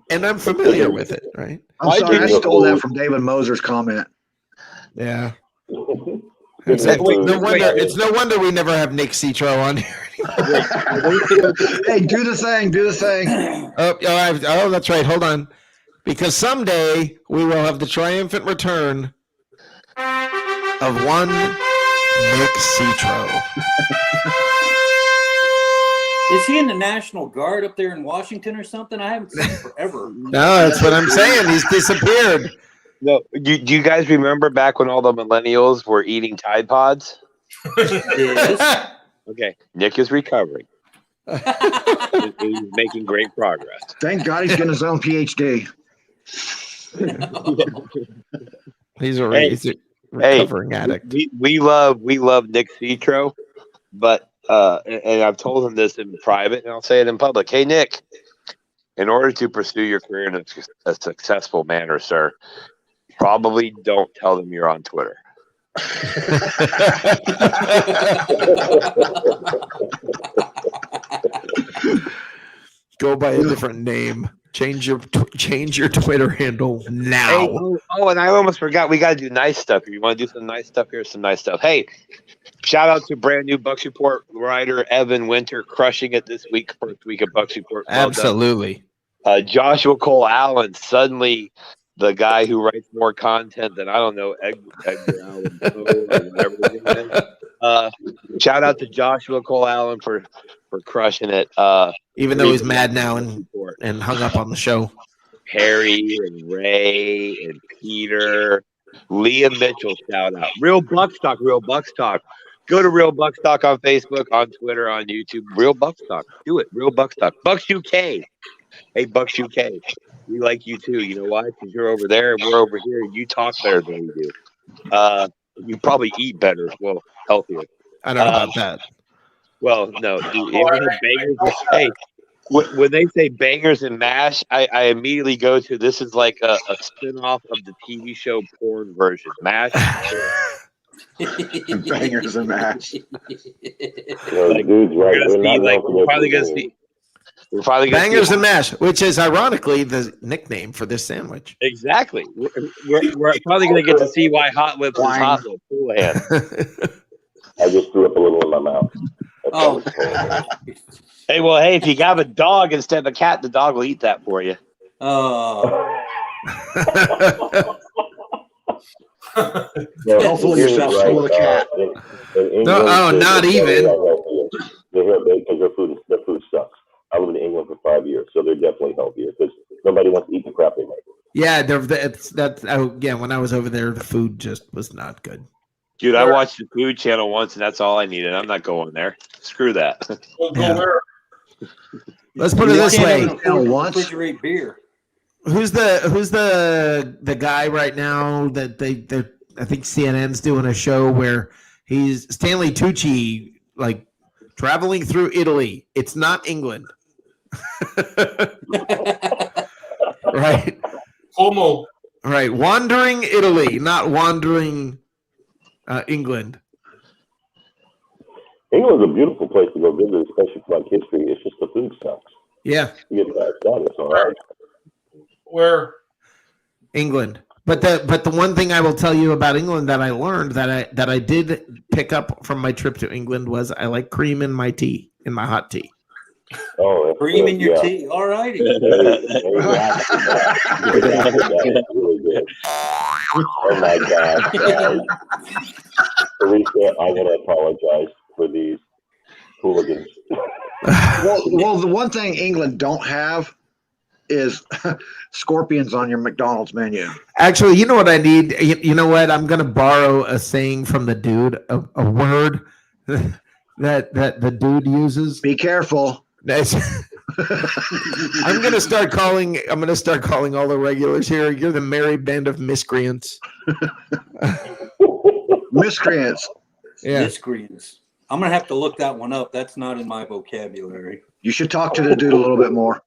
And I'm familiar with it, right? I'm sorry, I stole that from David Moser's comment. Yeah. It's no wonder we never have Nick Citro on here. Hey, do the thing. Oh, that's right. Hold on. Because someday we will have the triumphant return of one Nick Citro. Is he in the National Guard up there in Washington or something? I haven't seen him forever. No, that's what I'm saying. He's disappeared. No, do you guys remember back when all the millennials were eating Tide Pods? Yes. Okay, Nick is recovering. He's making great progress. Thank God he's getting his own PhD. He's a recovering addict. We love Nick Citro, but and I've told him this in private, and I'll say it in public. Hey, Nick, in order to pursue your career in a successful manner, sir, probably don't tell them you're on Twitter. Go by a different name. Change your Twitter handle now. Hey, and I almost forgot. We got to do nice stuff. If you want to do some nice stuff, here's some nice stuff. Hey, shout out to brand new Bucks Report writer Evan Winter, crushing it this week. First week of Bucks Report. Well Absolutely. Joshua Cole Allen, suddenly the guy who writes more content than, I don't know, Edgar Allan Poe or whatever his name is. Shout out to Joshua Cole Allen for crushing it. Even though he's mad now and hung up on the show. Harry and Ray and Peter, Liam Mitchell, shout out. Real Bucks Talk. Go to Real Bucks Talk on Facebook, on Twitter, on YouTube. Real Bucks Talk. Do it. Real Bucks Talk. Bucks UK. Hey, Bucks UK. We like you too. You know why? Because you're over there and we're over here. You talk better than we do. You probably eat better. Well, healthier. I don't know about that. Well, no. Hey, when they say bangers and mash, I immediately go to, this is like a spin-off of the TV show porn version. Mash. Bangers and mash. We're finally going to Bangers and mash, which is ironically the nickname for this sandwich. Exactly. We're probably going to get to see why Hot Lips is Hot Lips. I just threw up a little in my mouth. Oh. Hey, if you got a dog instead of a cat, the dog will eat that for you. Oh. Don't fool yourself. So will the cat. Not even. Because their food sucks. I lived in England for 5 years, so they're definitely healthier because nobody wants to eat the crap they make. Yeah, when I was over there, the food just was not good. Dude, I watched the Food Channel once, and that's all I needed. I'm not going there. Screw that. Yeah. Let's put it this way: refrigerate beer. Who's the guy right now that I think CNN's doing a show where he's Stanley Tucci Traveling through Italy. It's not England. Right. Como. Right. Wandering Italy, not wandering England. England's a beautiful place to go visit, especially for like history. It's just the food sucks. Yeah. You get past that, it's all right. Where? England. But the one thing I will tell you about England that I learned that I did pick up from my trip to England was I like cream in my tea, in my hot tea. Oh, Cream in your tea. All righty. Really good. Oh my God, guys. Teresa, I want to apologize for these hooligans. Well, the one thing England don't have is scorpions on your McDonald's menu. Actually, you know what I need? You know what? I'm going to borrow a saying from the dude, a word that the dude uses. Be careful. I'm going to start calling all the regulars here. You're the merry band of miscreants. Miscreants. Yeah. Miscreants. I'm going to have to look that one up. That's not in my vocabulary. You should talk to the dude a little bit more.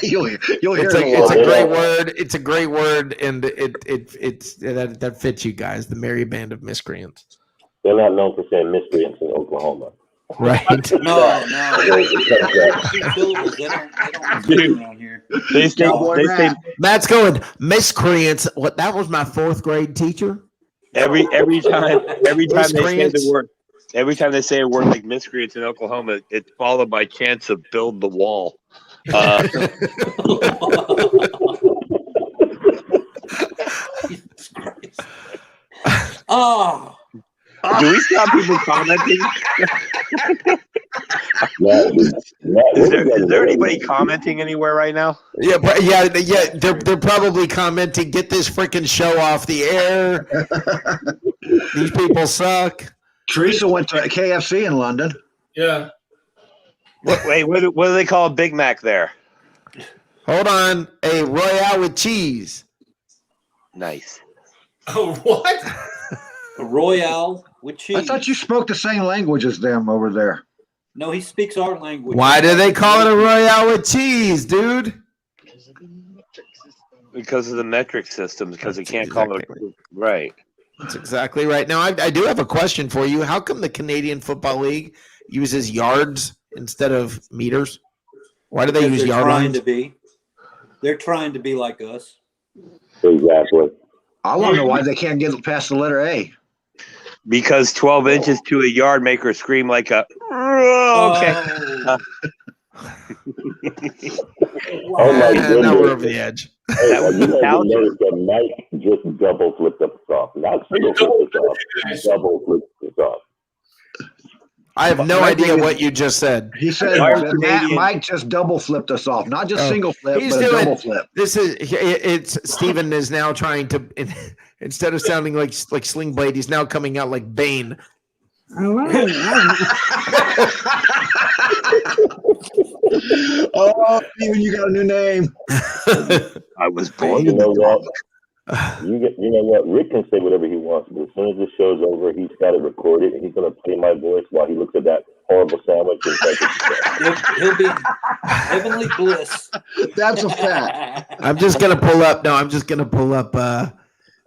you'll hear It's a great word. It's a great word, and it's that fits you guys. The merry band of miscreants. They're not known for saying miscreants in Oklahoma. Right. No. Around here. They say Matt's going miscreants. What? That was my 4th grade teacher. every time they say Miscreants. the word. Every time they say a word like miscreants in Oklahoma, it's followed by chants of build the wall. Oh. Do we stop people commenting? Is there anybody commenting anywhere right now? Yeah, but yeah. They're probably commenting. Get this freaking show off the air. These people suck. Teresa went to KFC in London. Yeah. Wait, what do they call a Big Mac there? Hold on, a Royale with cheese. Nice. Oh, what? A Royale with cheese. I thought you spoke the same language as them over there. No, he speaks our language. Why do they call it a Royale with cheese, dude? Because of the metric system. Because they can't call it right. That's exactly right. Now, I do have a question for you. How come the Canadian Football League uses yards instead of meters? Why do they use yard lines? They're trying to be like us. Exactly. I want to know why they can't get past the letter A. Because 12 inches to a yard make her scream like a. Okay. Oh my goodness. Now we're over the edge. Hey, you noticed that Mike just double flipped us off. Not single flipped us off. Double flipped us off. I have no idea what you just said. He said that Mike just double flipped us off. Not just single flip, but a double flip. It's Steven is now trying to, instead of sounding like Sling Blade, he's now coming out like Bane. Oh, Steven, you got a new name. I was born. You know what? You know what? Rick can say whatever he wants, but as soon as this show's over, he's got it recorded, and he's going to play my voice while he looks at that horrible sandwich. He'll be heavenly bliss. That's a fact. I'm just going to pull up. No, I'm just going to pull up some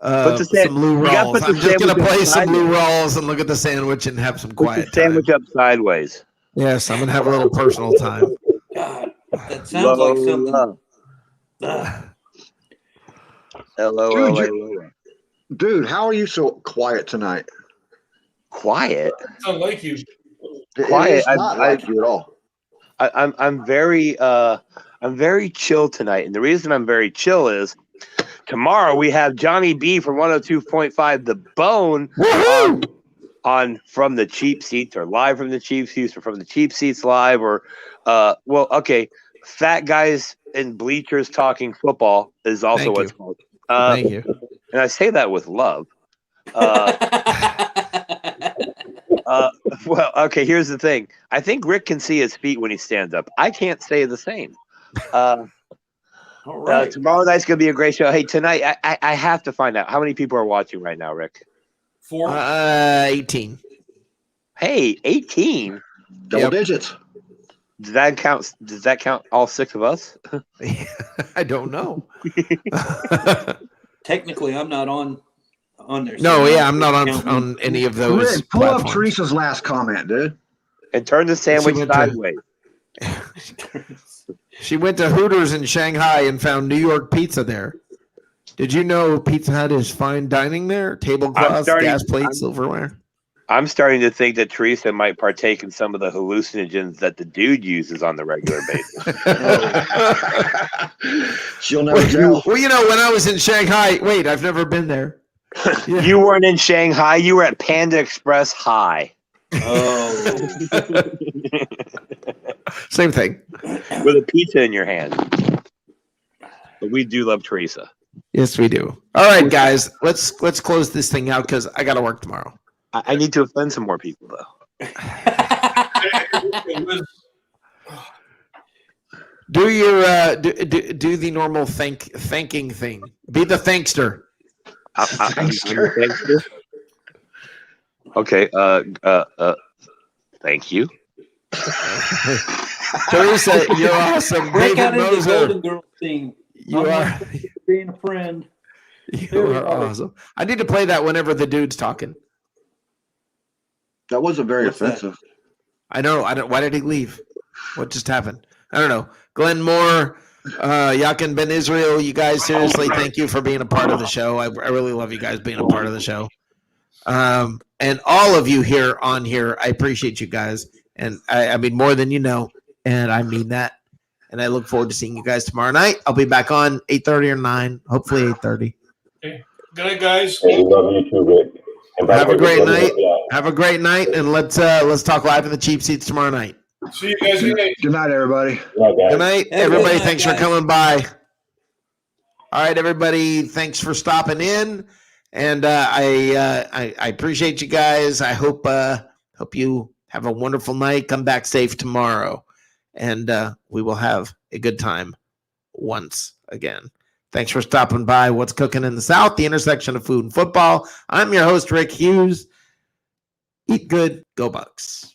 Lou Rawls. I'm just going to play some Lou Rawls and look at the sandwich and have some quiet time. Sandwich up sideways. Yes, I'm going to have a little personal time. God, that sounds like something. Hello. Dude, how are you so quiet tonight? Quiet? Sounds like you. Quiet. It's not like you at all. I'm very chill tonight, and the reason I'm very chill is tomorrow we have Johnny B from 102.5 The Bone on From the Cheap Seats, or live from the Cheap Seats, or From the Cheap Seats live, or Fat Guys in Bleachers Talking Football is also what's called. Thank you. And I say that with love. Well, okay, here's the thing. I think Rick can see his feet when he stands up. I can't say the same. All right. Tomorrow night's going to be a great show. Hey, tonight, I have to find out how many people are watching right now, Rick. 4. 18. Hey, 18? Double digits. Does that count? Does that count all 6 of us? I don't know. Technically, I'm not on there. No, so yeah, I'm not count me. on any of those Rick, pull up platforms. Teresa's last comment, dude. And turn the sandwich went to- sideways. She went to Hooters in Shanghai and found New York pizza there. Did you know Pizza Hut is fine dining there? Tablecloths, gas plates, silverware. I'm starting to think that Teresa might partake in some of the hallucinogens that the dude uses on the regular basis. She'll never tell. Well, you know, when I was in Shanghai, wait, I've never been there. Yeah. You weren't in Shanghai. You were at Panda Express High. Oh, Same thing. With a pizza in your hand. But we do love Teresa. Yes, we do. All right, guys, let's close this thing out because I got to work tomorrow. I need to offend some more people, though. Do your do the normal thanking thing. Be the thankster. I'm thankster. Okay. Thank you. Teresa, you're awesome. break David out into the Moser, Golden Girls theme. you are Being a friend. you are awesome. I need to play that whenever the dude's talking. That wasn't very What's that? offensive. I know. I don't. Why did he leave? What just happened? I don't know. Glenn Moore, Yakin Ben Israel, you guys, seriously, thank you for being a part of the show. I really love you guys being a part of the show. And all of you here on here, I appreciate you guys. And I mean, more than you know. And I mean that. And I look forward to seeing you guys tomorrow night. I'll be back on 8:30 or 9, hopefully 8:30. Okay. Good night, guys. Hey, we love you too, Rick. And by Have the a way, great let me night. look out. Have a great night. And let's talk live in the cheap seats tomorrow night. See you guys. Good night. Good night, everybody. Good night, guys. Good night, Have a good everybody. night, Thanks guys. for coming by. All right, everybody. Thanks for stopping in, and I appreciate you guys. I hope you have a wonderful night. Come back safe tomorrow, and we will have a good time once again. Thanks for stopping by. What's cooking in the South? The intersection of food and football. I'm your host, Rick Hughes. Eat good. Go Bucks.